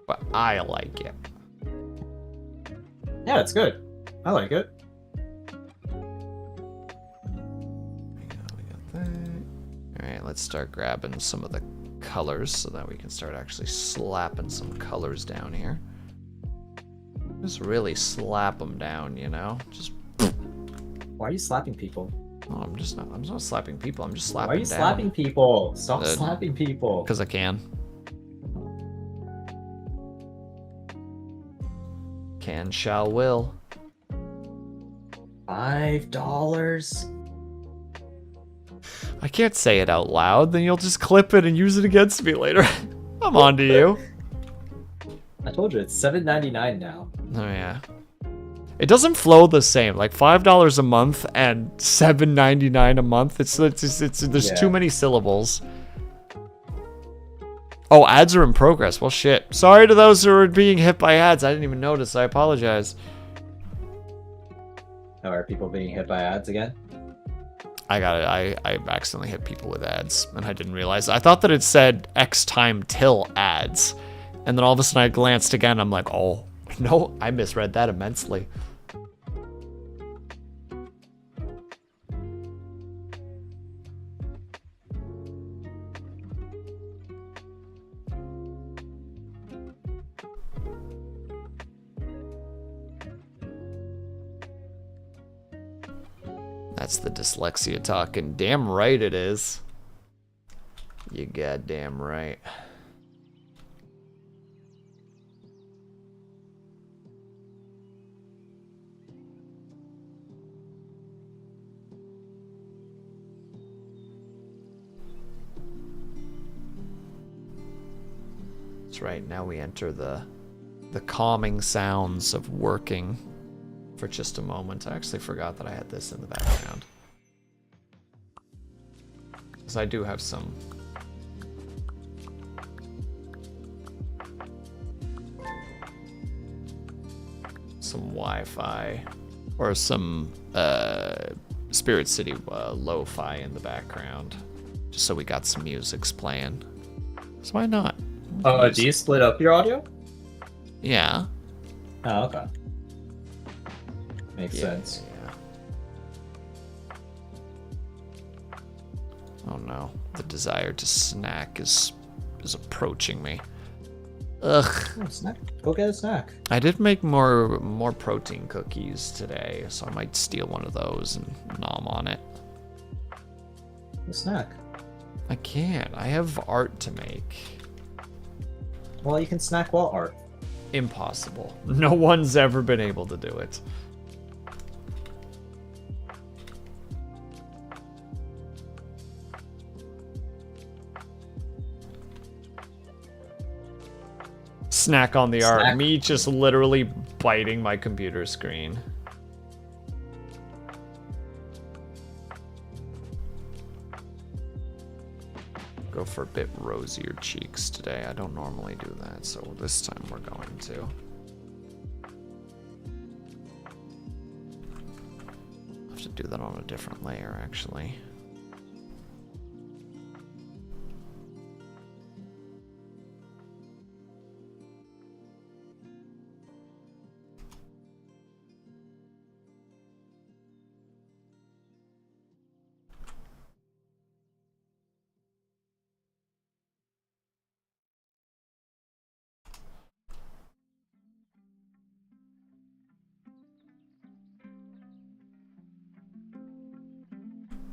But I like it. Yeah, it's good. I like it. We got that. All right, let's start grabbing some of the colors so that we can start actually slapping some colors down here. Just really slap them down, you know? Just. Why are you slapping people? Oh, I'm not slapping people. I'm just slapping Why are you down. slapping people? Stop Uh, slapping people. Because I can. Can, shall, will. $5. I can't say it out loud, then you'll just clip it and use it against me later. I'm on to you. I told you, it's $7.99 now. Oh, yeah. It doesn't flow the same. Like $5 a month and $7.99 a month. There's too many syllables. Oh, ads are in progress. Well, shit. Sorry to those who are being hit by ads. I didn't even notice. I apologize. Oh, are people being hit by ads again? I got it. I accidentally hit people with ads, and I didn't realize. I thought that it said X time till ads. And then all of a sudden I glanced again. I'm like, oh, no, I misread that immensely. That's the dyslexia talking. Damn right it is. You goddamn right. That's right. Now we enter the calming sounds of working. For just a moment. I actually forgot that I had this in the background. Because I do have some... Wi-Fi. Or some Spirit City lo-fi in the background. Just so we got some musics playing. So why not? Do you split up your audio? Yeah. Oh, okay. Makes sense. Yeah. Oh no, the desire to snack is approaching me. Ugh. Oh, snack. Go get a snack. I did make more protein cookies today, so I might steal one of those and nom on it. A snack. I can't. I have art to make. Well, you can snack while art. Impossible. No one's ever been able to do it. Snack on the art. Me just literally biting my computer screen. Go for a bit rosier cheeks today. I don't normally do that, so this time we're going to. I have to do that on a different layer, actually.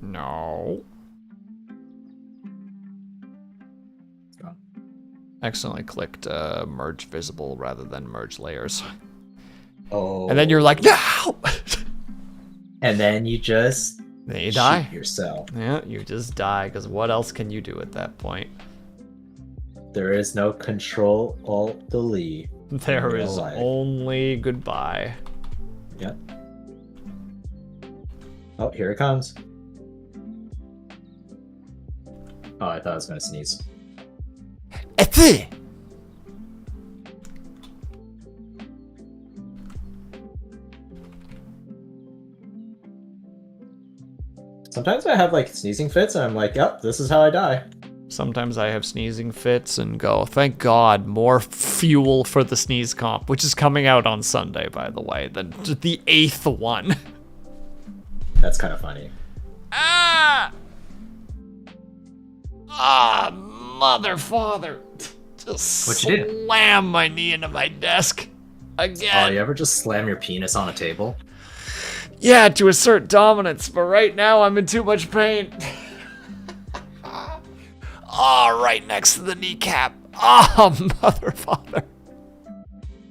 No. Accidentally clicked merge visible rather than merge layers. Oh. And then you're like, no! And then you just Then you die. shoot yourself. Yeah, you just die, because what else can you do at that point? There is no control alt delete. There is life. only goodbye. Yep. Oh, here it comes. Oh, I thought I was gonna sneeze. Eti! Sometimes I have like sneezing fits and I'm like, yep, this is how I die. Sometimes I have sneezing fits and go, thank God, more fuel for the sneeze comp, which is coming out on Sunday, by the way, the 8th one. That's kind of funny. Ah! Ah, mother father. Just What you did? slam my knee into my desk. Oh, Again. you ever just slam your penis on a table? Yeah, to assert dominance, but right now I'm in too much pain. Oh, right next to the kneecap. Oh, mother father.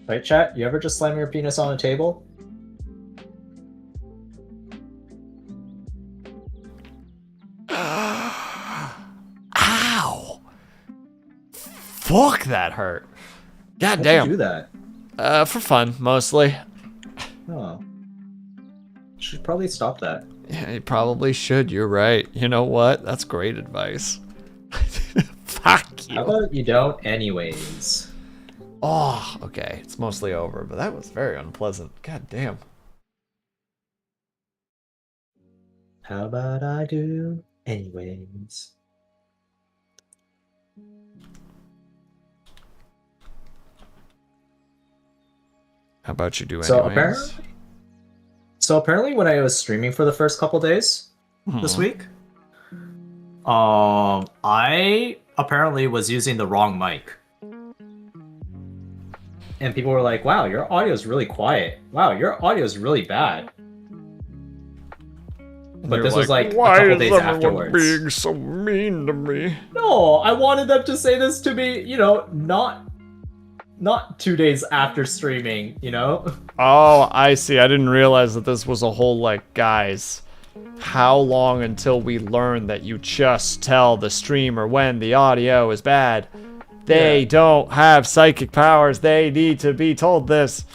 Right, chat? You ever just slam your penis on a table? Fuck, that hurt. God How'd damn. you do that? For fun, mostly. Oh. Should probably stop that. Yeah, you probably should. You're right. You know what? That's great advice. Fuck you. How about you don't anyways? Oh, okay. It's mostly over, but that was very unpleasant. God damn. How about I do anyways? How about you do anyways? So apparently when I was streaming for the first couple days This week, I apparently was using the wrong mic. and people were like, "Wow, your audio is really quiet. Wow, your audio is really bad." But You're this was like a why couple is days everyone afterwards. being so mean to me? No, I wanted them to say this to me, not 2 days after streaming, Oh, I see. I didn't realize that this was a whole, like, guys, how long until we learn that you just tell the streamer when the audio is bad? They Yeah. don't have psychic powers. They need to be told this.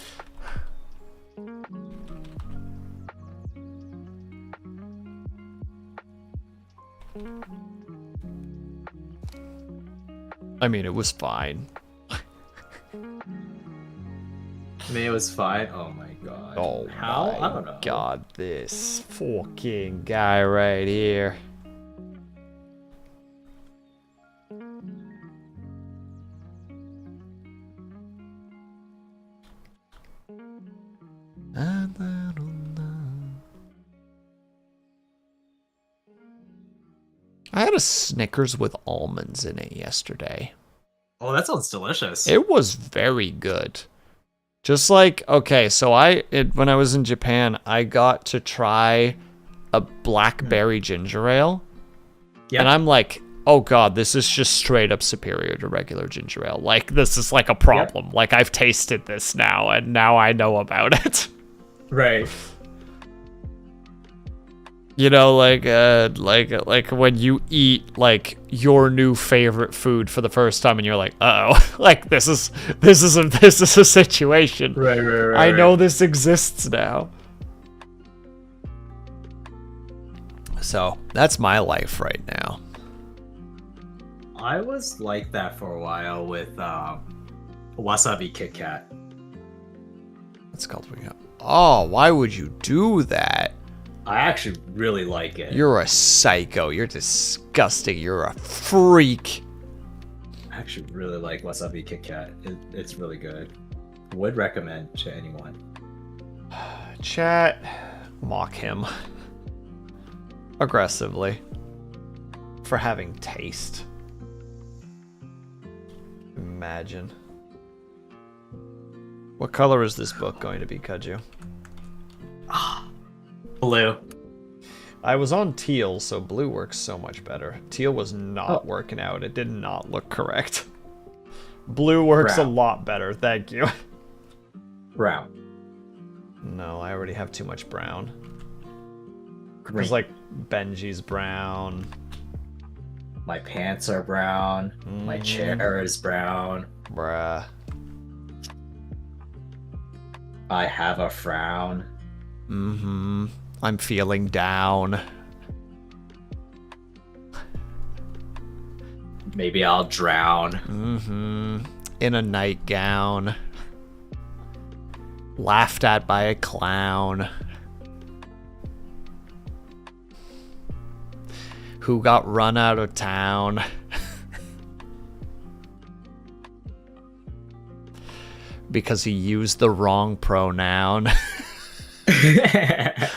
I mean, it was fine. I mean, it was fine. Oh my god. Oh How? my I don't know. god, this fucking guy right here. I had a Snickers with almonds in it yesterday. Oh, that sounds delicious. It was very good. Just like, okay, so when I was in Japan, I got to try a blackberry ginger ale. Yeah. And I'm like, oh god, this is just straight up superior to regular ginger ale. Like, this is like a problem. Yep. Like, I've tasted this now, and now I know about it. Right. You know, like when you eat like your new favorite food for the first time, and you're like, uh-oh, like this is a situation. Right. I know this exists now. So that's my life right now. I was like that for a while with wasabi Kit Kat. It's called. Oh, why would you do that? I actually really like it. You're a psycho. You're disgusting. You're a freak. I actually really like wasabi Kit Kat. It's really good. Would recommend to anyone. Chat, mock him aggressively for having taste. Imagine. What color is this book going to be, Kaju? Blue. I was on teal, so blue works so much better. Teal was not working out. It did not look correct. Blue works Brown. a lot better, thank you. Brown. No, I already have too much brown. Green. There's like Benji's brown. My pants are brown. My chair is brown. Bruh. I have a frown. Mm-hmm. I'm feeling down. Maybe I'll drown. Mm-hmm. In a nightgown. Laughed at by a clown. Who got run out of town. Because he used the wrong pronoun.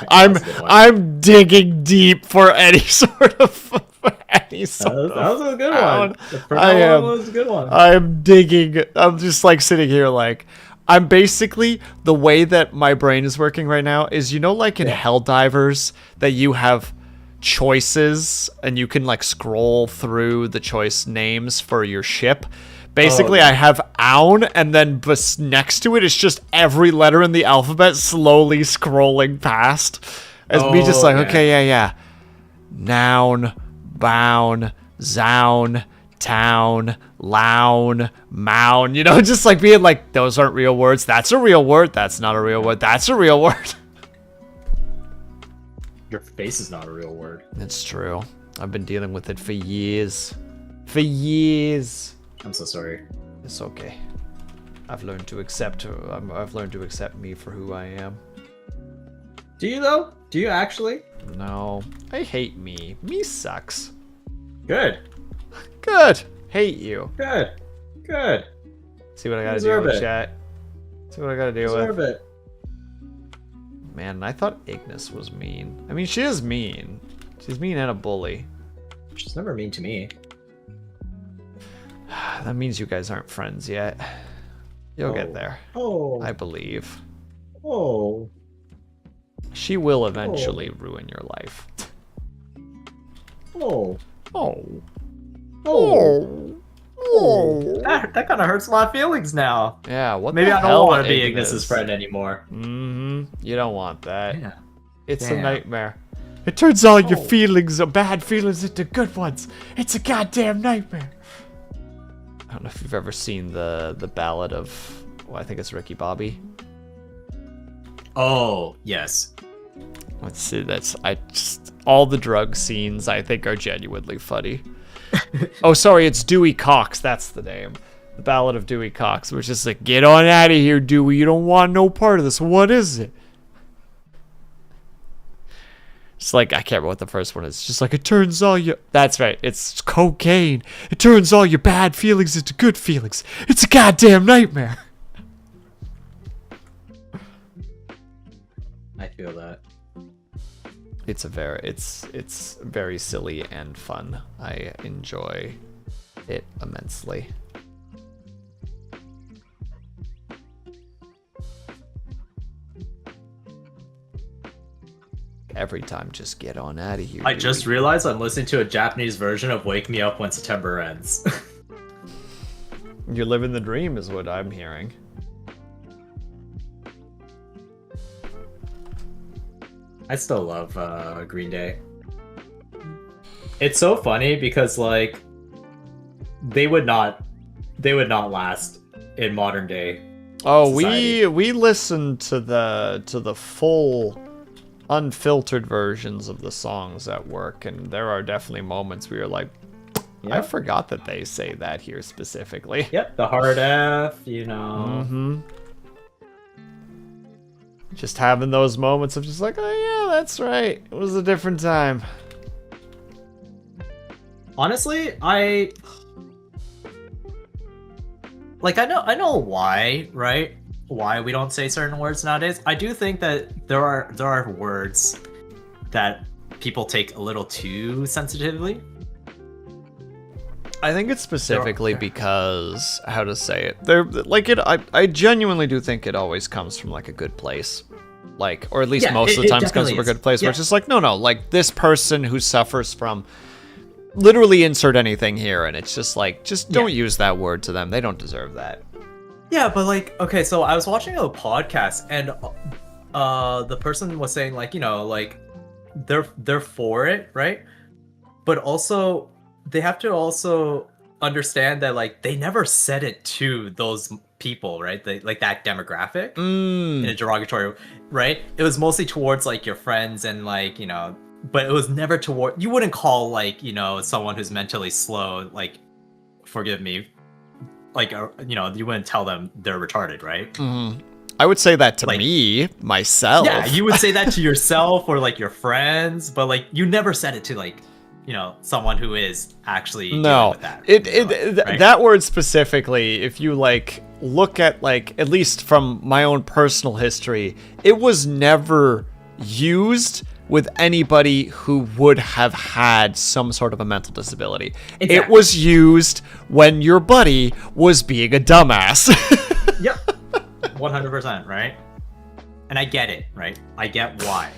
I'm digging deep for any sort of That was a good one. The pronoun one was a good one. I'm digging. I'm just like sitting here like I'm basically the way that my brain is working right now is like in Helldivers that you have choices and you can like scroll through the choice names for your ship. Basically, I have Aun, and then next to it is just every letter in the alphabet slowly scrolling past. As me just like, okay, yeah. Noun, bound, zoun, town, loun, mound, you know, just like being like, those aren't real words. That's a real word. That's not a real word. That's a real word. Your face is not a real word. It's true. I've been dealing with it for years. For years. I'm so sorry. It's okay. I've learned to accept me for who I am. Do you though? Do you actually? No, I hate me. Me sucks. Good. Good. Hate you. Good. Good. See what I gotta Deserve do with it. chat. See what I gotta deal Deserve with. it. Man, I thought Ignis was mean. I mean, she is mean. She's mean and a bully. She's never mean to me. That means you guys aren't friends yet. You'll get there. Oh. I believe. Oh. She will eventually ruin your life. Oh. Oh. Oh. Oh. That kind of hurts my feelings now. Yeah, what Maybe the I don't hell, want to be Ignis? Ignis's friend anymore. Mm-hmm. You don't want that. Yeah. It's a Damn. nightmare. It turns all your Oh. feelings, bad feelings, into good ones. It's a goddamn nightmare. I don't know if you've ever seen the ballad of, well, I think it's Ricky Bobby. Oh, yes. Let's see, all the drug scenes I think are genuinely funny. Oh, sorry, it's Dewey Cox. That's the name. The Ballad of Dewey Cox, which is like, get on out of here, Dewey. You don't want no part of this. What is it? It's like, I can't remember what the first one is. It's just like, it turns all your... That's right. It's cocaine. It turns all your bad feelings into good feelings. It's a goddamn nightmare. I feel that. It's very silly and fun. I enjoy it immensely. Every time, just get on out of here. I just realized I'm listening to a Japanese version of Wake Me Up When September Ends. You're living the dream is what I'm hearing. I still love Green Day. It's so funny because like they would not last in modern day. Oh, society. we listened to the full unfiltered versions of the songs at work, and there are definitely moments where you're like, I Yep. forgot that they say that here specifically. Yep, the hard F, you know. Mm-hmm. Just having those moments of just like, oh yeah, that's right. It was a different time. Honestly, I know why, right? Why we don't say certain words nowadays. I do think that there are words that people take a little too sensitively. I think it's specifically because, how to say it, they're like it. I genuinely do think it always comes from like a good place, like, or at least Yeah, most of it the times comes definitely from a is. good place. Where Yeah. it's just like, no, like this person who suffers from, literally insert anything here, and it's just like, just don't use that word to them. They don't deserve that. Yeah, but like, okay, so I was watching a podcast and the person was saying like, you know, like they're for it, right? But also they have to also understand that like they never said it to those people, right? Like that demographic in a derogatory, right? It was mostly towards like your friends and like, you know, but it was never toward, you wouldn't call like, you know, someone who's mentally slow, like, forgive me, like, you know, you wouldn't tell them they're retarded, right? I would say that to Like- me, myself. Yeah, you would say that to yourself or like your friends, but like you never said it to like, you know, someone who is actually dealing No, with that. Right? that word specifically, if you like look at like, at least from my own personal history, it was never used with anybody who would have had some sort of a mental disability. It Exactly. was used when your buddy was being a dumbass. Yep. 100%, right? And I get it, right? I get why.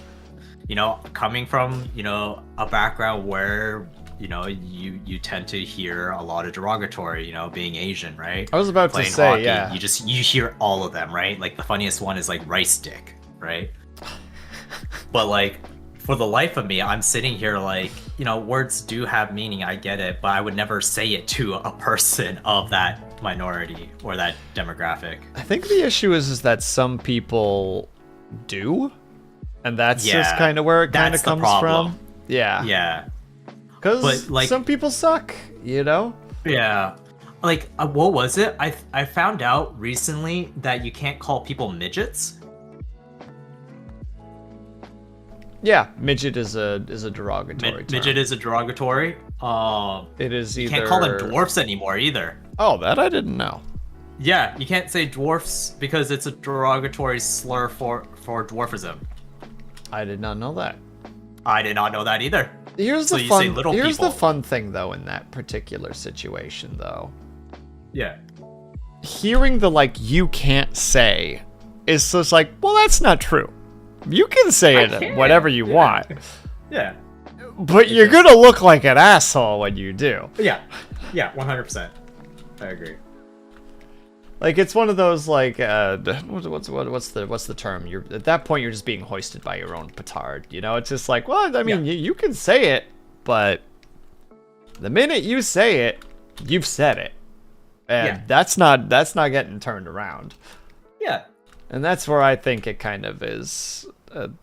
You know, coming from, you know, a background where, you know, you tend to hear a lot of derogatory, you know, being Asian, right? I was about to Playing say, hockey, yeah. you hear all of them, right? Like the funniest one is like rice dick, right? But like for the life of me, I'm sitting here like, words do have meaning, I get it, but I would never say it to a person of that minority or that demographic. I think the issue is that some people do, and that's just kind of where it kind of comes from. Yeah. Yeah. Because like, some people suck, Yeah. Like, what was it? I found out recently that you can't call people midgets. Yeah, midget is a derogatory term. Midget is a derogatory. It is either... You can't call them dwarfs anymore either. Oh, that I didn't know. Yeah, you can't say dwarfs because it's a derogatory slur for dwarfism. I did not know that. I did not know that either. Here's so the you fun. say little here's people. the fun thing, though, in that particular situation, though. Yeah. Hearing the you can't say is just like, well, that's not true. You can say it whatever you want. Yeah. But you're gonna look like an asshole when you do. Yeah. Yeah, 100%. I agree. Like, it's one of those, what's the term? You're at that point, you're just being hoisted by your own petard. It's just like, well, I mean, you can say it, but the minute you say it, you've said it, and that's not getting turned around. Yeah. And that's where I think it kind of is,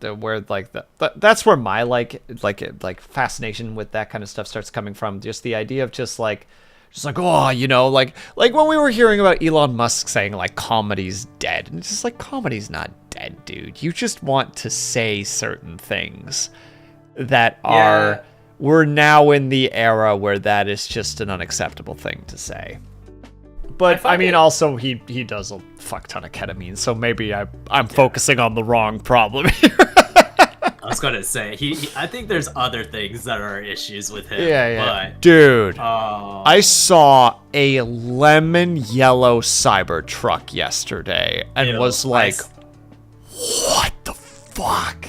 where that's where my fascination with that kind of stuff starts coming from. Just the idea of just like, oh, like when we were hearing about Elon Musk saying comedy's dead, and it's just like, comedy's not dead, dude. You just want to say certain things that are, we're now in the era where that is just an unacceptable thing to say. But I mean, also he does a fuck ton of ketamine, so maybe I'm focusing on the wrong problem here. I was gonna say I think there's other things that are issues with him. Yeah. But, dude, I saw a lemon yellow Cybertruck yesterday and was like, what the fuck?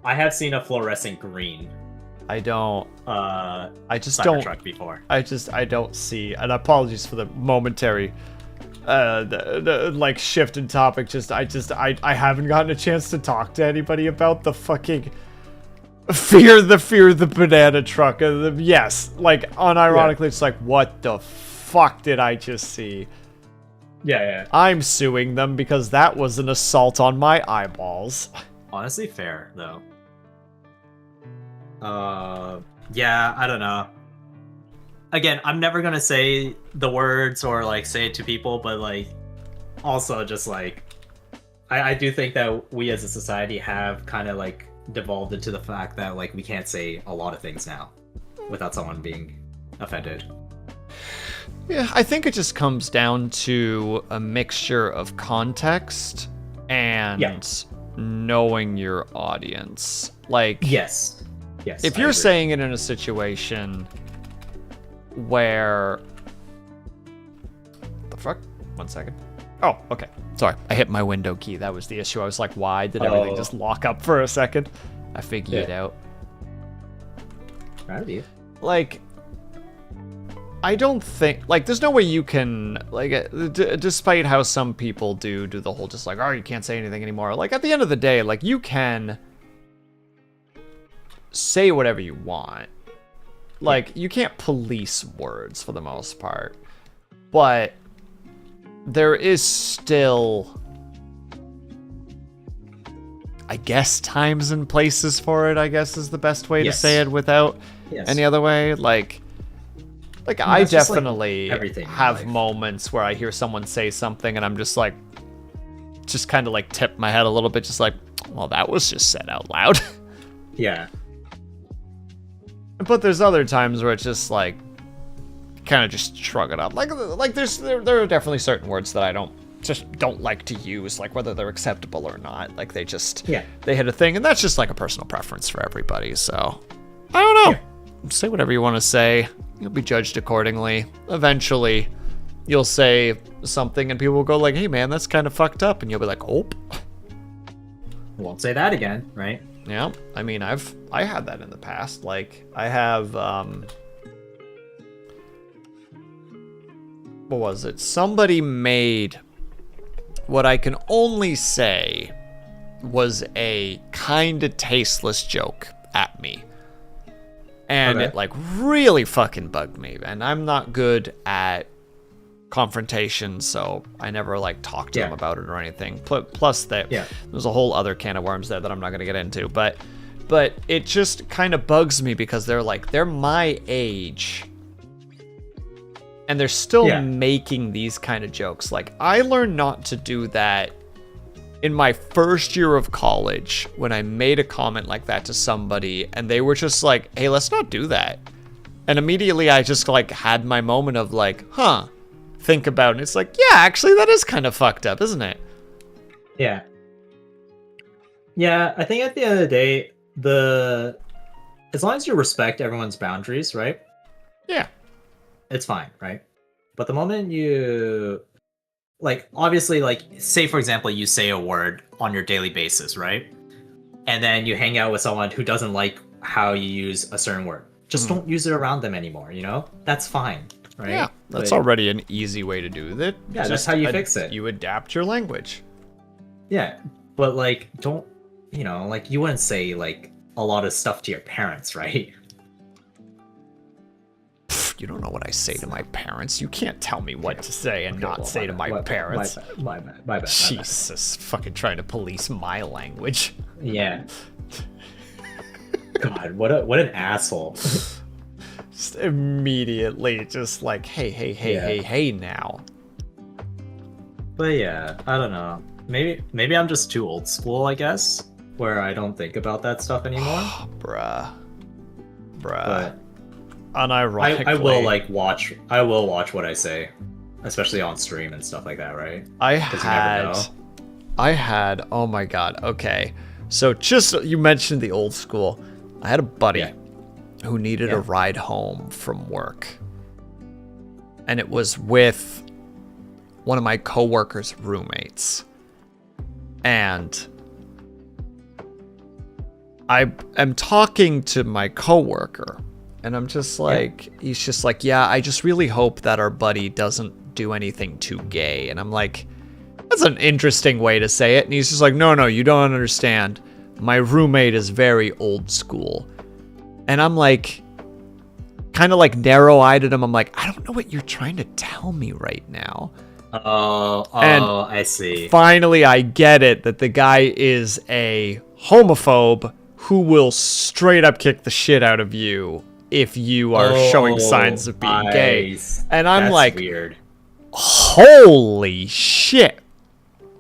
I have seen a fluorescent green. I don't. I just Cybertruck don't. Before. I don't see. And apologies for the momentary, shift in topic. I haven't gotten a chance to talk to anybody about the fucking fear the banana truck. Yes, unironically, it's like, what the fuck did I just see? Yeah. I'm suing them because that was an assault on my eyeballs. Honestly, fair though. Yeah, I don't know. Again, I'm never gonna say the words or say it to people, but also just I do think that we as a society have kind of devolved into the fact that we can't say a lot of things now without someone being offended. Yeah, I think it just comes down to a mixture of context and knowing your audience. Yes, if you're saying it in a situation where... The fuck? 1 second. Oh, okay. Sorry, I hit my window key. That was the issue. I was like, why did everything just lock up for a second? I figured it out. Proud of you. I don't think... there's no way you can... despite how some people do the whole just oh, you can't say anything anymore. At the end of the day, you can... say whatever you want. You can't police words for the most part. But there is still, I guess, times and places for it, I guess, is the best way to say it without any other way. I definitely have moments where I hear someone say something and I'm just kind of tip my head a little bit, just well, that was just said out loud. Yeah. But there's other times where it's just kind of just shrug it up. There are definitely certain words that I don't like to use, whether they're acceptable or not. They just they hit a thing, and that's just a personal preference for everybody. So I don't know. Say whatever you want to say. You'll be judged accordingly. Eventually, you'll say something, and people will go "Hey, man, that's kind of fucked up," and you'll be like, "Oh." Won't say that again, right? Yeah, I mean, I had that in the past. I have, what was it? Somebody made what I can only say was a kind of tasteless joke at me. And Okay. it like really fucking bugged me. And I'm not good at confrontation, so I never like talked to Yeah. them about it or anything. Plus that Yeah. there's a whole other can of worms there that I'm not going to get into. But it just kind of bugs me because they're my age. And they're still Yeah. making these kind of jokes. Like, I learned not to do that in my first year of college when I made a comment like that to somebody and they were just like, hey, let's not do that. And immediately I just like had my moment of like, think about it. And it's like, yeah, actually that is kind of fucked up, isn't it? Yeah. Yeah, I think at the end of the day, as long as you respect everyone's boundaries, right? Yeah. It's fine, right? But the moment you like, obviously, like, say for example, you say a word on your daily basis, right? And then you hang out with someone who doesn't like how you use a certain word. Just don't use it around them anymore, you know? That's fine, right? Yeah, that's But- already an easy way to do that. Yeah, that's how you fix it. You adapt your language. Yeah, but like, don't, you know, like, you wouldn't say like a lot of stuff to your parents, right? You don't know what I say to my parents. You can't tell me what to say and Okay, not well, say to my parents. My bad. Jesus, fucking trying to police my language. Yeah. God, what an asshole. Just immediately, just like, hey now. But yeah, I don't know. Maybe I'm just too old school, I guess, where I don't think about that stuff anymore. Bruh. But Unironically. I will watch what I say, especially on stream and stuff like that, right? I 'Cause you never know. had, oh my god, okay. So you mentioned the old school. I had a buddy Yeah. who needed a Yeah. ride home from work. And it was with one of my coworkers' roommates. And I am talking to my coworker, and I'm just like, he's just like, yeah, I just really hope that our buddy doesn't do anything too gay. And I'm like, that's an interesting way to say it. And he's just like, no, you don't understand. My roommate is very old school. And I'm like, kind of like narrow-eyed at him. I'm like, I don't know what you're trying to tell me right now. And I see. Finally, I get it that the guy is a homophobe who will straight up kick the shit out of you if you are showing signs of being gay. And I'm That's like, weird. holy shit.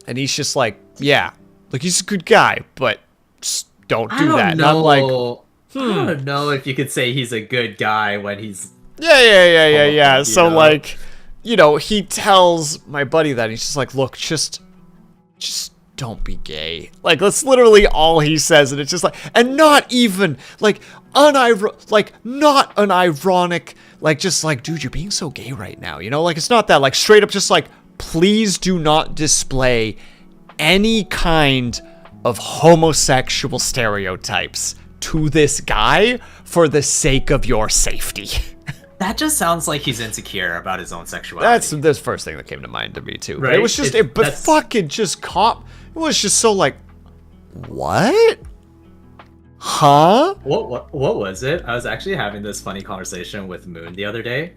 And he's just like, yeah, like he's a good guy, but just don't do that. And I'm like, I don't know if you could say he's a good guy when he's yeah. you So know? like, you know, he tells my buddy that he's just like, look, just don't be gay. Like that's literally all he says, and it's just like, and not even like not unironic, like just like, dude, you're being so gay right now, you know? Like it's not that, like straight up just like, please do not display any kind of homosexual stereotypes to this guy for the sake of your safety. That just sounds like he's insecure about his own sexuality. That's the first thing that came to mind to me too. But Right. it was just, fucking just cop. It was just so like, what? Huh? What was it? I was actually having this funny conversation with Moon the other day.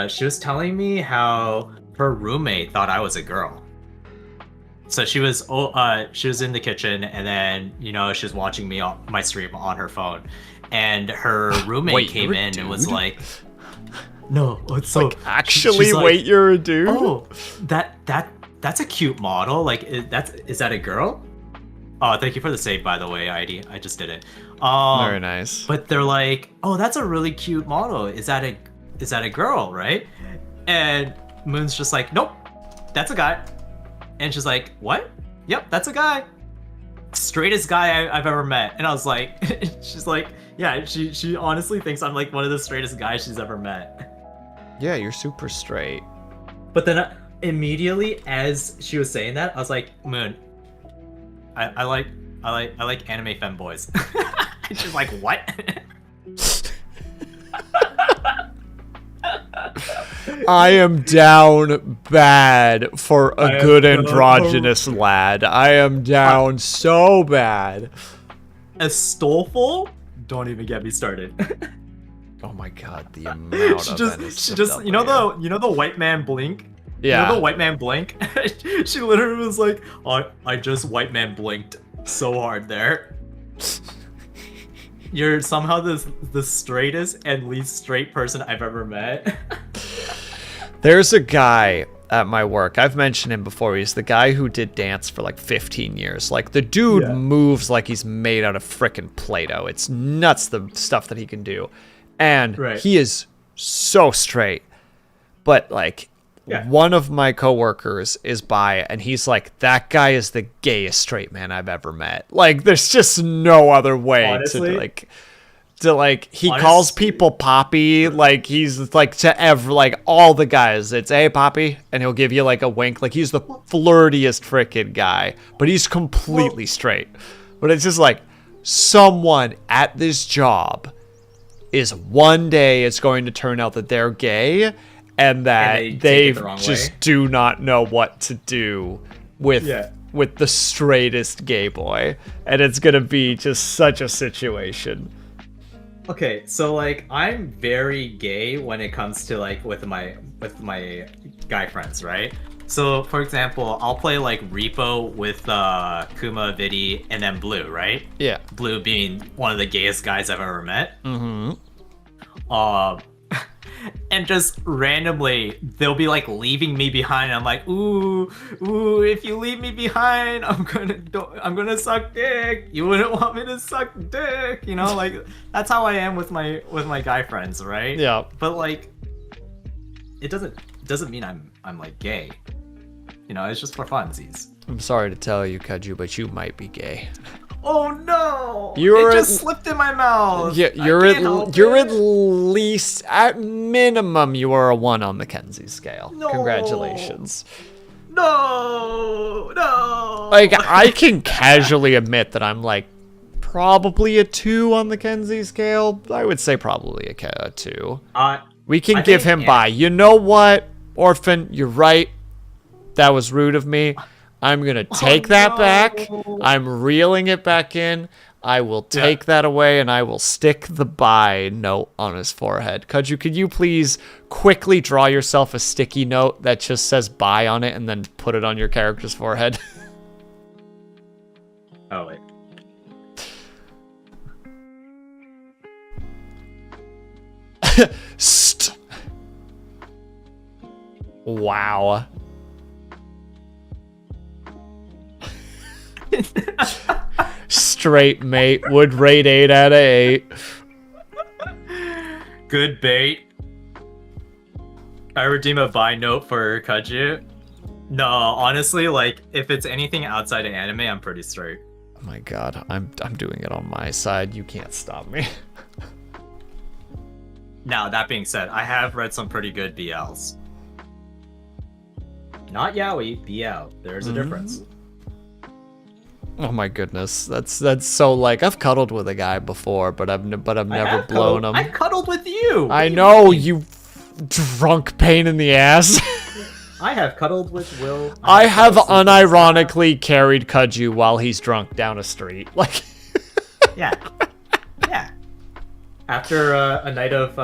She was telling me how her roommate thought I was a girl. So she was in the kitchen, and then she was watching my stream on her phone, and her roommate Wait, came you're a in and was dude? like, "No, it's so Like, actually, she's like, wait, you're a dude? Oh, that's a cute model. Like, is that a girl? Oh, thank you for the save, by the way, ID. I just did it. Very nice. But they're like, oh, that's a really cute model. Is that a girl, right? And Moon's just like, nope, that's a guy. And she's like, what? Yep, that's a guy. Straightest guy I've ever met. And I was like, she's like, yeah, she honestly thinks I'm like one of the straightest guys she's ever met. Yeah, you're super straight. But then immediately as she was saying that, I was like, Moon, I like anime femboys. And she's like, what? I am down bad for I a am good so- androgynous lad. I am down so bad. A Stoleful? Don't even get me started. Oh my god, the amount she of just you know the white man blink? Yeah. You know the white man blink? She literally was like, I just white man blinked so hard there. You're somehow the straightest and least straight person I've ever met. There's a guy at my work. I've mentioned him before. He's the guy who did dance for like 15 years. Like the dude moves like he's made out of frickin' Play-Doh. It's nuts the stuff that he can do. And he is so straight. But like one of my coworkers is bi, and he's like, that guy is the gayest straight man I've ever met. Like there's just no other way to he calls people Poppy. Like he's like to all the guys, it's hey Poppy, and he'll give you like a wink. Like he's the flirtiest frickin' guy, but he's completely straight. But it's just like someone at this job is one day it's going to turn out that they're gay, and that they just do not know what to do with the straightest gay boy, and it's gonna be just such a situation. Okay, so like I'm very gay when it comes to like with my guy friends, right? So for example, I'll play like Repo with Kuma, Vidi, and then Blue, right? Yeah. Blue being one of the gayest guys I've ever met. Mm-hmm. And just randomly, they'll be like leaving me behind. I'm like, ooh, if you leave me behind, I'm gonna suck dick. You wouldn't want me to suck dick, you know? Like that's how I am with my guy friends, right? Yeah. But like, it doesn't mean I'm like gay. You know, it's just for funsies. I'm sorry to tell you, Kaju, but you might be gay. Oh no! It just slipped in my mouth. Yeah, you're at least, at minimum, you are a 1 on the Kenzie scale. No. Congratulations. No. Like I can casually admit that I'm like probably a 2 on the Kenzie scale. I would say probably a 2. We can give him by. You know what, Orphan? You're right. That was rude of me. I'm going to take that back. I'm reeling it back in. I will take that away, and I will stick the bye note on his forehead. Kaju, could you please quickly draw yourself a sticky note that just says bye on it and then put it on your character's forehead? Oh, wait. Wow. Straight mate would rate 8 out of 8. Good bait. I redeem a buy note for Kaju. No, honestly, like if it's anything outside of anime, I'm pretty straight. Oh my god, I'm doing it on my side. You can't stop me. Now, that being said, I have read some pretty good BLs. Not yaoi, BL. There's a difference. Oh my goodness, that's so like I've cuddled with a guy before, but I've never blown him. I've cuddled with you. I know, you drunk pain in the ass. I have cuddled with Will. I have unironically carried Kaju while he's drunk down a street. Like, yeah. After a night of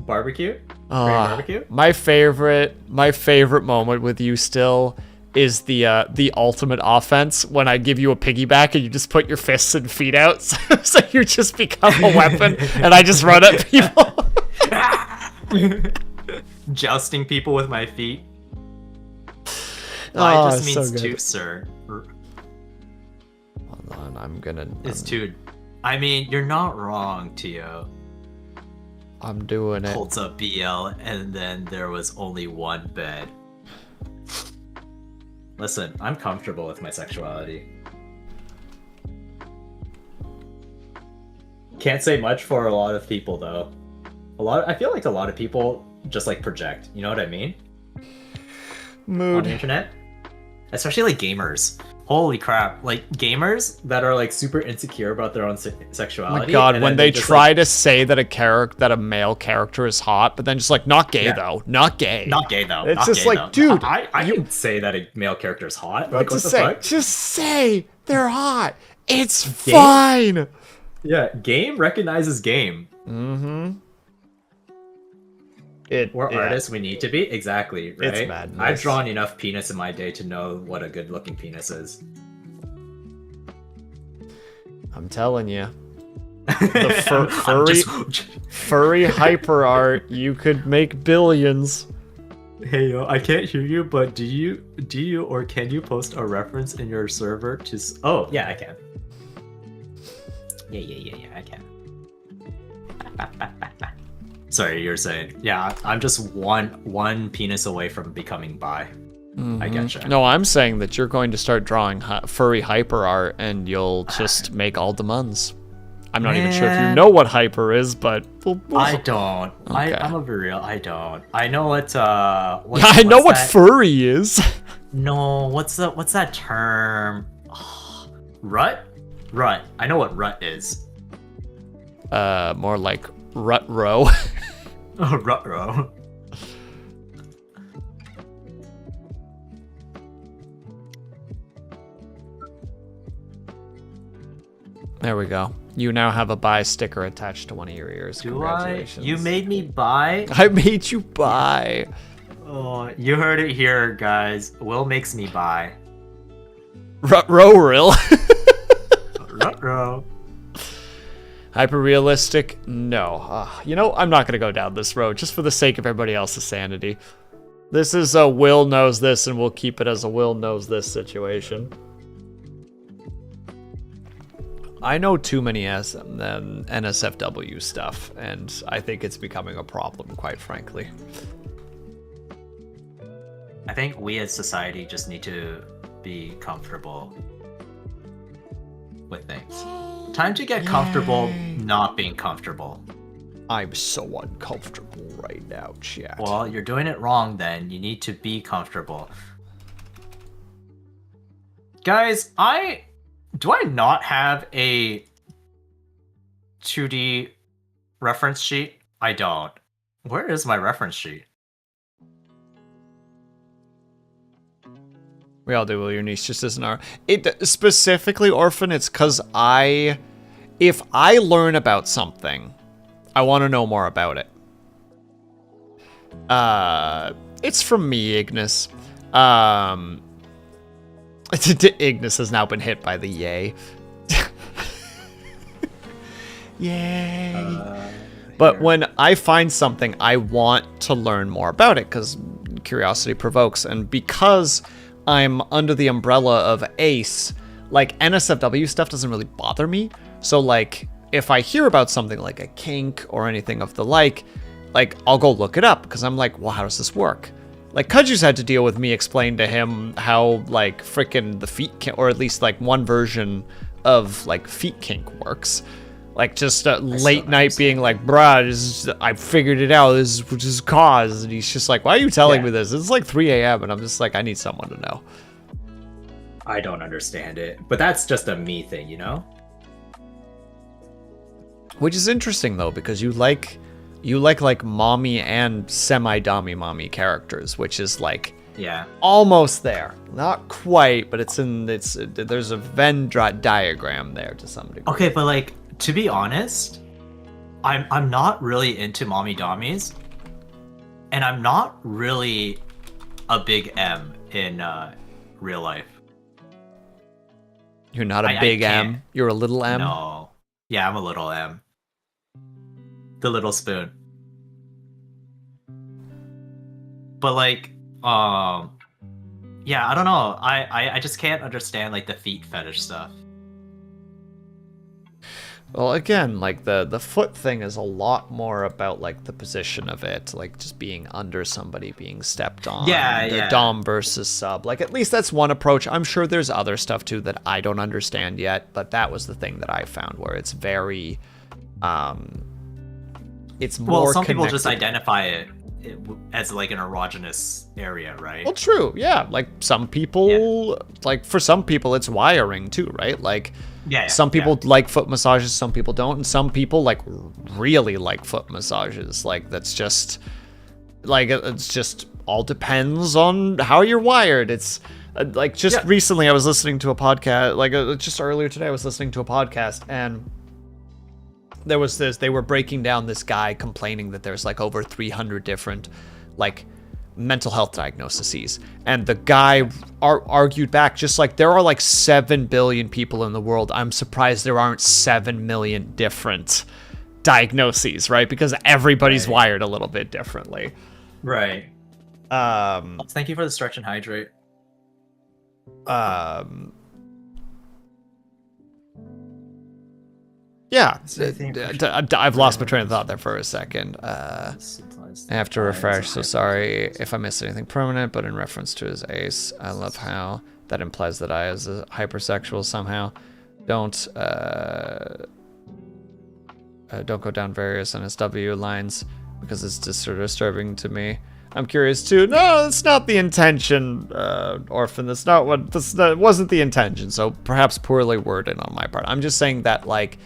barbecue, barbecue. My favorite moment with you still is the ultimate offense when I give you a piggyback and you just put your fists and feet out, so you just become a weapon, and I just run at people. Jousting people with my feet. It just means so two, sir. Hold on, It's two. I mean, you're not wrong, Tio. I'm doing it. Holds up BL, and then there was only one bed. Listen, I'm comfortable with my sexuality. Can't say much for a lot of people though. I feel like a lot of people just like project. You know what I mean? Mood. On the internet, Especially like gamers. Holy crap! Like gamers. that are like super insecure about their own Oh sexuality. my god, and when then they just, try like, to say that a male character is hot, but then just like not gay Yeah. though, not gay. Not gay though. It's not just gay, like, though. dude, I can say that a male character is hot. Like, what just the say, fuck? just say they're hot. It's fine. Yeah, game recognizes game. We're Yeah. artists, we need to be. Exactly, right? It's madness. I've drawn enough penis in my day to know what a good looking penis is. I'm telling you. The I'm furry hyper art, you could make billions. Hey yo, I can't hear you, but do you or can you post a reference in your server to? Oh, yeah, I can. Yeah, I can. Sorry, you're saying. Yeah, I'm just one penis away from becoming bi. I getcha. No, I'm saying that you're going to start drawing furry hyper art and you'll just make all the muns. I'm not even sure if you Man. know what hyper is, but I don't. Okay. I'm gonna be real. I don't. I know what. I know what that- furry is. No, what's that term? Rut. I know what rut is. More like rut row. Rut row. There we go. You now have a buy sticker attached to one of your ears. Do I? Congratulations. You made me buy. I made you buy. Oh, you heard it here, guys. Will makes me buy. Rut row real. Rut row. Hyper realistic? No. You know, I'm not gonna go down this road just for the sake of everybody else's sanity. This is a Will knows this, and we'll keep it as a Will knows this situation. I know too many NSFW stuff, and I think it's becoming a problem, quite frankly. I think we as society just need to be comfortable with things. Time to get comfortable not being comfortable. I'm so uncomfortable right now, chat. Well, you're doing it wrong then. You need to be comfortable. Guys, do I not have a 2D reference sheet? I don't. Where is my reference sheet? We all do, Will. Your niche just isn't our... It specifically, Orphan, it's because if I learn about something, I want to know more about it. It's from me, Ignis. Ignis has now been hit by the yay. Yay. But when I find something, I want to learn more about it because curiosity provokes. And because I'm under the umbrella of Ace, like NSFW stuff doesn't really bother me. So like if I hear about something like a kink or anything of the like I'll go look it up because I'm like, well, how does this work? Like Kaju's had to deal with me explain to him how like frickin' the feet kink, or at least like one version of like feet kink works. Like just late night being like, bruh, I figured it out. This is cause. And he's just like, why are you telling me this? It's like 3 a.m. And I'm just like, I need someone to know. I don't understand it, but that's just a me thing, you know? Which is interesting though, because you like mommy and semi-dommy mommy characters, which is like almost there. Not quite, but there's a Venn diagram there to some degree. Okay, but like to be honest, I'm not really into mommy dommies, and I'm not really a big M in real life. You're not a big M. You're a little M. No. Yeah, I'm a little M. The little spoon. But like, yeah, I don't know. I just can't understand like the feet fetish stuff. Well, again, like the foot thing is a lot more about like the position of it, like just being under somebody, being stepped on. The dom versus sub. Like at least that's one approach. I'm sure there's other stuff too that I don't understand yet, but that was the thing that I found where it's very, it's more. Well, some people connected. just identify it as like an erogenous area, right? Well, true, yeah. Like some people, like for some people, it's wiring too, right? Like some people like foot massages, some people don't, and some people like really like foot massages. Like that's just like it's just all depends on how you're wired. It's like just recently I was listening to a podcast, like just earlier today I was listening to a podcast, and there was this, they were breaking down this guy complaining that there's like over 300 different like mental health diagnoses, and the guy argued back just like there are like 7 billion people in the world. I'm surprised there aren't 7 million different diagnoses, right? Because everybody's wired a little bit differently. Right. Thank you for the stretch and hydrate. Yeah, I've lost my train of thought there for a second. I have to refresh, so sorry if I missed anything permanent, but in reference to his ace, I love how that implies that I is a hypersexual somehow. Don't go down various NSW lines because it's just sort of disturbing to me. I'm curious too. No, that's not the intention, Orphan. That's not what. That wasn't the intention. So perhaps poorly worded on my part. I'm just saying that like,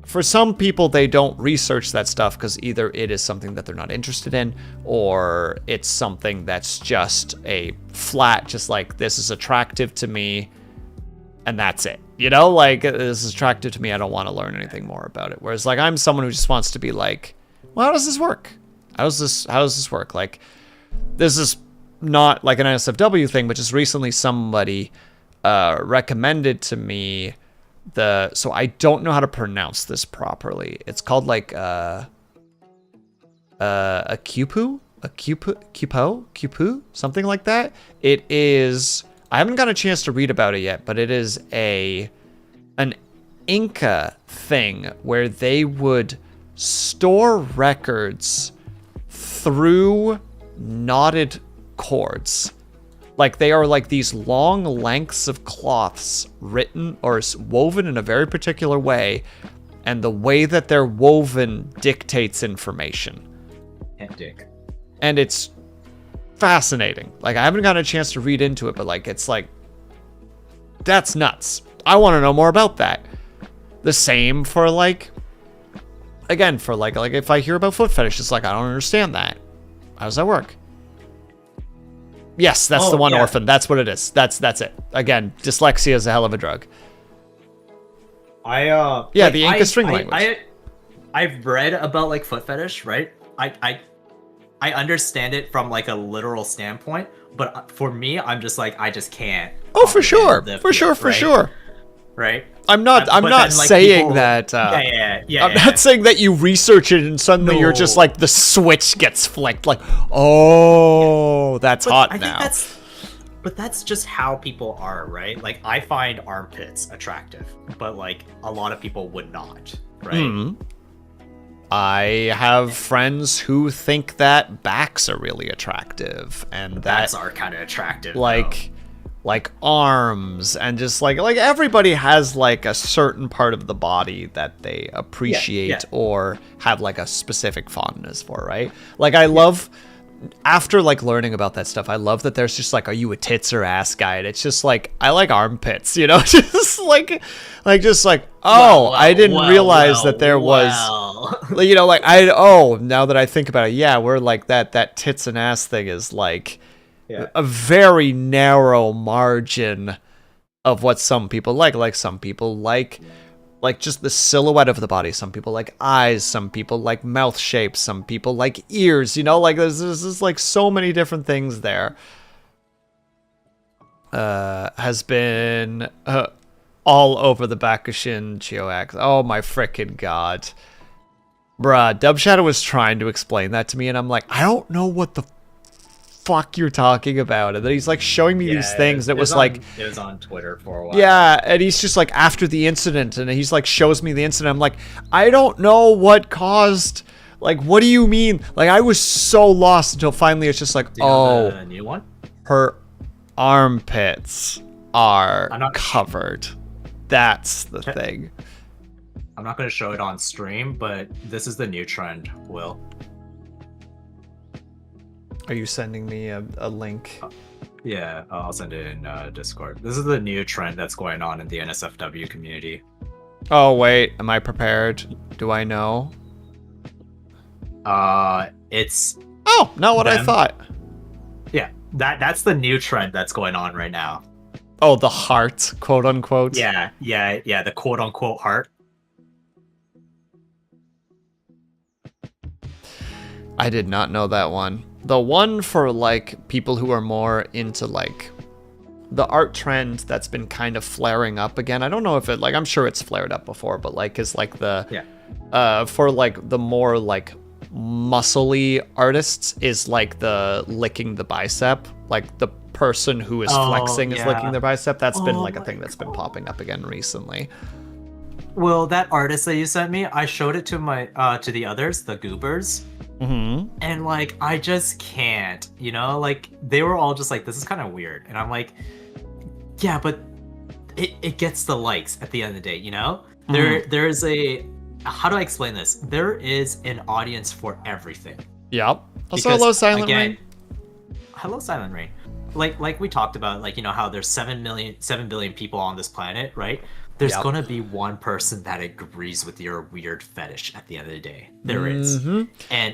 for some people, they don't research that stuff because either it is something that they're not interested in, or it's something that's just a flat, just like this is attractive to me, and that's it. You know, like this is attractive to me. I don't want to learn anything more about it. Whereas like I'm someone who just wants to be like, well, how does this work? How does this work? Like, this is not like an NSFW thing, but just recently somebody recommended to me so I don't know how to pronounce this properly. It's called like a Cupu, something like that. It is, I haven't got a chance to read about it yet, but it is an Inca thing where they would store records through knotted cords. Like they are like these long lengths of cloths written or woven in a very particular way, and the way that they're woven dictates information. Hectic. And it's fascinating. Like I haven't gotten a chance to read into it, but like it's like, that's nuts. I want to know more about that. The same for like, again, for like if I hear about foot fetish, it's like I don't understand that. How does that work? Yes, that's the one, Orphan. That's what it is. That's it. Again, dyslexia is a hell of a drug. The Inca string language. I've read about like foot fetish, right? I understand it from like a literal standpoint, but for me, I'm just like I just can't. Oh, for sure, for sure. Right. I'm not saying that. I'm not saying that you research it and suddenly you're just like the switch gets flicked. Like, oh, that's hot now. But that's just how people are, right? Like, I find armpits attractive, but like a lot of people would not, right? Mm-hmm. I have friends who think that backs are really attractive, and backs are kind of attractive, like arms, and just like everybody has like a certain part of the body that they appreciate or have like a specific fondness for, right? Like I love, after like learning about that stuff, I love that there's just like, are you a tits or ass guy? And it's just like, I like armpits, you know? just like I didn't realize that there was, you know, like now that I think about it, we're like that tits and ass thing is like a very narrow margin of what some people like. Like some people like just the silhouette of the body. Some people like eyes. Some people like mouth shapes. Some people like ears. You know, like there's like so many different things there. Has been all over the Bakushin Chioax. Oh my frickin' god. Bruh, Dub Shadow was trying to explain that to me, and I'm like, I don't know what the fuck you're talking about. And then he's like showing me these things that was like, it was on Twitter for a while. Yeah, and he's just like, after the incident, and he's like shows me the incident. I'm like, I don't know what caused, like, what do you mean? Like, I was so lost until finally it's just like, the new one? Her armpits are covered. That's the thing. I'm not going to show it on stream, but this is the new trend, Will. Are you sending me a link? Yeah, I'll send it in Discord. This is the new trend that's going on in the NSFW community. Oh, wait. Am I prepared? Do I know? It's Oh, not what I them. thought. Yeah, that's the new trend that's going on right now. Oh, the heart, quote unquote. Yeah, the quote unquote heart. I did not know that one. The one for like people who are more into like the art trend that's been kind of flaring up again. I don't know if it like I'm sure it's flared up before, but like is like the for like the more like muscly artists is like the licking the bicep, like the person who is flexing is licking their bicep. That's been like a thing that's been popping up again recently. Well, that artist that you sent me, I showed it to my to the others, the goobers. And like I just can't, you know, like they were all just like, this is kind of weird, and I'm like, yeah, but it gets the likes at the end of the day, you know. There is a, how do I explain this? There is an audience for everything. Yep. Also, Because, hello, Silent again, Rain. Hello, Silent Rain. Like we talked about, like, you know how there's 7 billion people on this planet, right? There's gonna be one person that agrees with your weird fetish at the end of the day. There is, and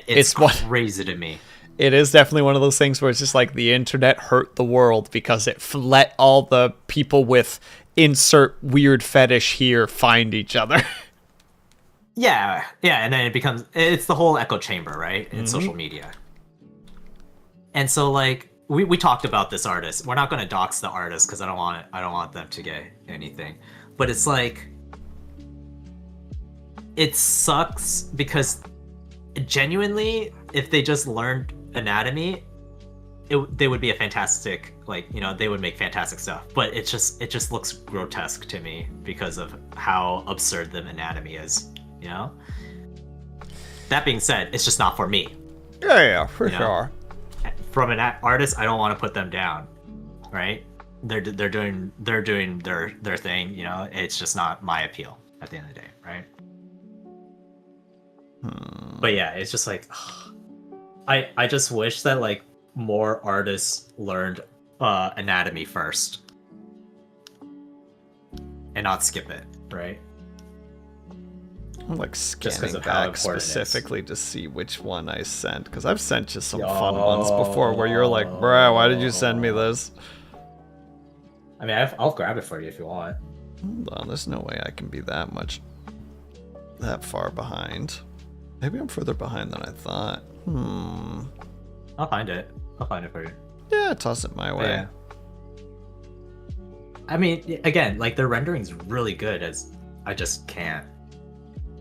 it's crazy to me. It is definitely one of those things where it's just like the internet hurt the world because it let all the people with insert weird fetish here find each other. Yeah, and then it's the whole echo chamber, right? In social media. And so like we talked about this artist. We're not going to dox the artist because I don't want them to get anything. But it's like, it sucks because genuinely, if they just learned anatomy, they would be a fantastic, like, you know, they would make fantastic stuff. But it just looks grotesque to me because of how absurd the anatomy is, you know? That being said, it's just not for me. Yeah, for sure. From an artist, I don't want to put them down, right? They're doing their thing, you know. It's just not my appeal at the end of the day, right? But yeah, it's just like, I just wish that like more artists learned anatomy first and not skip it, right? I'm like Just 'cause scanning of how back important it is. specifically to see which one I sent, because I've sent you some fun ones before where you're like, bruh, why did you send me this? I mean, I'll grab it for you if you want. Hold on, there's no way I can be that far behind. Maybe I'm further behind than I thought. I'll find it for you. Yeah, toss it my way. Yeah. I mean, again, like their rendering's really good, as I just can't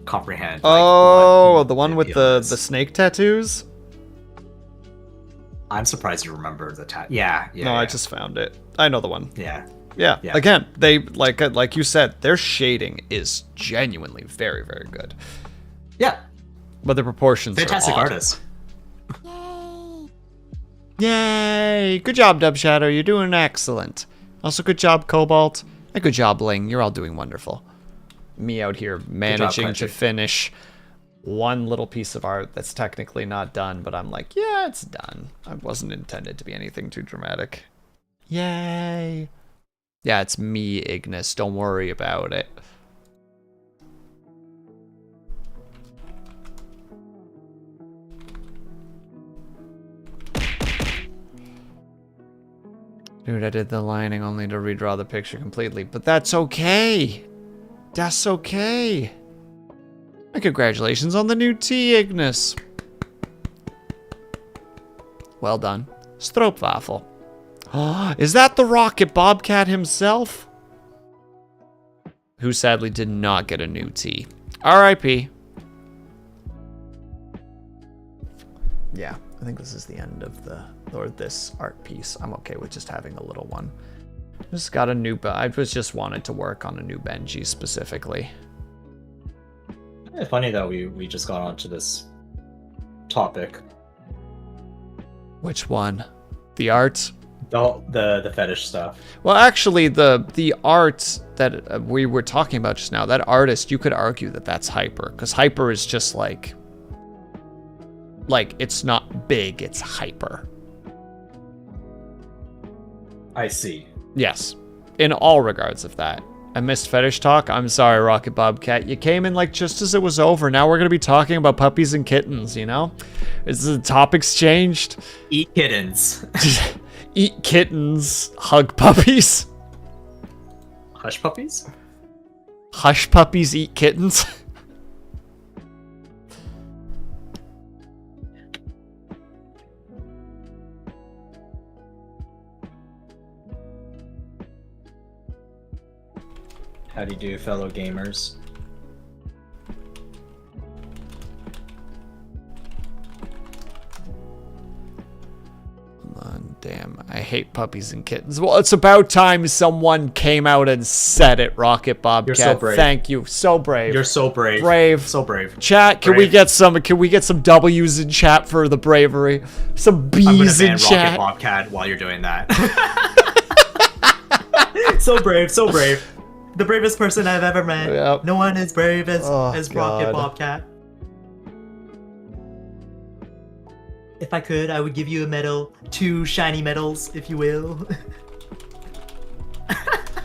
comprehend. Oh, the one with the snake tattoos? I'm surprised you remember the Yeah. No, I just found it. I know the one. Yeah. Yeah. Again, they like you said, their shading is genuinely very, very good. Yeah. But the proportions Fantastic are odd. artist. Yay! Good job, Dub Shadow. You're doing excellent. Also, good job, Cobalt. And good job, Ling. You're all doing wonderful. Me out here managing to finish one little piece of art that's technically not done, but I'm like, yeah, it's done. I wasn't intended to be anything too dramatic. Yay! Yeah, it's me, Ignis. Don't worry about it. Dude, I did the lining only to redraw the picture completely, but that's okay. That's okay. And congratulations on the new tea, Ignis. Well done. Stroopwafel. Is that the Rocket Bobcat himself? Who sadly did not get a new tea. R.I.P. Yeah, I think this is the end of this art piece. I'm okay with just having a little one. Just got a new, I just wanted to work on a new Benji specifically. It's funny that we just got onto this topic. Which one? The art? The fetish stuff. Well, actually, the art that we were talking about just now, that artist, you could argue that that's Hyper, because Hyper is just like it's not big, it's hyper. I see. Yes, in all regards of that. I missed fetish talk. I'm sorry, Rocket Bobcat. You came in like just as it was over. Now we're gonna be talking about puppies and kittens. You know, is the topics changed? Eat kittens. Eat kittens, hug puppies. Hush puppies? Hush puppies eat kittens. How do you do, fellow gamers? Damn, I hate puppies and kittens. Well, it's about time someone came out and said it, Rocket Bobcat. You're so brave. Thank you. So brave. You're so brave. Brave. So brave. Chat, can we get some W's in chat for the bravery? Some B's in chat. Rocket Bobcat while you're doing that. So brave, so brave. The bravest person I've ever met. Yep. No one as brave as Rocket God. Bobcat. If I could, I would give you a medal. 2 shiny medals, if you will.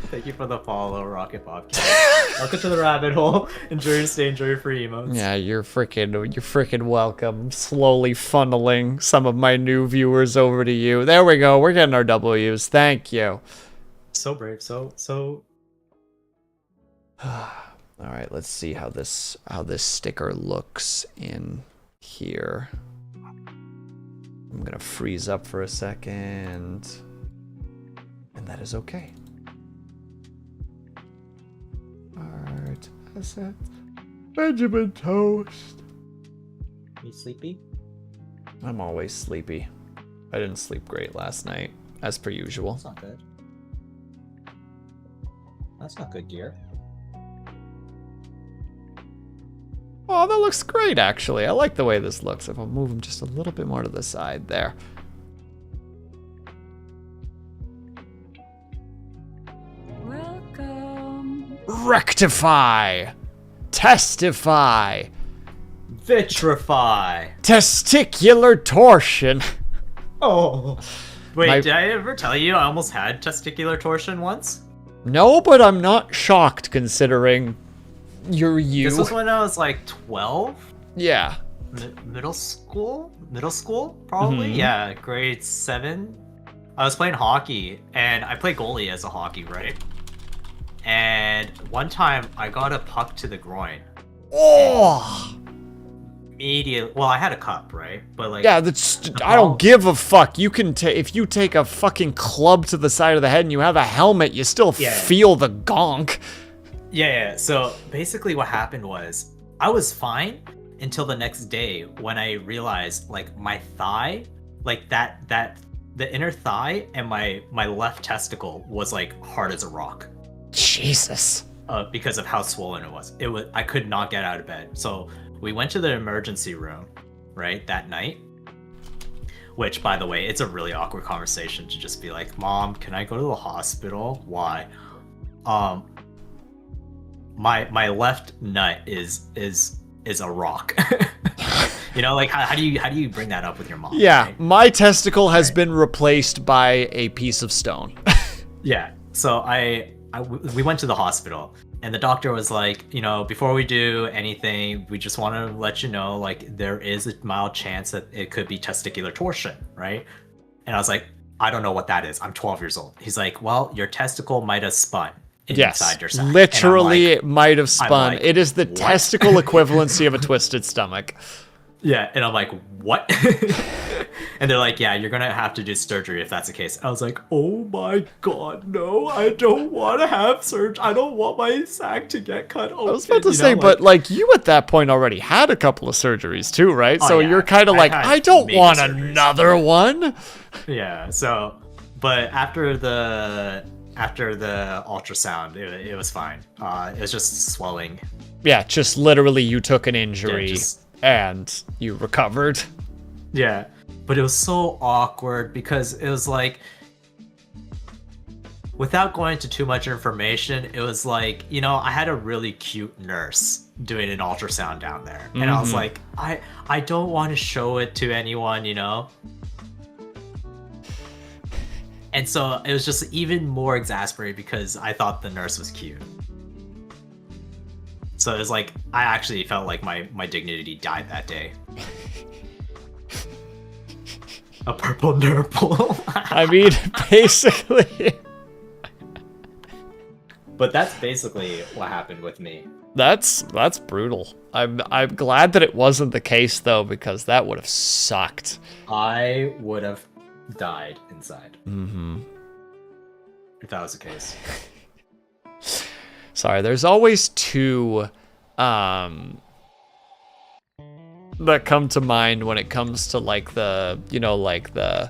Thank you for the follow, Rocket Bobcat. Welcome to the rabbit hole. Enjoy your stay, enjoy your free emotes. Yeah, you're freaking welcome. Slowly funneling some of my new viewers over to you. There we go. We're getting our W's. Thank you. So brave, so All right, let's see how this sticker looks in here. I'm gonna freeze up for a second, and that is okay. Art asset, Benjamin Toast. You sleepy? I'm always sleepy. I didn't sleep great last night, as per usual. That's not good. That's not good, gear. Oh, that looks great, actually. I like the way this looks. If I'll move him just a little bit more to the side there. Welcome. Rectify. Testify. vitrify. Testicular torsion. Oh. Wait, did I ever tell you I almost had testicular torsion once? No, but I'm not shocked considering you're you. This was when I was like 12? Yeah. Middle school? Middle school, probably? Mhm. Yeah, grade 7. I was playing hockey, and I play goalie as a hockey, right? And one time, I got a puck to the groin. Oh. Immediately, well, I had a cup, right? But like, Yeah, that's. I don't give a fuck. You can take if you take a fucking club to the side of the head and you have a helmet, you still feel the gonk. Yeah. So basically, what happened was I was fine until the next day when I realized like my thigh, like that the inner thigh and my left testicle was like hard as a rock. Jesus. Because of how swollen it was. I could not get out of bed. So we went to the emergency room, right, that night. Which, by the way, it's a really awkward conversation to just be like, "Mom, can I go to the hospital?" Why? My left nut is a rock. You know, like how do you bring that up with your mom? Yeah, right? my testicle has been replaced by a piece of stone. Yeah. So we went to the hospital, and the doctor was like, you know, before we do anything, we just want to let you know, like, there is a mild chance that it could be testicular torsion, right? And I was like, I don't know what that is. I'm 12 years old. He's like, well, your testicle might have spun inside your sack. Literally, like, it might have spun. like, it is the what? testicle equivalency of a twisted stomach. Yeah, and I'm like, what? And they're like, yeah, you're gonna have to do surgery if that's the case. I was like, oh my god, no, I don't want to have surgery. I don't want my sack to get cut open. I was about to say, but like you at that point already had a couple of surgeries too, right? So you're kind of like, I don't want another one. Yeah. So, but after the ultrasound, it was fine. It was just swelling. Yeah, just literally you took an injury Yeah, and you recovered. Yeah. But it was so awkward because it was like, without going into too much information, it was like, you know, I had a really cute nurse doing an ultrasound down there. And I was like, I don't want to show it to anyone, you know? And so it was just even more exasperating because I thought the nurse was cute. So it was like, I actually felt like my dignity died that day. A purple nurple. I mean, basically. But that's basically what happened with me. That's brutal. I'm glad that it wasn't the case though, because that would have sucked. I would have died inside. Mm-hmm. If that was the case. Sorry, there's always two that come to mind when it comes to like the, you know, like the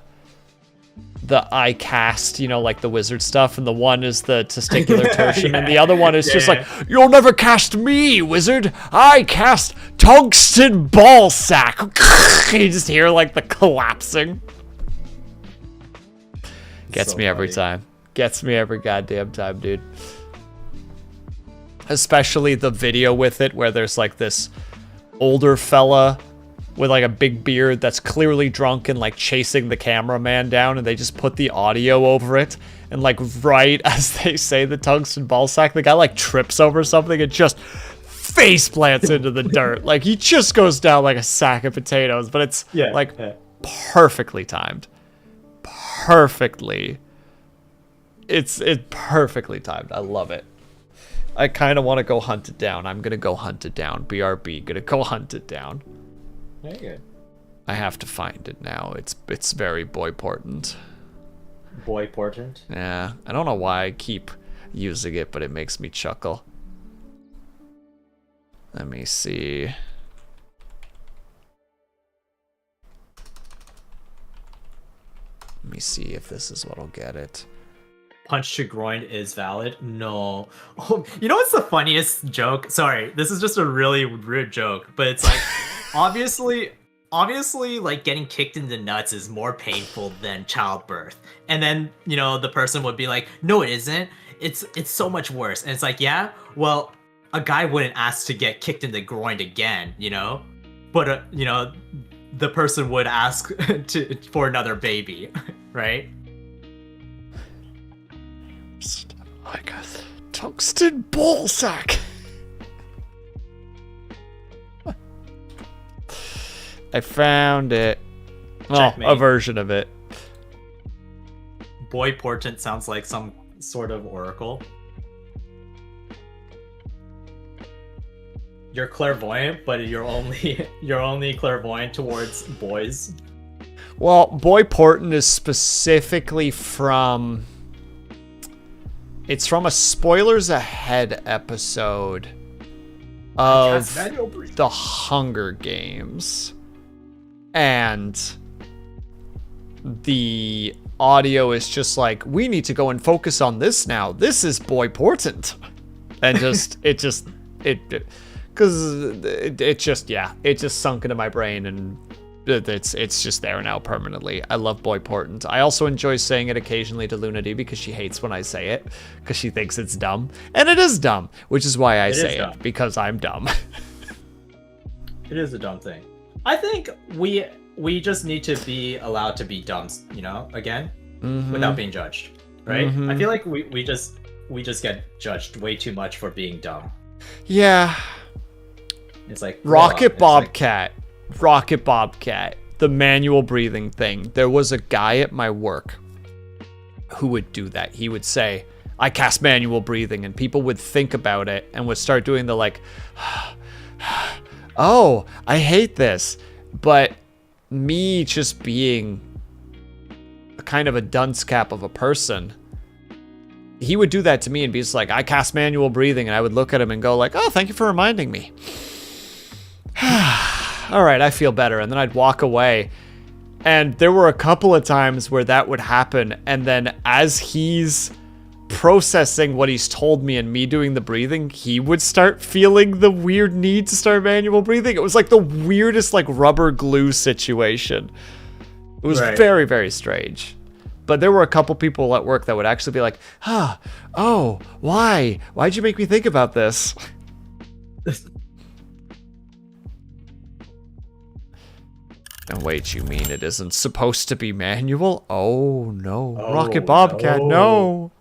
I cast, you know, like the wizard stuff, and the one is the testicular tertium, and the other one is just like, you'll never cast me, wizard. I cast tungsten ball sack. You just hear like the collapsing. Gets So me every funny. time. Gets me every goddamn time, dude. Especially the video with it where there's like this older fella with like a big beard that's clearly drunk and like chasing the cameraman down, and they just put the audio over it, and like right as they say the tungsten ball sack, the guy like trips over something and just face plants into the dirt. Like he just goes down like a sack of potatoes, but it's perfectly timed. Perfectly. It's perfectly timed. I love it. I kind of want to go hunt it down. I'm gonna go hunt it down. BRB, gonna go hunt it down. Very good. I have to find it now. It's very boy-portant. Boy-portant. Yeah, I don't know why I keep using it, but it makes me chuckle. Let me see. Let me see if this is what'll get it. Punch to groin is valid? No. Oh, you know what's the funniest joke? Sorry, this is just a really rude joke, but it's like, obviously, like getting kicked in the nuts is more painful than childbirth. And then, you know, the person would be like, no, it isn't. It's so much worse. And it's like, yeah, well, a guy wouldn't ask to get kicked in the groin again, you know? But, you know, the person would ask for another baby, right? Like a tungsten ball sack. I found it. Well, Checkmate. a version of it. Boy portent sounds like some sort of oracle. You're clairvoyant, but you're only clairvoyant towards boys. Well, boy portent is specifically from... It's from a Spoilers Ahead episode of the Hunger Games. And the audio is just like, we need to go and focus on this now. This is boy portent. And just, it just sunk into my brain, and it's just there now permanently. I love boy portent. I also enjoy saying it occasionally to Lunity because she hates when I say it because she thinks it's dumb, and it is dumb, which is why I say it, because I'm dumb. It is a dumb thing. I think we just need to be allowed to be dumb, you know, again, without being judged, right? I feel like we just get judged way too much for being dumb. Yeah. It's like Rocket Bobcat, the manual breathing thing. There was a guy at my work who would do that. He would say, I cast manual breathing, and people would think about it and would start doing the like, oh, I hate this. But me just being a kind of a dunce cap of a person, he would do that to me and be just like, I cast manual breathing, and I would look at him and go like, oh, thank you for reminding me. All right, I feel better. And then I'd walk away. And there were a couple of times where that would happen. And then as he's processing what he's told me and me doing the breathing, he would start feeling the weird need to start manual breathing. It was like the weirdest like rubber glue situation. It was very, very strange. But there were a couple people at work that would actually be like, oh, why? Why'd you make me think about this? And wait, you mean it isn't supposed to be manual? Oh no. Oh, Rocket Bobcat, no.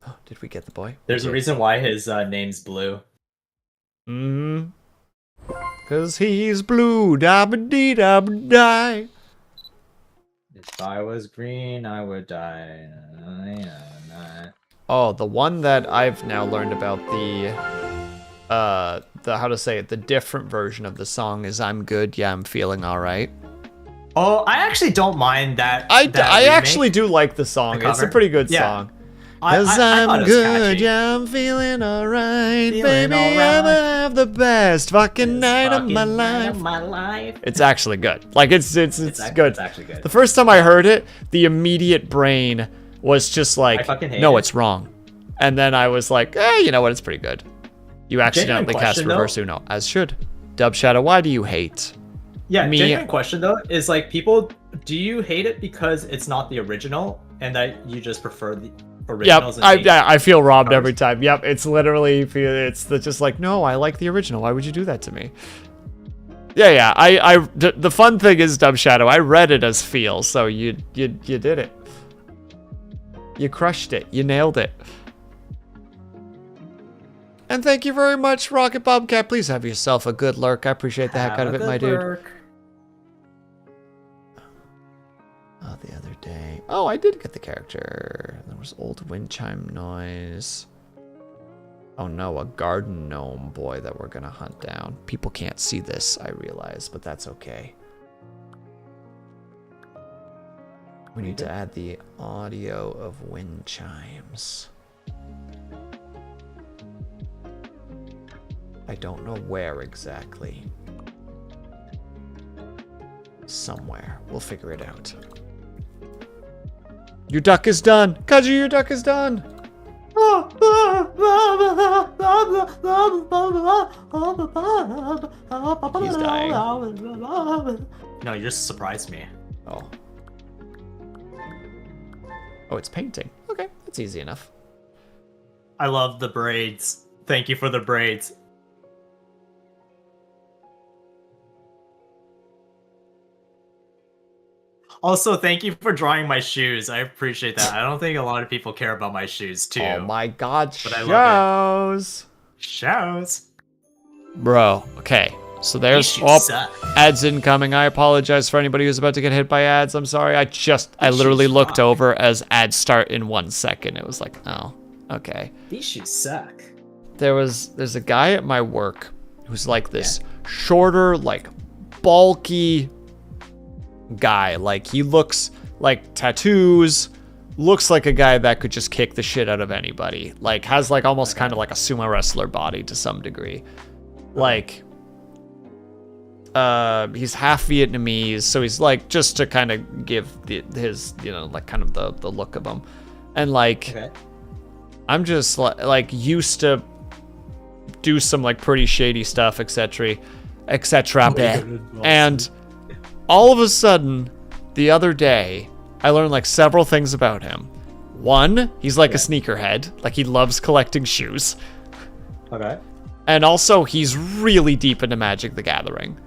no! Did we get the boy? There's a reason why his name's Blue. Cause he's blue, da ba dee da ba die. If I was green, I would die. Oh, the one that I've now learned about the how to say it, the different version of the song is I'm good, yeah, I'm feeling alright. Oh, I actually don't mind that. I remake. actually do like the song. The It's a cover? pretty good Yeah. song. I Cause thought I'm it was good, catchy. yeah, I'm feeling alright, Feeling baby, alright. I'ma have the best fucking night of Fucking my night life. of my life. It's actually good. Like it's good. It's actually good. The first time I heard it, the immediate brain was just I like, fucking hate no, it. it's wrong. And then I was like, you know what, it's pretty good. You accidentally cast question, Reverse Uno, as should. Dub Shadow, why do you hate? Yeah, Me- genuine question though is like, people, do you hate it because it's not the original and that you just prefer the Yep, originals? and I feel robbed covers? every time. Yep, it's literally, just like, no, I like the original. Why would you do that to me? Yeah, the fun thing is, Dub Shadow, I read it as feel, so you did it. You crushed it. You nailed it. And thank you very much, Rocket Bobcat. Please have yourself a good lurk. I appreciate the heck out of it, my dude. Oh, the other day. Oh, I did get the character. There was old wind chime noise. Oh no, a garden gnome boy that we're gonna hunt down. People can't see this, I realize, but that's okay. We need to add the audio of wind chimes. I don't know where exactly. Somewhere. We'll figure it out. Your duck is done! Kaji, your duck is done! He's dying. No, you just surprised me. Oh. Oh, it's painting. Okay, that's easy enough. I love the braids. Thank you for the braids. Also, thank you for drawing my shoes. I appreciate that. I don't think a lot of people care about my shoes too. Oh my god, But I love shows! Shows. Bro, okay. So These there's shoes suck. ads incoming. I apologize for anybody who's about to get hit by ads. I'm sorry. I literally shoes looked suck. over as ads start in 1 second. It was like, oh, okay. These shoes suck. There's a guy at my work who's like this shorter, like bulky guy. Like he looks like tattoos, looks like a guy that could just kick the shit out of anybody. Like has like almost kind of like a sumo wrestler body to some degree. Like he's half Vietnamese, so he's like, just to kind of give his, you know, like kind of the look of him. And like I'm just like used to do some like pretty shady stuff, etc. And all of a sudden, the other day, I learned like several things about him. One, he's like a sneakerhead, like he loves collecting shoes. Okay. And also, he's really deep into Magic the Gathering.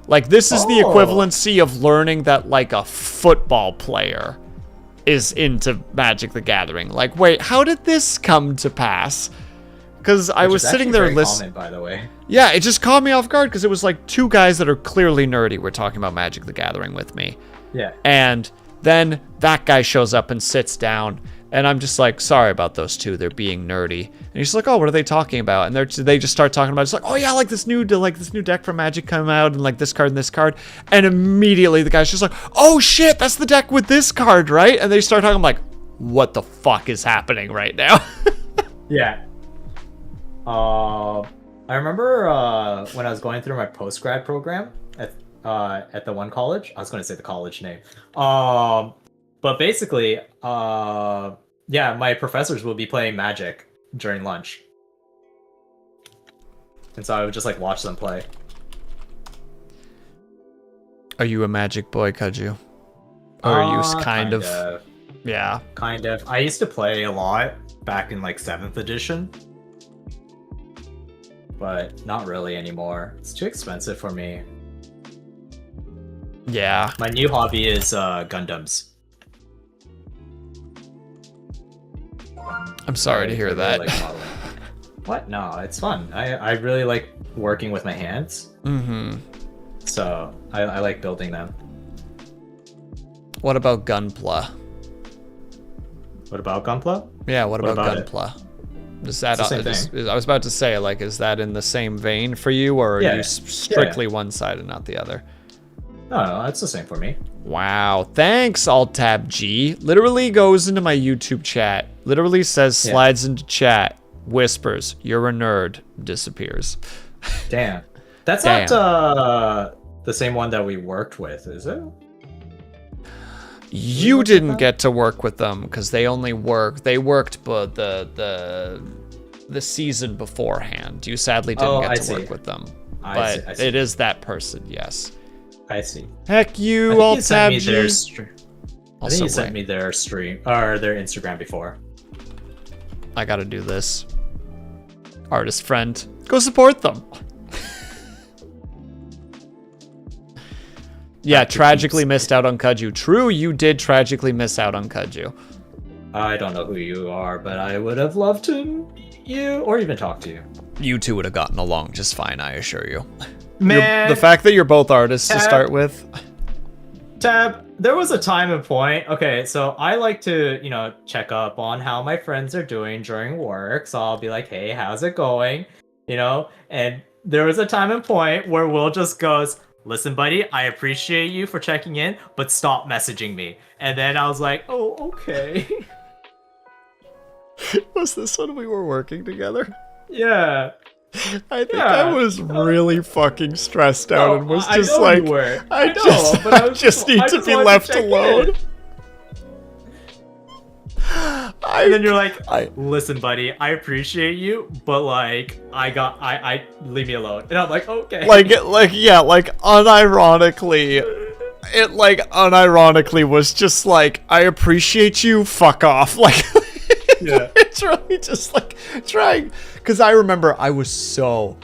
Like this is the equivalency of learning that like a football player is into Magic the Gathering. Like, wait, how did this come to pass? Because I was sitting there listening. By the way. Yeah, it just caught me off guard because it was like two guys that are clearly nerdy were talking about Magic the Gathering with me. Yeah. And then that guy shows up and sits down, and I'm just like, sorry about those two, they're being nerdy. And he's like, oh, what are they talking about? And they just start talking about, it's like, oh yeah, like this new deck from Magic come out, and like this card and this card. And immediately the guy's just like, oh shit, that's the deck with this card, right? And they start talking, I'm like, what the fuck is happening right now? Yeah. I remember when I was going through my post-grad program at the one college. I was going to say the college name. But basically, yeah, my professors would be playing Magic during lunch. And so I would just like watch them play. Are you a Magic boy, Kaju? Or are you kind of? Yeah. Kind of. I used to play a lot back in like 7th edition. But not really anymore. It's too expensive for me. Yeah. My new hobby is Gundams. I'm sorry to hear I really that. like modeling. What? No, it's fun. I really like working with my hands. Mm-hmm. So I like building them. What about Gunpla? What about Gunpla? Yeah, what about about it? Gunpla? Is that It's the same thing. I was about to say, like, is that in the same vein for you, or are Yeah, you yeah. strictly one side and not the other? No, it's the same for me. Wow, thanks, Alt-Tab G. Literally goes into my YouTube chat. Literally says, slides into chat, whispers, "You're a nerd," disappears. Damn. That's Damn. not the same one that we worked with, is it? You didn't get to work with them because they worked but the season beforehand. You sadly didn't get to work with them. I But see. it is that person, yes. I see. Heck I you, think you Alt sent Tab me G. their I Also, think you sent wait, me their stream or their Instagram before. I gotta do this. Artist friend, go support them. Yeah, tragically missed out on Kudju. True, you did tragically miss out on Kudju. I don't know who you are, but I would have loved to meet you or even talk to you. You two would have gotten along just fine, I assure you. Man, The fact that you're both artists to Tab- start with. Tab, there was a time and point. Okay, so I like to, check up on how my friends are doing during work. So I'll be like, hey, how's it going? And there was a time and point where Will just goes, listen, buddy, I appreciate you for checking in, but stop messaging me. And then I was like, oh, okay. Was this when we were working together? Yeah. I think Yeah. I was really fucking stressed out and was I just know like, you were. I know, just, but I just need to be wanted left check alone. in. And then you're like, I listen, buddy, I appreciate you, but like, I leave me alone. And I'm like, okay. unironically, it unironically was just like, I appreciate you, fuck off. Like, Yeah. it's really just like trying, because I remember I was so,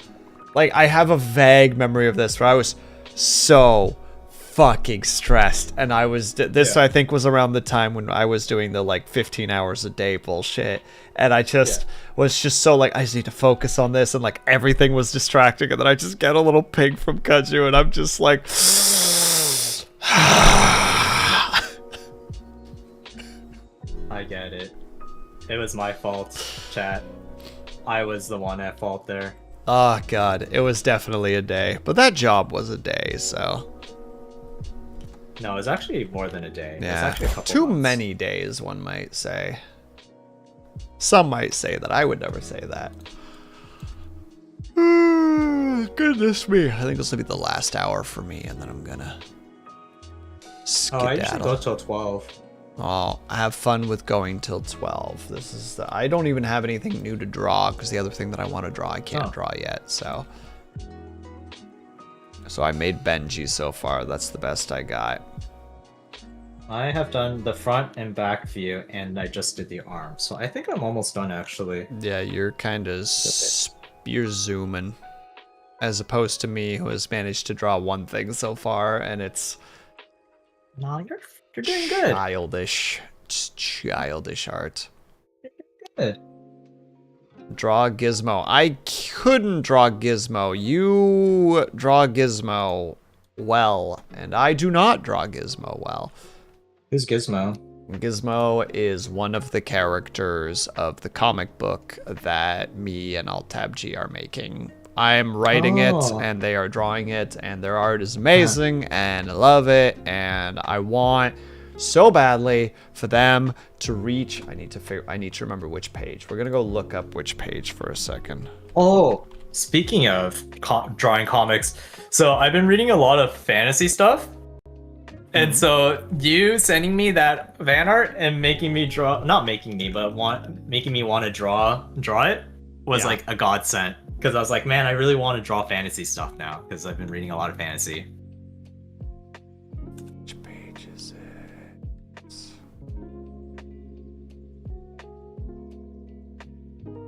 like, I have a vague memory of this where I was so fucking stressed, and I was this I think was around the time when I was doing the like 15 hours a day bullshit, and I just was just so like, I just need to focus on this, and like everything was distracting, and then I just get a little ping from Kudju, and I'm just like I get it. It was my fault, chat. I was the one at fault there. oh god, it was definitely a day, but that job was a day, so No, it was actually more than a day. It was yeah, actually a couple too months. many days, one might say. Some might say that. I would never say that. Goodness me. I think this will be the last hour for me, and then I'm gonna Oh, I usually skedaddle. go till 12. Oh, have fun with going till 12. This is I don't even have anything new to draw, because the other thing that I want to draw I can't draw yet, so I made Benji so far. That's the best I got. I have done the front and back view, and I just did the arm. So I think I'm almost done, actually. Yeah, you're kind of you're zooming, as opposed to me, who has managed to draw one thing so far, and it's No, you're doing good. childish. Just childish art. Good. Draw Gizmo. I couldn't draw Gizmo. You draw Gizmo well, and I do not draw Gizmo well. Who's Gizmo? Gizmo is one of the characters of the comic book that me and Alt-Tab G are making. I'm writing it, and they are drawing it, and their art is amazing, and I love it, and I want so badly for them to reach. I need to remember which page. We're gonna go look up which page for a second. Oh, speaking of drawing comics, so I've been reading a lot of fantasy stuff. And so you sending me that fan art and making me draw, not making me, but making me want to draw it was like a godsend. Because I was like, man, I really want to draw fantasy stuff now, because I've been reading a lot of fantasy. Which page is it?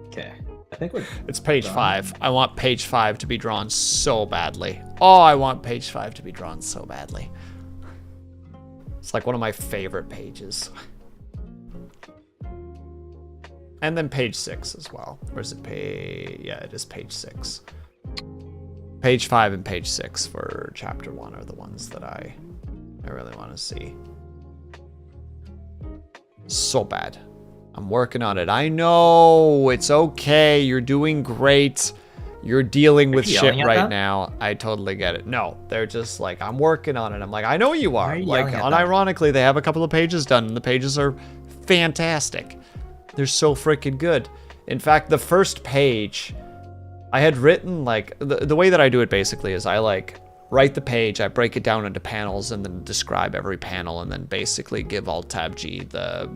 Okay. I think we're... It's page 5. I want page 5 to be drawn so badly. Oh, I want page 5 to be drawn so badly. It's like one of my favorite pages. And then page 6 as well. Or is it page? Yeah, it is page 6. Page 5 and page 6 for chapter 1 are the ones that I really want to see. So bad. I'm working on it. I know. It's okay. You're doing great. You're dealing with shit right now. I totally get it. No, they're just like, I'm working on it. I'm like, I know you are. Like, unironically, they have a couple of pages done, and the pages are fantastic. They're so freaking good. In fact, the first page, I had written, like, the way that I do it basically is I, like, write the page, I break it down into panels, and then describe every panel, and then basically give Alt-Tab-G the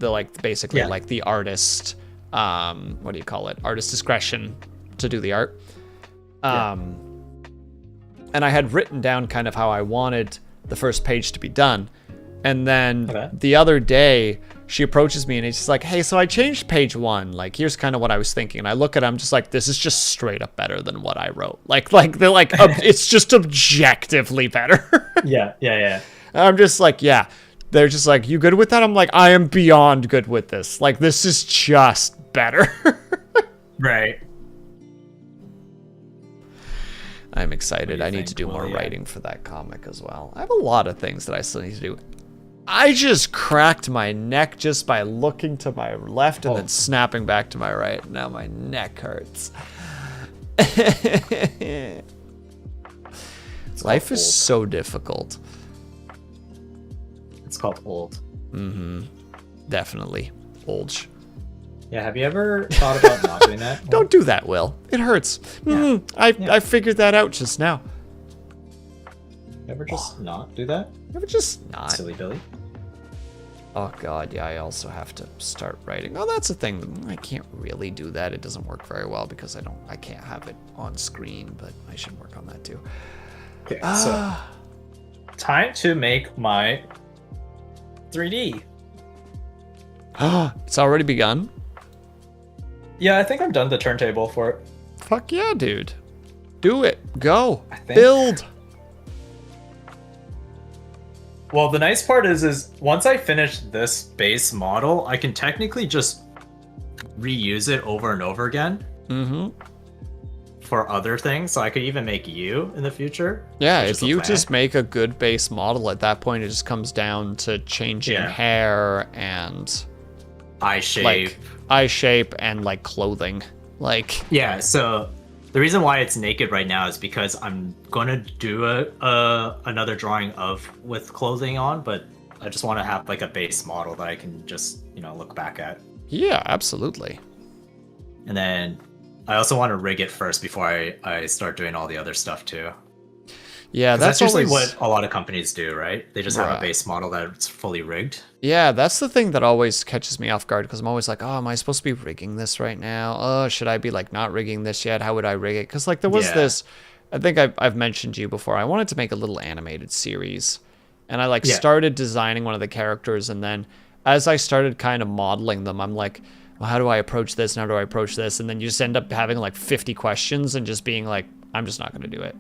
like, basically, like, the artist, what do you call it? Artist discretion to do the art. And I had written down kind of how I wanted the first page to be done. And then the other day, she approaches me and it's just like, hey, so I changed page 1. Like, here's kind of what I was thinking. And I look at it, I'm just like, this is just straight up better than what I wrote. Like they're like, it's just objectively better. Yeah. I'm just like, yeah. They're just like, you good with that? I'm like, I am beyond good with this. Like, this is just better. Right. I'm excited. I need to do more writing for that comic as well. I have a lot of things that I still need to do. I just cracked my neck just by looking to my left and then snapping back to my right. Now my neck hurts. Life is so difficult. It's called old. Mm-hmm. Definitely. Olge. Yeah, have you ever thought about not doing that? Don't do that, Will. It hurts. Yeah. I figured that out just now. Ever just not do that? Ever just not? Silly Billy. Oh god, yeah, I also have to start writing. Oh, that's a thing. I can't really do that. It doesn't work very well because I can't have it on screen, but I should work on that too. Okay, so time to make my 3D. It's already begun? Yeah, I think I'm done the turntable for it. Fuck yeah, dude. Do it. Go. I think. Build. Well, the nice part is once I finish this base model, I can technically just reuse it over and over again. Mm-hmm. For other things, so I could even make you in the future. Yeah, if you just make a good base model, at that point it just comes down to changing hair and eye shape. Like, eye shape and like clothing. Like yeah, so the reason why it's naked right now is because I'm gonna do another drawing with clothing on, but I just want to have like a base model that I can just, look back at. Yeah, absolutely. And then I also want to rig it first before I start doing all the other stuff too. Yeah, that's usually what a lot of companies do, right? They just have a base model that's fully rigged. Yeah, that's the thing that always catches me off guard because I'm always like, oh, am I supposed to be rigging this right now? Oh, should I be like not rigging this yet? How would I rig it? Because like there was this, I think I've mentioned to you before. I wanted to make a little animated series, and I started designing one of the characters, and then as I started kind of modeling them, I'm like, well, how do I approach this? And how do I approach this? And then you just end up having like 50 questions and just being like, I'm just not going to do it.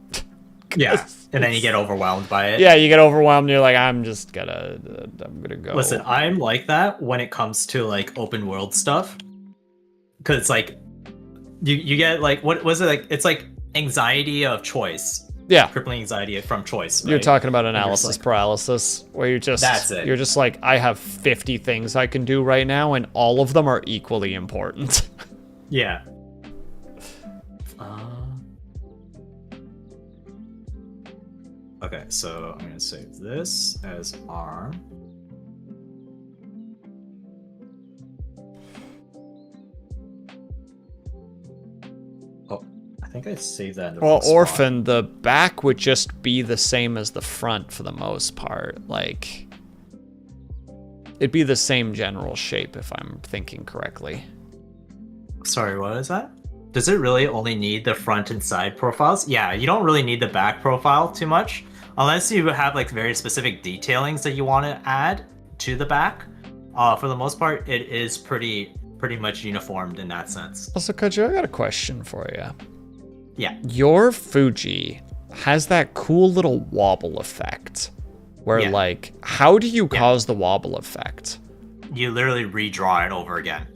Yeah, and then you get overwhelmed by it. Yeah, you get overwhelmed. You're like, I'm gonna go. Listen, I'm like that when it comes to like open world stuff, because it's like you get like what was it like? It's like anxiety of choice. Yeah, crippling anxiety from choice. Right? You're talking about analysis paralysis, where you're just that's it. You're just like, I have 50 things I can do right now, and all of them are equally important. Yeah. Okay, so I'm gonna save this as arm. Oh, I think I saved that in the wrong spot. Orphan, the back would just be the same as the front for the most part. Like, it'd be the same general shape if I'm thinking correctly. Sorry, what is that? Does it really only need the front and side profiles? Yeah, you don't really need the back profile too much. Unless you have like very specific detailings that you want to add to the back. For the most part, it is pretty much uniformed in that sense. Also, Kojo, I got a question for you. Yeah. Your Fuji has that cool little wobble effect. Where Yeah. like, how do you cause the wobble effect? You literally redraw it over again.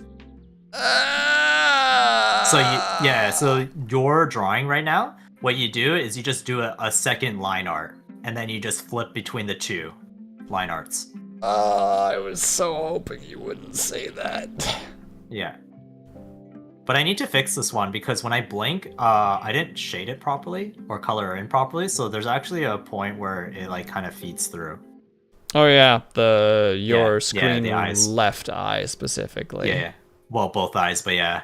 So your drawing right now, what you do is you just do a second line art, and then you just flip between the two line arts. I was so hoping you wouldn't say that. Yeah. But I need to fix this one because when I blink, I didn't shade it properly or color in properly, so there's actually a point where it like kind of feeds through. Oh yeah, your screen the eyes. left eye specifically. Yeah. Well, both eyes, but yeah.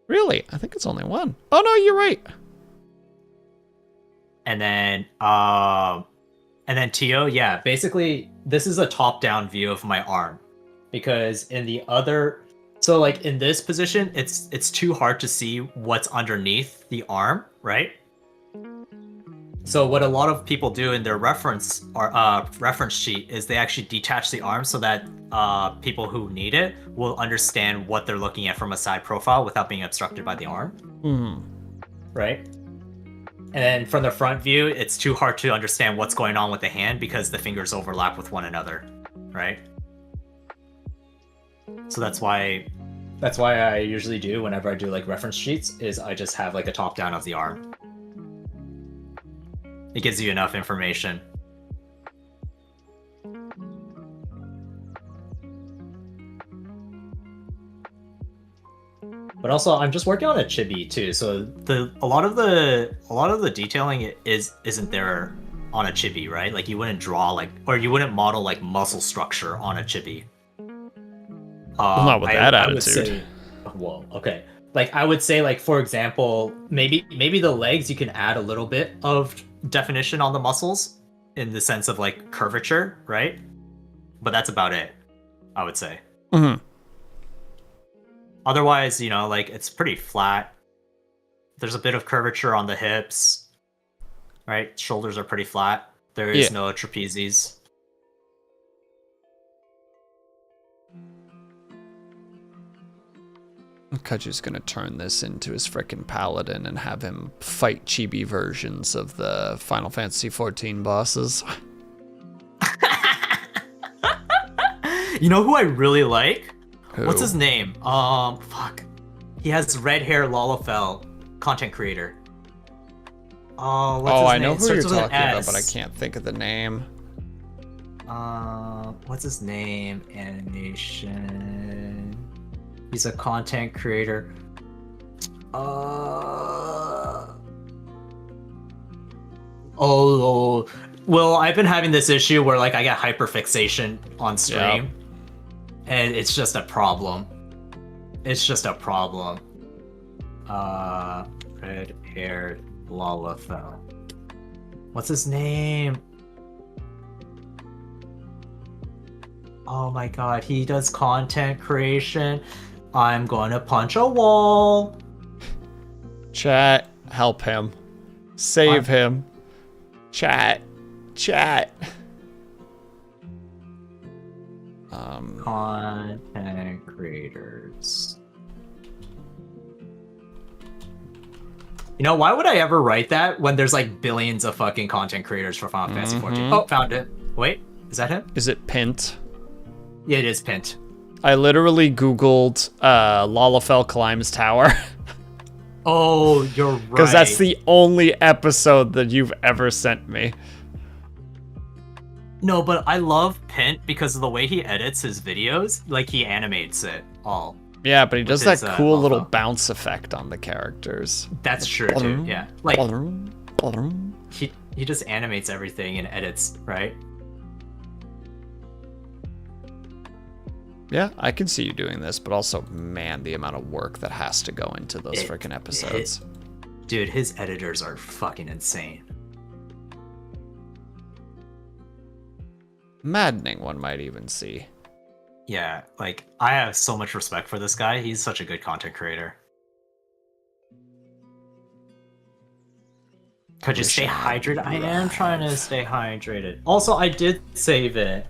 Really? I think it's only one. Oh no, you're right. And then Tio, yeah, basically this is a top-down view of my arm. Because in the other, so like in this position, it's too hard to see what's underneath the arm, right? So what a lot of people do in their reference sheet is they actually detach the arm so that people who need it will understand what they're looking at from a side profile without being obstructed by the arm. Right? And then from the front view, it's too hard to understand what's going on with the hand because the fingers overlap with one another, right? So that's why I usually do whenever I do like reference sheets is I just have like a top down of the arm. It gives you enough information. But also, I'm just working on a chibi too, so a lot of the detailing isn't there on a chibi, right? Like you wouldn't draw or you wouldn't model like muscle structure on a chibi. Not with that attitude. I would say, whoa, okay. Like I would say, like for example, maybe the legs you can add a little bit of definition on the muscles in the sense of like curvature, right? But that's about it, I would say. Otherwise, like it's pretty flat. There's a bit of curvature on the hips, right? Shoulders are pretty flat. There is no trapezes. Kaju's gonna turn this into his frickin' paladin and have him fight chibi versions of the Final Fantasy XIV bosses. You know who I really like? Who? What's his name? Fuck. He has red hair, Lalafell, content creator. What's his I name? know It who you're starts with an talking about, S. but I can't think of the name. What's his name? Animation. He's a content creator. Well, I've been having this issue where like I get hyperfixation on stream, and it's just a problem. Red-haired Lalafell. What's his name? Oh my god, he does content creation. I'm gonna punch a wall. Chat, help him. Save him. Chat. Content creators. Why would I ever write that when there's like billions of fucking content creators for Final Fantasy XIV? Oh, found it. Wait, is that him? Is it Pint? Yeah, it is Pint. I literally Googled Lalafell climbs tower. Oh, you're right. Because that's the only episode that you've ever sent me. No, but I love Pint because of the way he edits his videos. Like, he animates it all. Yeah, but he does that his, cool little Lalafell. bounce effect on the characters. That's true, too, yeah. Like, Blum. he just animates everything and edits, right? Yeah, I can see you doing this, but also, man, the amount of work that has to go into those freaking episodes. Dude, his editors are fucking insane. Maddening, one might even see. Yeah, like, I have so much respect for this guy. He's such a good content creator. Could you stay hydrated? I am trying to stay hydrated. Also, I did save it.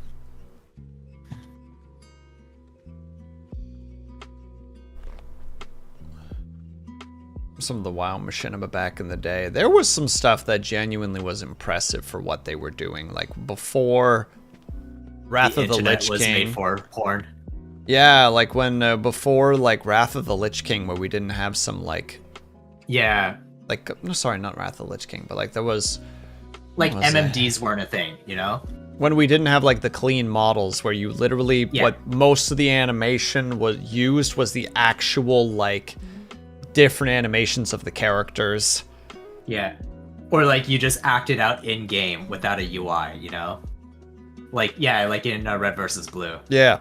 I'm some of the WoW machinima back in the day. There was some stuff that genuinely was impressive for what they were doing. Like before Wrath of the Lich was King. made for porn. Yeah, like when before like Wrath of the Lich King, where we didn't have some like no, sorry, not Wrath of the Lich King, but like there was like what was MMDs weren't a thing, you know? when we didn't have like the clean models where you literally what most of the animation was used was the actual like different animations of the characters. Yeah. Or like you just acted out in game without a UI, you know? Like like in Red versus Blue. Yeah.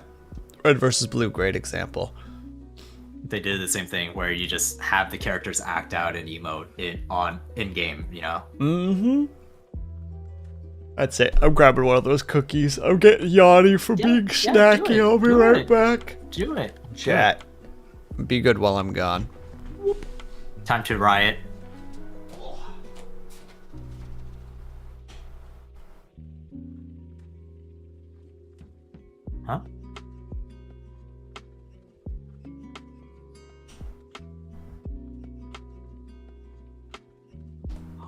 Red versus Blue, great example. They did the same thing where you just have the characters act out and emote in game, you know? Mm-hmm. That's it. I'm grabbing one of those cookies. I'm getting yawny for being snacky. I'll be right back. Do it. Chat. Be good while I'm gone. Time to riot. Huh?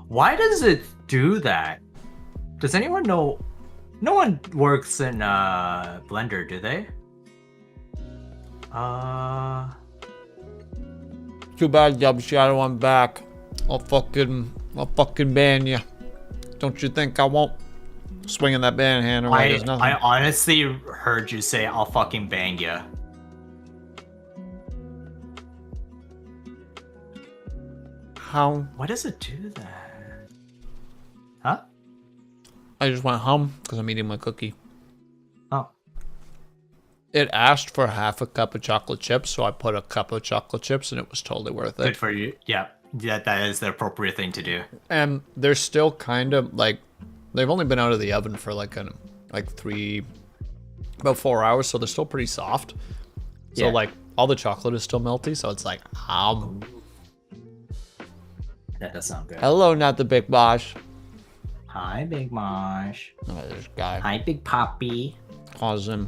Why does it do that? Does anyone know? No one works in Blender, do they? Too bad, Dub Shadow. I'm back. I'll fucking ban you. Don't you think I won't? Swinging that ban hammer like there's nothing. I honestly heard you say I'll fucking bang ya. How? Why does it do that? Huh? I just went hum because I'm eating my cookie. Oh. It asked for half a cup of chocolate chips, so I put a cup of chocolate chips, and it was totally worth it. Good for you. Yeah, that is the appropriate thing to do. And they're still kind of like, they've only been out of the oven for about 4 hours, so they're still pretty soft. So like all the chocolate is still melty, so it's like, That does sound good. Hello, not the big boss. Hi, Big Mosh. Oh, this guy Hi, Big Poppy. causing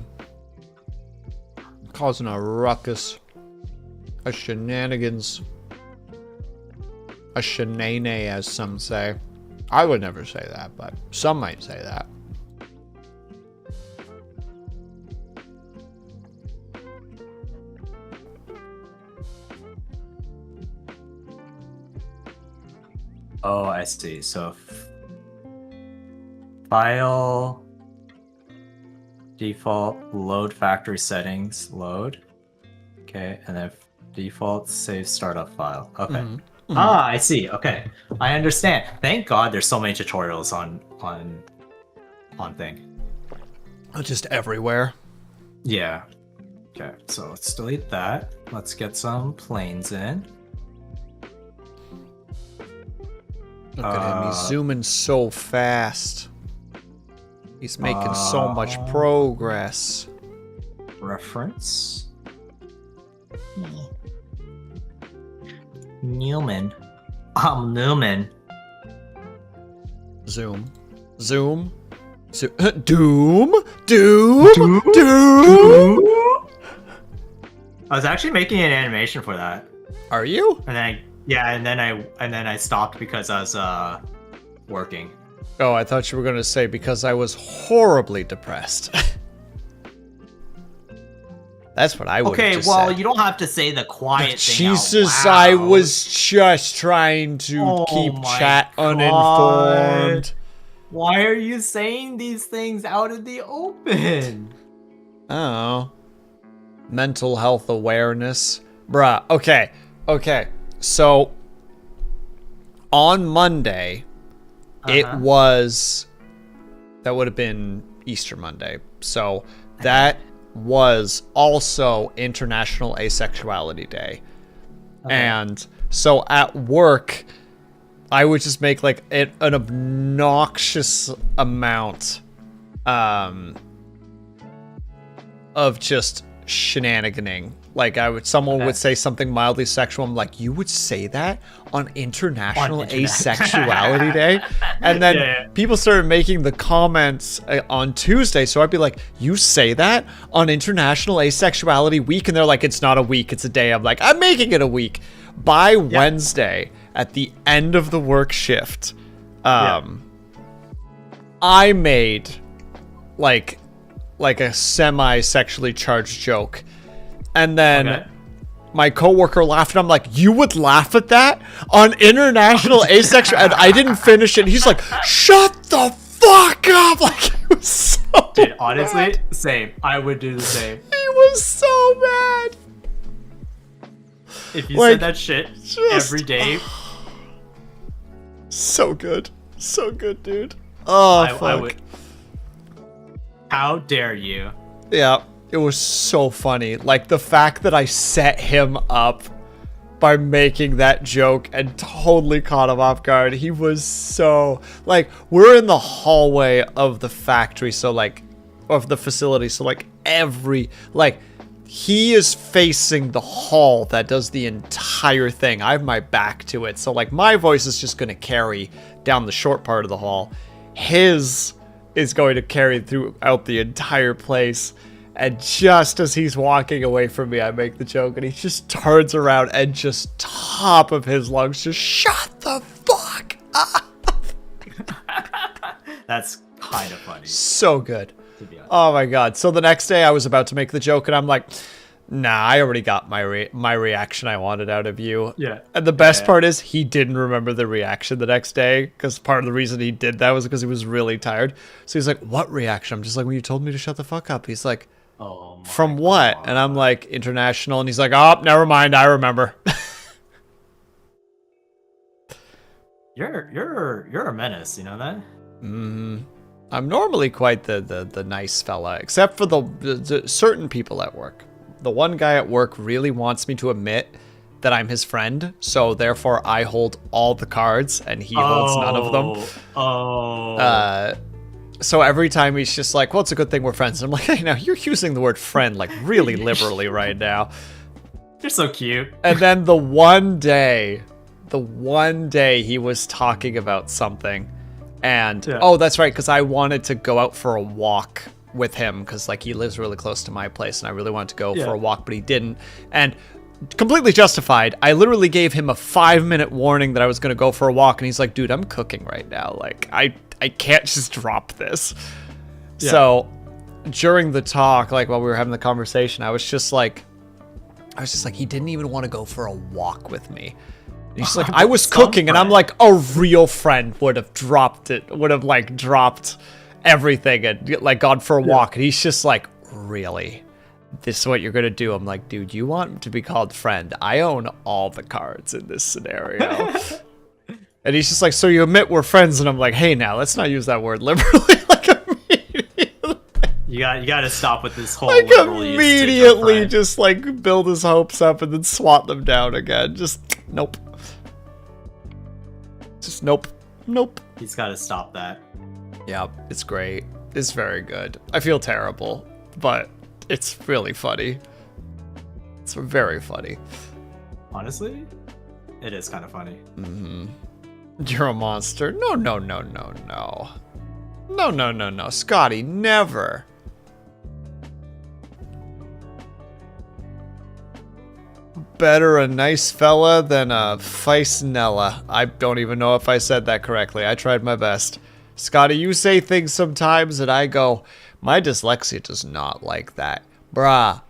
a ruckus, a shenanigans, a shenane, as some say. I would never say that, but some might say that. Oh, I see. So, file, default, load factory settings, load. Okay, and then default save startup file. Okay. Mm-hmm. Ah, I see. Okay, I understand. Thank God there's so many tutorials on thing. Just everywhere. Yeah. Okay, so let's delete that. Let's get some planes in. Look at him. He's zooming so fast. He's making so much progress. Reference. Newman. I'm Newman. Zoom. Zoom. Doom. Doom. Doom. I was actually making an animation for that. Are you? And then I stopped because I was working. Oh, I thought you were going to say because I was horribly depressed. That's what I would have just said. You don't have to say the quiet thing. Jesus, out loud. I was just trying to keep chat uninformed. Why are you saying these things out in the open? Oh. Mental health awareness. Bruh, okay. So, on Monday, that would have been Easter Monday. So, that was also International Asexuality Day. Okay. And so at work, I would just make like an obnoxious amount of just shenaniganing. Like someone would say something mildly sexual. I'm like, you would say that on International Asexuality Day? And then people started making the comments on Tuesday. So I'd be like, you say that on International Asexuality Week? And they're like, it's not a week, it's a day. I'm like, I'm making it a week. By Wednesday, at the end of the work shift, I made like a semi-sexually charged joke, and then my coworker laughed, and I'm like, "You would laugh at that on International Asexual?" And I didn't finish it. And he's like, "Shut the fuck up!" Like, it was so. Dude, honestly, bad. same. I would do the same. He was so bad. If you Like, said that shit just- every day, So good, dude. Oh, I fuck. would. How dare you? Yeah, it was so funny. Like, the fact that I set him up by making that joke and totally caught him off guard. He was so, like, we're in the hallway of the factory, so, like, of the facility, so, like, he is facing the hall that does the entire thing. I have my back to it, so, like, my voice is just gonna carry down the short part of the hall. His is going to carry throughout the entire place. And just as he's walking away from me, I make the joke, and he just turns around and just top of his lungs, just shut the fuck up. That's kind of funny. So good. To be honest. Oh my god. So the next day I was about to make the joke, and I'm like, nah, I already got my reaction I wanted out of you. Yeah. And the best part is he didn't remember the reaction the next day, because part of the reason he did that was because he was really tired. So he's like, what reaction? I'm just like, when you told me to shut the fuck up. He's like, Oh my from what? God. And I'm like, International. And he's like, oh, never mind, I remember. You're a menace, you know that? I'm normally quite the nice fella, except for the certain people at work. The one guy at work really wants me to admit that I'm his friend, so therefore I hold all the cards and he holds none of them. Oh. So every time he's just like, well, it's a good thing we're friends. And I'm like, hey, now you're using the word friend like really liberally right now. You're so cute. And then the one day he was talking about something, and oh, that's right, because I wanted to go out for a walk with him, because like he lives really close to my place, and I really wanted to go for a walk, but he didn't. And completely justified. I literally gave him a 5-minute warning that I was going to go for a walk, and he's like, dude, I'm cooking right now. Like, I can't just drop this. Yeah. So during the talk, like while we were having the conversation, I was just like, he didn't even want to go for a walk with me. And he's like, I was cooking, and I'm like, a real friend would have dropped everything and like gone for a walk. And he's just like, really? This is what you're gonna do? I'm like, dude, you want to be called friend? I own all the cards in this scenario. And he's just like, so you admit we're friends? And I'm like, hey, now let's not use that word liberally. Like immediately, You got to stop with this whole like liberal usage of immediately, friend. just like build his hopes up and then swat them down again. Just nope. Just nope. He's got to stop that. Yeah, it's great. It's very good. I feel terrible, but it's really funny. It's very funny. Honestly, it is kind of funny. You're a monster. No. No. Scotty, never. Better a nice fella than a Feisnella. I don't even know if I said that correctly. I tried my best. Scotty, you say things sometimes and I go, my dyslexia does not like that. Bruh.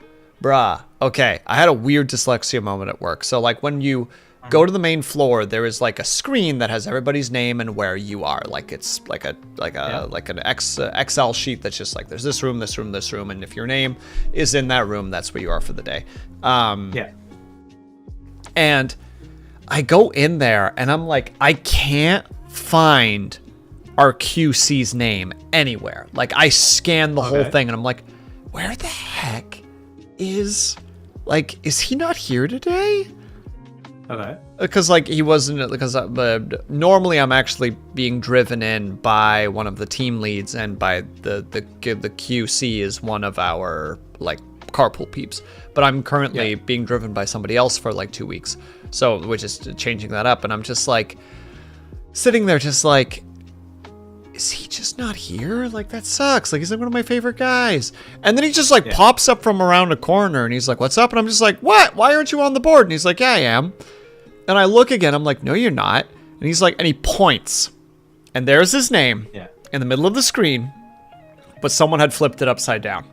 Okay, I had a weird dyslexia moment at work. So like when you go to the main floor, there is like a screen that has everybody's name and where you are. Like it's like an Excel sheet that's just like there's this room, and if your name is in that room, that's where you are for the day. Yeah. And I go in there and I'm like, I can't find our QC's name anywhere. Like I scanned the whole thing and I'm like, where the heck is he not here today? Okay. Because like he wasn't, because normally I'm actually being driven in by one of the team leads, and by the QC is one of our like carpool peeps, but I'm currently being driven by somebody else for like 2 weeks, so which is changing that up. And I'm just like sitting there just like, is he just not here? Like that sucks. Like he's like one of my favorite guys. And then he just like pops up from around a corner and he's like, what's up? And I'm just like, what? Why aren't you on the board? And he's like, yeah, I am. And I look again, I'm like, no, you're not. And he's like, and he points. And there's his name in the middle of the screen, but someone had flipped it upside down.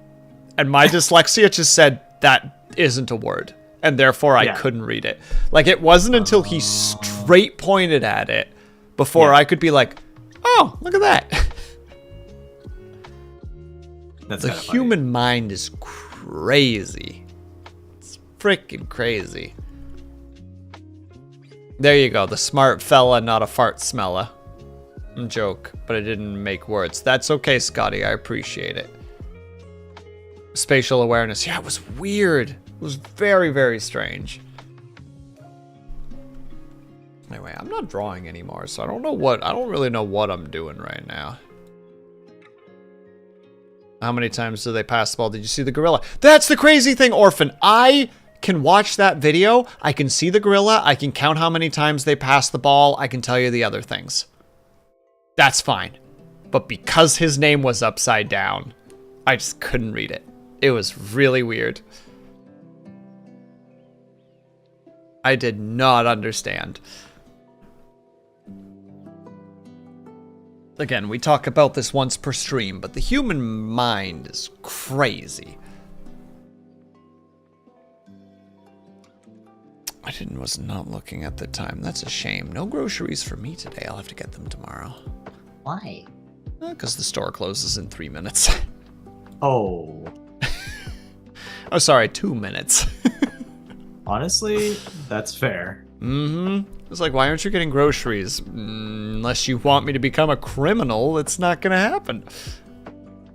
And my dyslexia just said, that isn't a word. And therefore I couldn't read it. Like, it wasn't until he straight pointed at it before I could be like, oh, look at that. That's the human mind is crazy. It's freaking crazy. There you go. The smart fella, not a fart smella. Joke, but I didn't make words. That's okay, Scotty. I appreciate it. Spatial awareness. Yeah, it was weird. It was very, very strange. Anyway, I'm not drawing anymore, so I don't really know what I'm doing right now. How many times do they pass the ball? Did you see the gorilla? That's the crazy thing, Orphan. I can watch that video. I can see the gorilla. I can count how many times they pass the ball. I can tell you the other things. That's fine. But because his name was upside down, I just couldn't read it. It was really weird. I did not understand. Again, we talk about this once per stream, but the human mind is crazy. I was not looking at the time. That's a shame. No groceries for me today. I'll have to get them tomorrow. Why? Because the store closes in 3 minutes. Oh. Oh, sorry, 2 minutes. Honestly, that's fair. Mm-hmm. It's like, why aren't you getting groceries? Unless you want me to become a criminal, it's not gonna happen.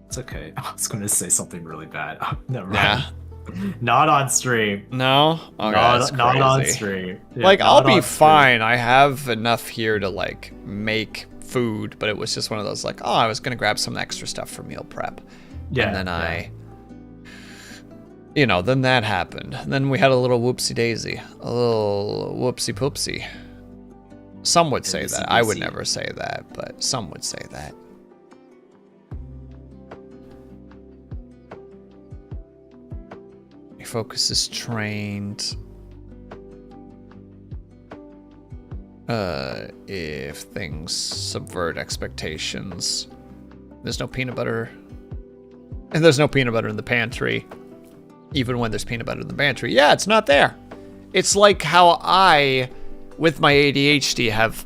It's okay. I was gonna say something really bad. Never mind. Yeah. Not on stream. No? Okay, that's Not on crazy. stream. Yeah, Like, I'll not be on fine. stream. I have enough here to, like, make food, but it was just one of those, like, oh, I was gonna grab some extra stuff for meal prep. Yeah. And then you know, then that happened. And then we had a little whoopsie daisy. A little whoopsie poopsie. Some would say that. I would never say that, but some would say that. Your focus is trained. If things subvert expectations. There's no peanut butter. And there's no peanut butter in the pantry. Even when there's peanut butter in the pantry. Yeah, it's not there. It's like how I, with my ADHD, have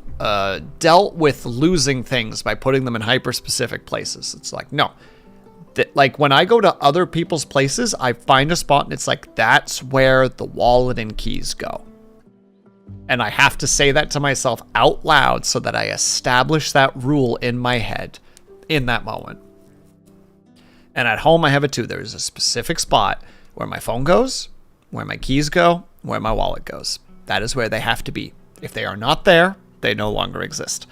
dealt with losing things by putting them in hyper-specific places. It's like, no. Like, when I go to other people's places, I find a spot and it's like, that's where the wallet and keys go. And I have to say that to myself out loud so that I establish that rule in my head in that moment. And at home, I have it too. There's a specific spot where my phone goes, where my keys go, where my wallet goes. That is where they have to be. If they are not there, they no longer exist.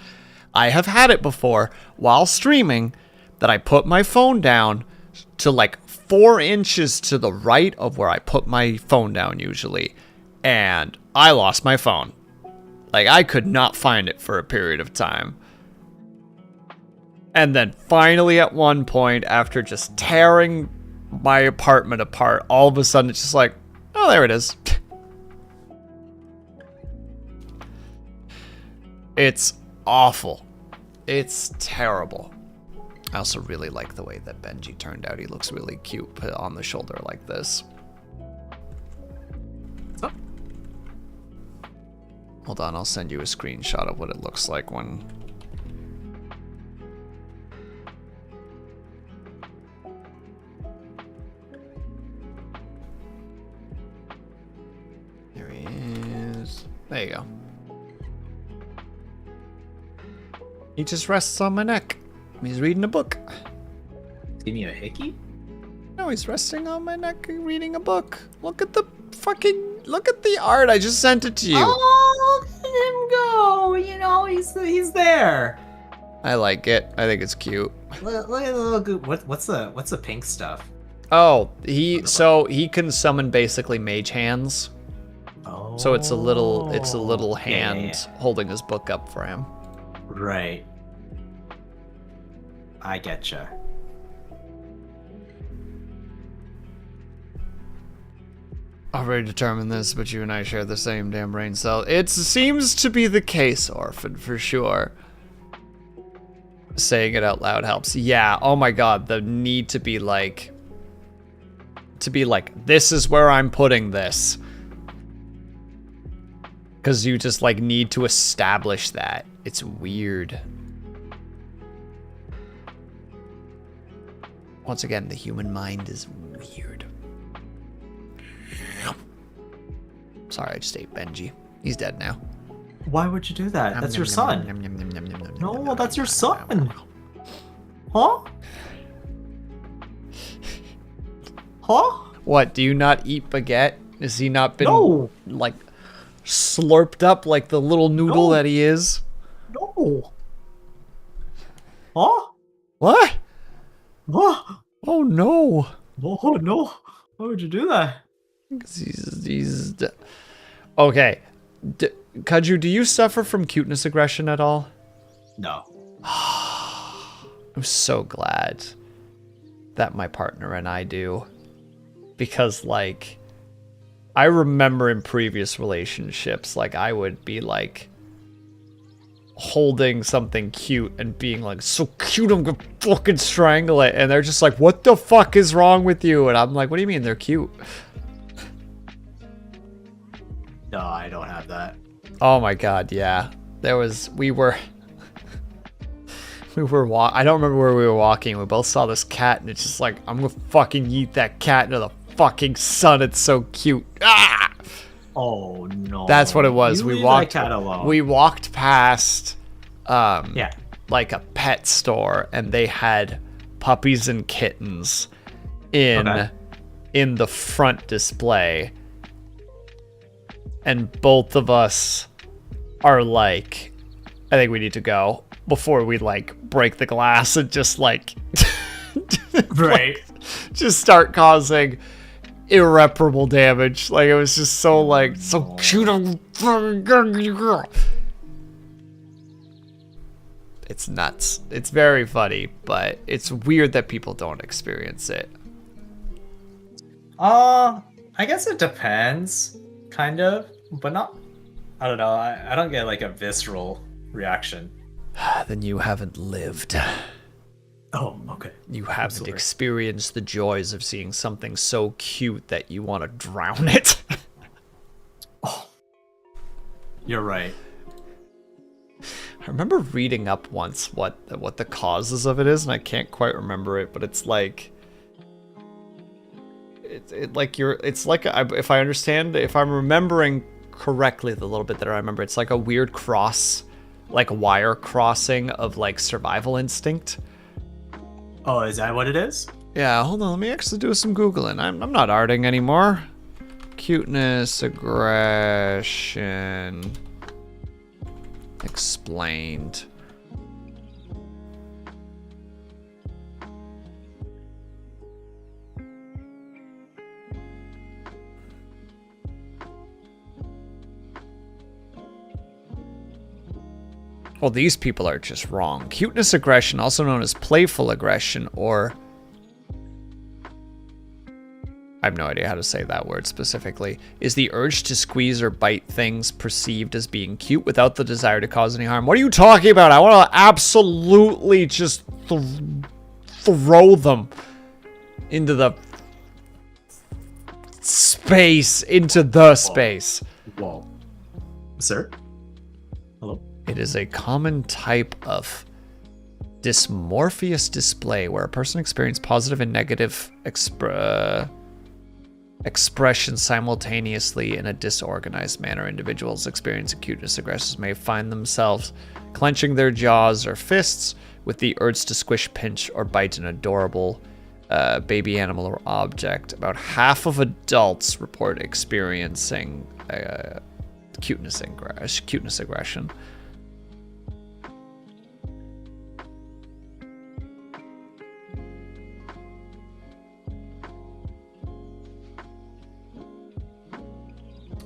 I have had it before while streaming that I put my phone down to like 4 inches to the right of where I put my phone down usually. And I lost my phone. Like, I could not find it for a period of time. And then finally at one point, after just tearing my apartment apart, all of a sudden it's just like, oh, there it is. It's awful. It's terrible. I also really like the way that Benji turned out. He looks really cute put on the shoulder like this. Oh. Hold on, I'll send you a screenshot of what it looks like when... There he is. There you go. He just rests on my neck. He's reading a book. Give me a hickey? No, he's resting on my neck reading a book. Look at the art. I just sent it to you. Oh, let him go. You know, he's there. I like it. I think it's cute. Look at the little what's the pink stuff? Oh, he can summon basically mage hands. Oh. So it's a little hand holding his book up for him. Right. I getcha. already determined this, but you and I share the same damn brain cell. It seems to be the case, Orphan, for sure. Saying it out loud helps. Yeah, oh my god, the need to be like, this is where I'm putting this. Because you just, like, need to establish that. It's weird. Once again, the human mind is weird. Sorry, I just ate Benji. He's dead now. Why would you do that? That's your son. No, that's your son. Huh? Huh? What, do you not eat baguette? Has he not been, No. like, slurped up like the little noodle No. that he is? No. Huh? What? What? Oh no. Oh no. Why would you do that? 'Cause he's okay. Kaju, do you suffer from cuteness aggression at all? No. I'm so glad that my partner and I do. Because, like, I remember in previous relationships, like, I would be, like, holding something cute and being like, so cute, I'm gonna fucking strangle it. And they're just like, what the fuck is wrong with you? And I'm like, what do you mean they're cute? No, I don't have that. Oh my god, yeah. We were I don't remember where we were walking. We both saw this cat and it's just like, I'm gonna fucking eat that cat into the fucking sun. It's so cute. Ah! Oh no. That's what it was. You We leave walked that cat alone. We walked past Yeah. like a pet store and they had puppies and kittens in the front display. And both of us are like, I think we need to go before we like break the glass and just like Right. just start causing irreparable damage. Like, it was just so like, so cute. I'm fucking gonna you, girl. It's nuts. It's very funny, but it's weird that people don't experience it. I guess it depends, kind of, but not. I don't know. I don't get like a visceral reaction. Then you haven't lived. Oh, okay. You haven't sorry. experienced the joys of seeing something so cute that you want to drown it. You're right. I remember reading up once what the causes of it is, and I can't quite remember it, but it's like if I understand, if I'm remembering correctly, the little bit that I remember, it's like a weird cross, like wire crossing of like survival instinct. Oh, is that what it is? Yeah, hold on, let me actually do some Googling. I'm not arting anymore. Cuteness, aggression. Explained. Well, these people are just wrong. Cuteness aggression, also known as playful aggression, or I have no idea how to say that word specifically, is the urge to squeeze or bite things perceived as being cute without the desire to cause any harm. What are you talking about? I want to absolutely just throw them into the space, space. Whoa. Sir? Hello? It is a common type of dysmorphious display where a person experiences positive and negative expression simultaneously in a disorganized manner. Individuals experiencing cuteness aggressions may find themselves clenching their jaws or fists with the urge to squish, pinch, or bite an adorable baby animal or object. About half of adults report experiencing cuteness aggression.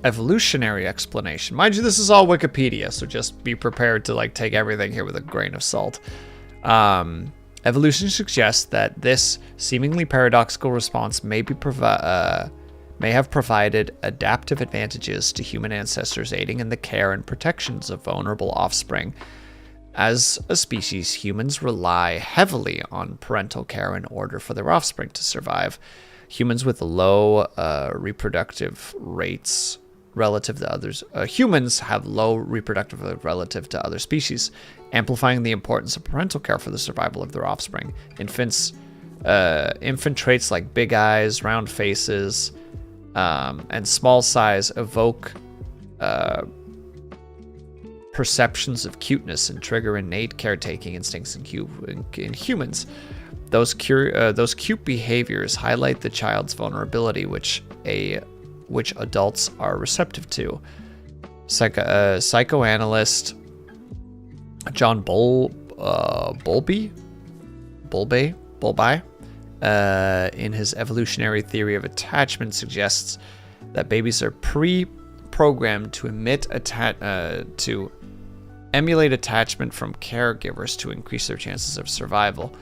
Evolutionary explanation. Mind you, this is all Wikipedia, so just be prepared to like take everything here with a grain of salt. Evolution suggests that this seemingly paradoxical response may may have provided adaptive advantages to human ancestors, aiding in the care and protections of vulnerable offspring. As a species, humans rely heavily on parental care in order for their offspring to survive. Humans with low reproductive rates relative to others. Humans have low reproductive rate relative to other species, amplifying the importance of parental care for the survival of their offspring. Infant traits like big eyes, round faces, and small size evoke perceptions of cuteness and trigger innate caretaking instincts in humans. Those cute behaviors highlight the child's vulnerability, which adults are receptive to. Psychoanalyst John Bowlby, in his evolutionary theory of attachment, suggests that babies are pre-programmed to emulate attachment from caregivers to increase their chances of survival.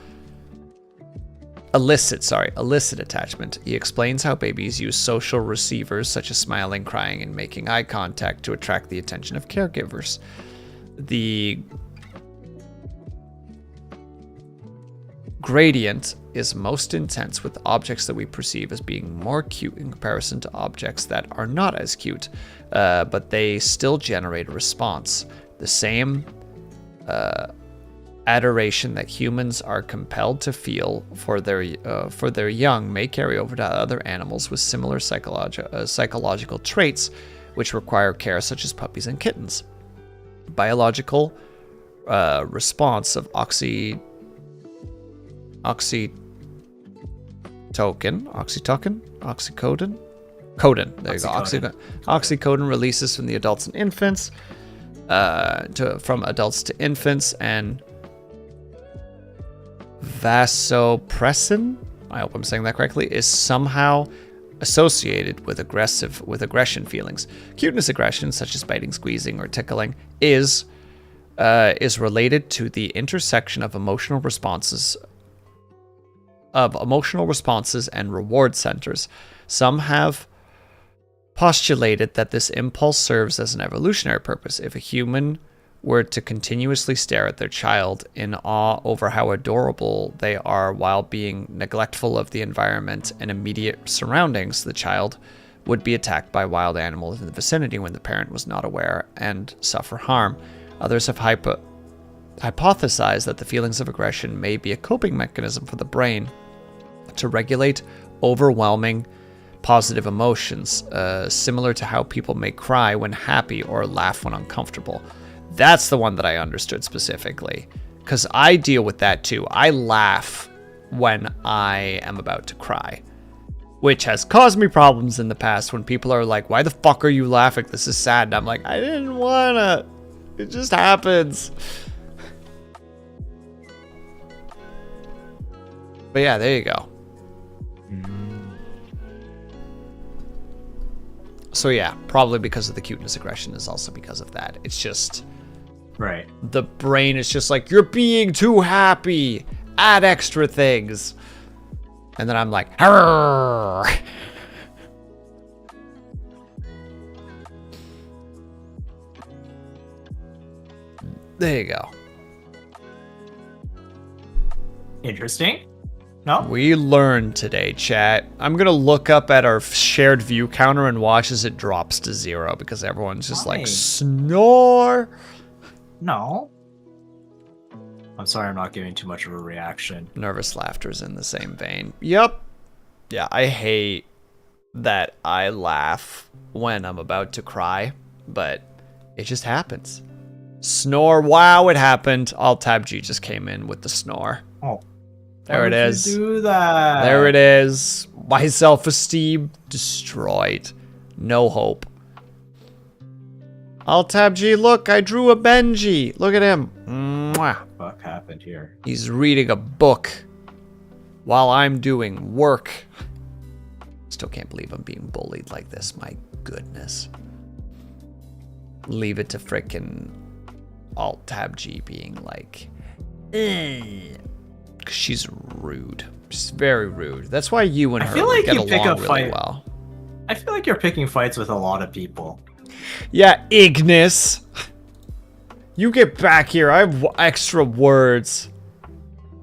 Illicit attachment. He explains how babies use social receivers such as smiling, crying, and making eye contact to attract the attention of caregivers. The gradient is most intense with objects that we perceive as being more cute in comparison to objects that are not as cute, but they still generate a response. The same adoration that humans are compelled to feel for their young may carry over to other animals with similar psychological traits, which require care, such as puppies and kittens. Biological response of oxytocin. Oxycodone releases from the adults and infants, from adults to infants, and vasopressin, I hope I'm saying that correctly, is somehow associated with aggression feelings. Cuteness aggression, such as biting, squeezing, or tickling, is related to the intersection of emotional responses and reward centers. Some have postulated that this impulse serves as an evolutionary purpose. If a human were to continuously stare at their child in awe over how adorable they are while being neglectful of the environment and immediate surroundings, the child would be attacked by wild animals in the vicinity when the parent was not aware and suffer harm. Others have hypothesized that the feelings of aggression may be a coping mechanism for the brain to regulate overwhelming positive emotions, similar to how people may cry when happy or laugh when uncomfortable. That's the one that I understood specifically, because I deal with that too. I laugh when I am about to cry, which has caused me problems in the past when people are like, why the fuck are you laughing? This is sad. And I'm like, I didn't wanna. It just happens. But yeah, there you go. So yeah, probably because of the cuteness aggression is also because of that. It's just... Right. The brain is just like, you're being too happy. Add extra things. And then I'm like, arrgh. There you go. Interesting. No? We learned today, chat. I'm going to look up at our shared view counter and watch as it drops to 0 because everyone's just like, snore. No. I'm sorry I'm not giving too much of a reaction. Nervous laughter's in the same vein. Yep. Yeah, I hate that I laugh when I'm about to cry, but it just happens. Snore. Wow, it happened. Alt Tab G just came in with the snore. Oh. There it is. Do that. There it is. My self-esteem destroyed. No hope. Alt Tab G, look, I drew a Benji. Look at him. Mwah. What happened here? He's reading a book while I'm doing work. Still can't believe I'm being bullied like this. My goodness. Leave it to frickin' Alt Tab G being like, she's rude. She's very rude. That's why you and her feel like get you pick along a really fight. well. I feel like you're picking fights with a lot of people. Yeah, Ignis. You get back here. I have extra words.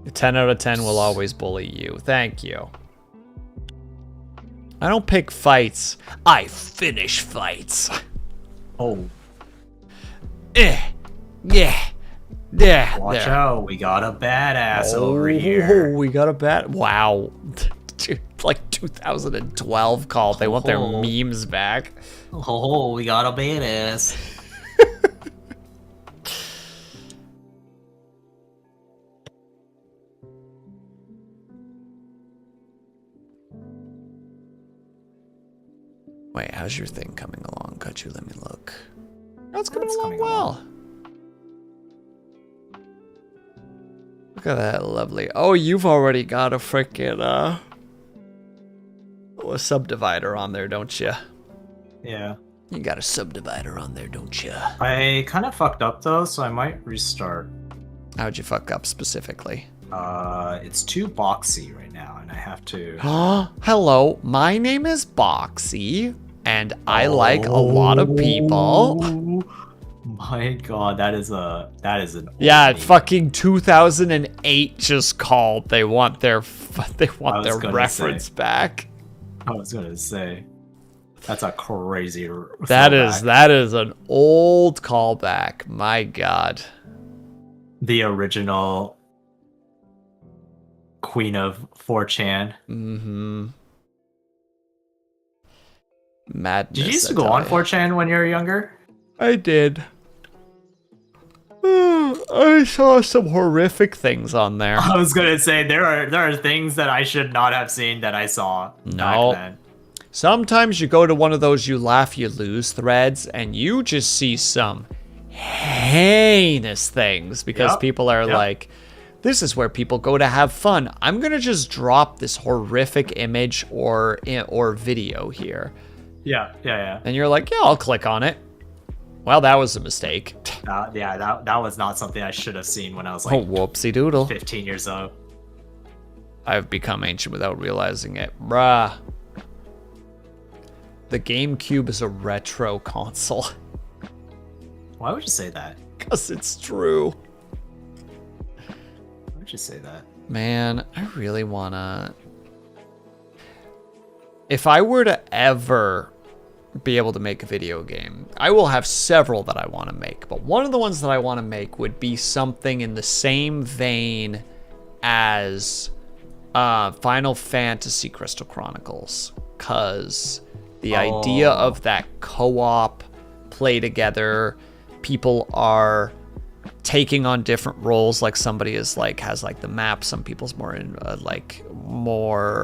A 10 out of 10 will always bully you. Thank you. I don't pick fights. I finish fights. Oh, Yeah. Yeah. watch there. out. We got a badass over here. We got a bat. Wow. Dude, like 2012 call. They want their Oh. memes back. Oh, we got a badass. Wait, how's your thing coming along? Could you let me look? Oh, it's coming It's along coming well. Look at that, lovely. Oh, you've already got a freaking a subdivider on there, don't you? Yeah. You got a subdivider on there, don't you? I kind of fucked up though, so I might restart. How'd you fuck up specifically? It's too boxy right now, and I have to. Hello, my name is Boxy, and I like a lot of people. Oh my god, that is an old Yeah, name. fucking 2008 just called. They want their gonna reference say. back. I was gonna say that's a crazy. That throwback. is an old callback. My god. The original Queen of 4chan. Mm-hmm. Madness. Did you used to I go tell on ya. 4chan when you were younger? I did. I saw some horrific things on there. I was gonna say there are things that I should not have seen that I saw No. back then. Sometimes you go to one of those you laugh, you lose threads, and you just see some heinous things because Yep, people are yep. like, this is where people go to have fun. I'm going to just drop this horrific image or video here. Yeah. And you're like, yeah, I'll click on it. Well, that was a mistake. That was not something I should have seen when I was Oh, like whoopsie doodle. 15 years old. I've become ancient without realizing it. Bruh. The GameCube is a retro console. Why would you say that? Because it's true. Why would you say that? Man, I really wanna... If I were to ever be able to make a video game, I will have several that I want to make, but one of the ones that I want to make would be something in the same vein as Final Fantasy Crystal Chronicles, because the idea of that co-op, play together, people are taking on different roles, like somebody is like has like the map, some people's more in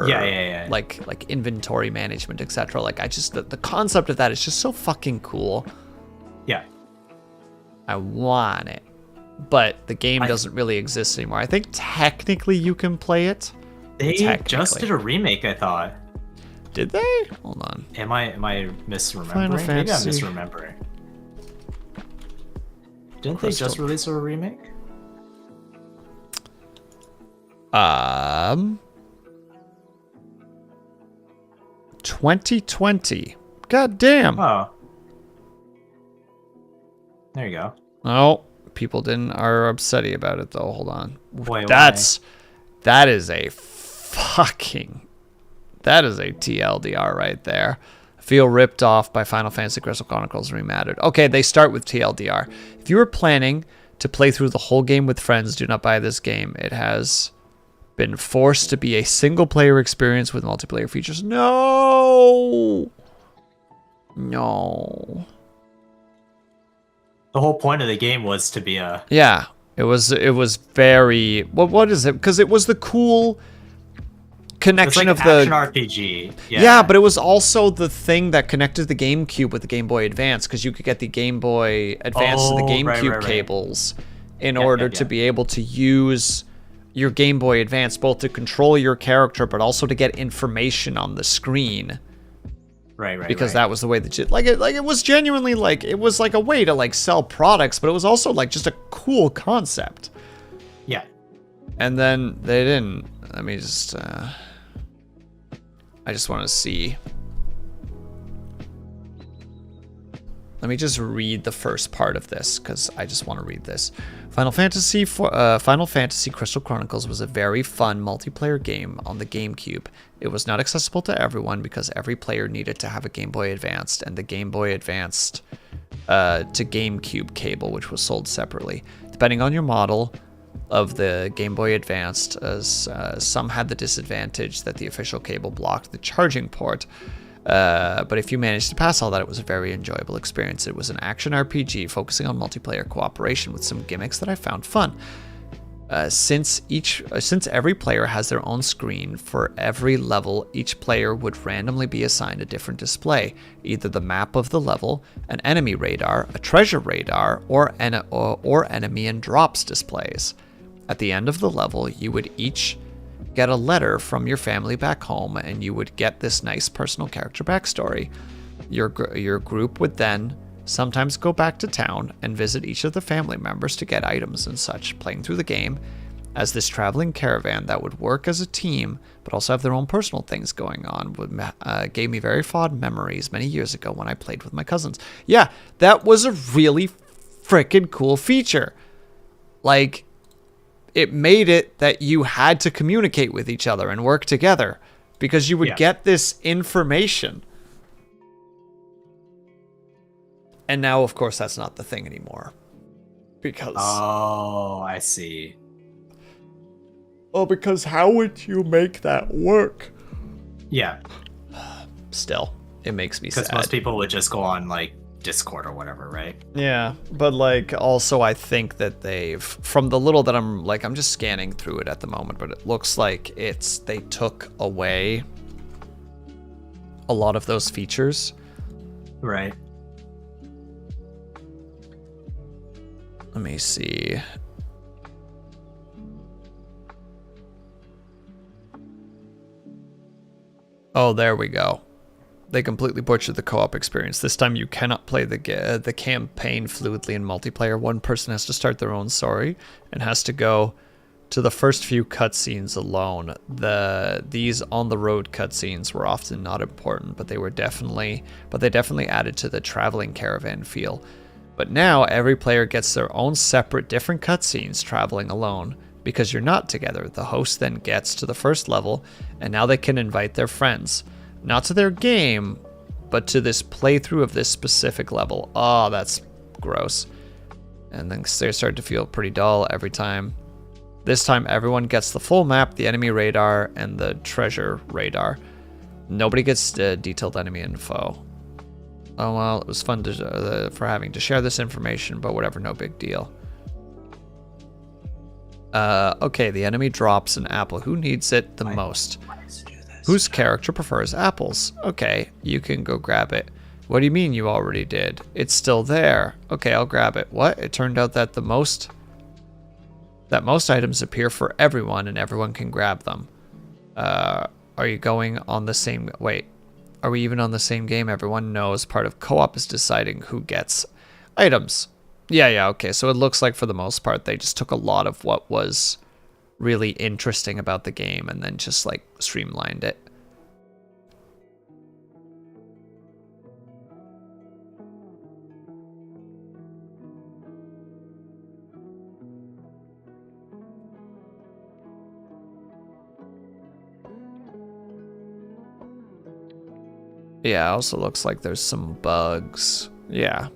Yeah. like inventory management, etc. Like I just the concept of that is just so fucking cool. Yeah. I want it, but the game doesn't really exist anymore. I think technically you can play it. They Technically. just did a remake, I thought. Did they? Hold on. Am I misremembering? Final Maybe I'm Fantasy. misremembering. Didn't they just Crystal. release a remake? 2020. God damn. Oh. There you go. Oh, people are upsetty about it though. Hold on. Wait, that is a TLDR right there. I feel ripped off by Final Fantasy Crystal Chronicles Remastered. Okay, they start with TLDR. If you were planning to play through the whole game with friends, do not buy this game. It has been forced to be a single player experience with multiplayer features. No. The whole point of the game was to be a Yeah, it was very what is it? Because it was the cool it's like connection an of action the RPG. yeah, but it was also the thing that connected the GameCube with the Game Boy Advance, because you could get the Game Boy Advance to the Oh, GameCube right. cables in order to yeah. be able to use your Game Boy Advance both to control your character but also to get information on the screen. Right. Because that was the way that it was genuinely like it was like a way to like sell products, but it was also like just a cool concept. Yeah. And then they didn't. Let me just I just want to see Let me just read the first part of this because I just want to read this. Final Fantasy Crystal Chronicles was a very fun multiplayer game on the GameCube. It was not accessible to everyone because every player needed to have a Game Boy Advanced and the Game Boy Advanced to GameCube cable, which was sold separately. Depending on your model of the Game Boy Advanced, as some had the disadvantage that the official cable blocked the charging port. But if you managed to pass all that, it was a very enjoyable experience. It was an action RPG focusing on multiplayer cooperation with some gimmicks that I found fun. Since every player has their own screen for every level, each player would randomly be assigned a different display, either the map of the level, an enemy radar, a treasure radar, or enemy and drops displays. At the end of the level, you would each get a letter from your family back home, and you would get this nice personal character backstory. Your group would then sometimes go back to town and visit each of the family members to get items and such, playing through the game as this traveling caravan that would work as a team but also have their own personal things going on. Gave me very fond memories many years ago when I played with my cousins. Yeah, that was a really freaking cool feature. Like, it made it that you had to communicate with each other and work together because you would get this information. And now, of course, that's not the thing anymore. Because... Oh, I see. Oh, because how would you make that work? Yeah. Still, it makes me sad. Because most people would just go on, like, Discord or whatever, right? Yeah, but like also I think that they've, from the little that I'm just scanning through it at the moment, but it looks like they took away a lot of those features. Right. Let me see. Oh, there we go. They completely butchered the co-op experience. This time you cannot play the campaign fluidly in multiplayer. One person has to start their own story and has to go to the first few cutscenes alone. These on-the-road cutscenes were often not important, but they definitely added to the traveling caravan feel. But now every player gets their own separate different cutscenes traveling alone. Because you're not together, the host then gets to the first level, and now they can invite their friends. Not to their game, but to this playthrough of this specific level. Oh, that's gross. And then they start to feel pretty dull every time. This time, everyone gets the full map, the enemy radar, and the treasure radar. Nobody gets detailed enemy info. Oh well, it was fun for having to share this information, but whatever, no big deal. Okay, the enemy drops an apple. Who needs it the most? Whose character prefers apples? Okay, you can go grab it. What do you mean you already did? It's still there. Okay, I'll grab it. What? It turned out that most items appear for everyone and everyone can grab them. Are you going on the same... Wait. Are we even on the same game? Everyone knows part of co-op is deciding who gets items. Yeah, okay. So it looks like for the most part, they just took a lot of what was really interesting about the game and then just like streamlined it. Yeah, it also looks like there's some bugs. Yeah.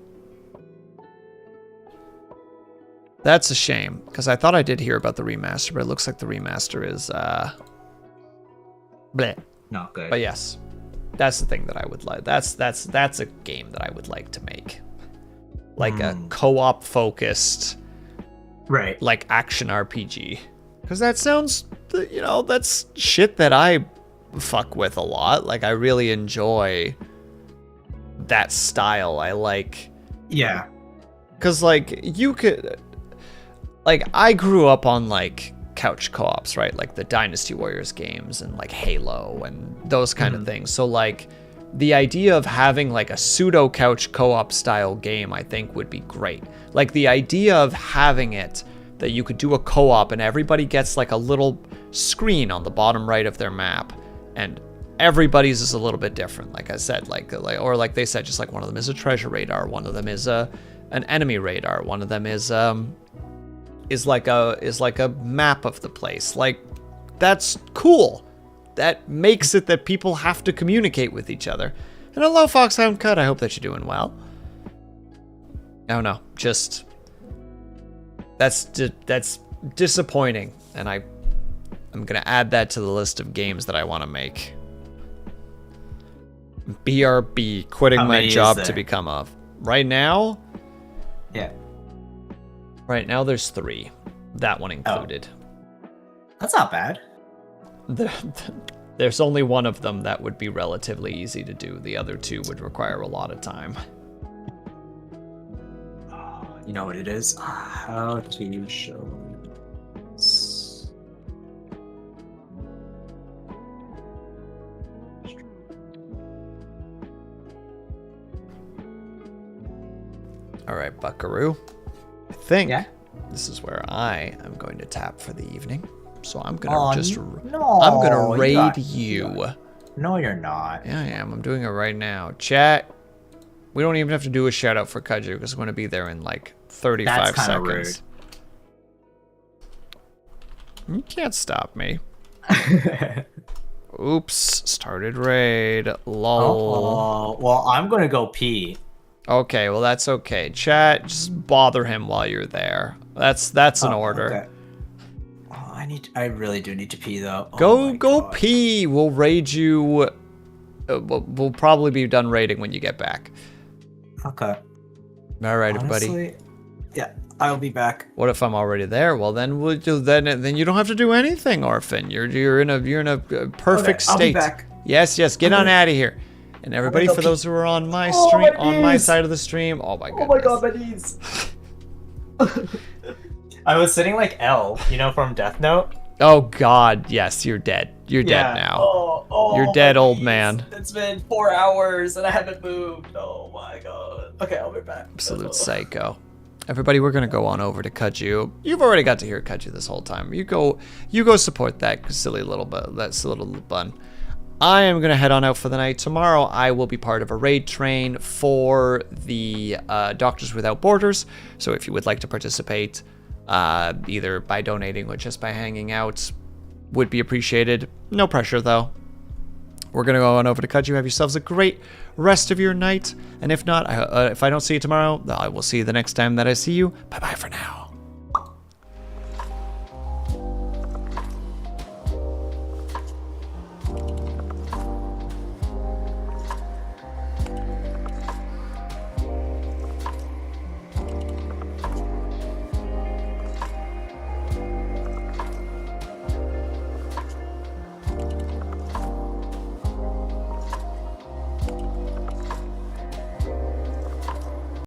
That's a shame, because I thought I did hear about the remaster, but it looks like the remaster is, bleh. Not good. But yes, that's the thing that I would like. That's a game that I would like to make. Like a co-op focused, right, like action RPG. Because that sounds, you know, that's shit that I fuck with a lot. Like, I really enjoy that style. I like... Yeah. Because, like, you could... Like, I grew up on, like, couch co-ops, right? Like the Dynasty Warriors games and, like, Halo and those kind of things. So, like, the idea of having, like, a pseudo-couch co-op style game, I think, would be great. Like, the idea of having it that you could do a co-op and everybody gets, like, a little screen on the bottom right of their map. And everybody's is a little bit different. Like I said, like they said, just like one of them is a treasure radar, one of them is an enemy radar, one of them is like a map of the place. Like, that's cool. That makes it that people have to communicate with each other. And hello, Foxhound Cut. I hope that you're doing well. Oh no, just that's disappointing, and I'm gonna add that to the list of games that I want to make. BRB, quitting my job to become a. Right now. Yeah. Right now, there's 3, that one included. That's not bad. There's only one of them that would be relatively easy to do. The other 2 would require a lot of time. You know what it is? How to show. All right, Buckaroo. I think Yeah? this is where I am going to tap for the evening. So I'm gonna no, I'm gonna raid you. No, you're not. Yeah, I am. I'm doing it right now. Chat. We don't even have to do a shout out for Kaju because I'm gonna be there in like 35 That's seconds. Rude. You can't stop me. Oops, started raid. Lol. Oh, well, I'm gonna go pee. Okay, well that's okay. Chat, just bother him while you're there. That's an order. Okay. Oh, I really do need to pee though. Go pee. We'll raid you. We'll probably be done raiding when you get back. Okay. All right, everybody. Honestly, yeah, I'll be back. What if I'm already there? Well, then then you don't have to do anything, Orphan. You're in a perfect state. I'll be back. Yes, get on out of here. And everybody, for those who are on my stream, on my side of the stream, oh my goodness. Oh my god, my knees. I was sitting like L, from Death Note. Oh god, yes, you're dead. You're dead now. You're dead, old man. It's been 4 hours and I haven't moved. Oh my god. Okay, I'll be back. Absolute psycho. Everybody, we're gonna go on over to Kaju. You've already got to hear Kaju this whole time. You go support that silly little bun. I am going to head on out for the night. Tomorrow, I will be part of a raid train for the Doctors Without Borders. So if you would like to participate, either by donating or just by hanging out, would be appreciated. No pressure, though. We're going to go on over to Kaju. Have yourselves a great rest of your night. And if not, if I don't see you tomorrow, I will see you the next time that I see you. Bye-bye for now.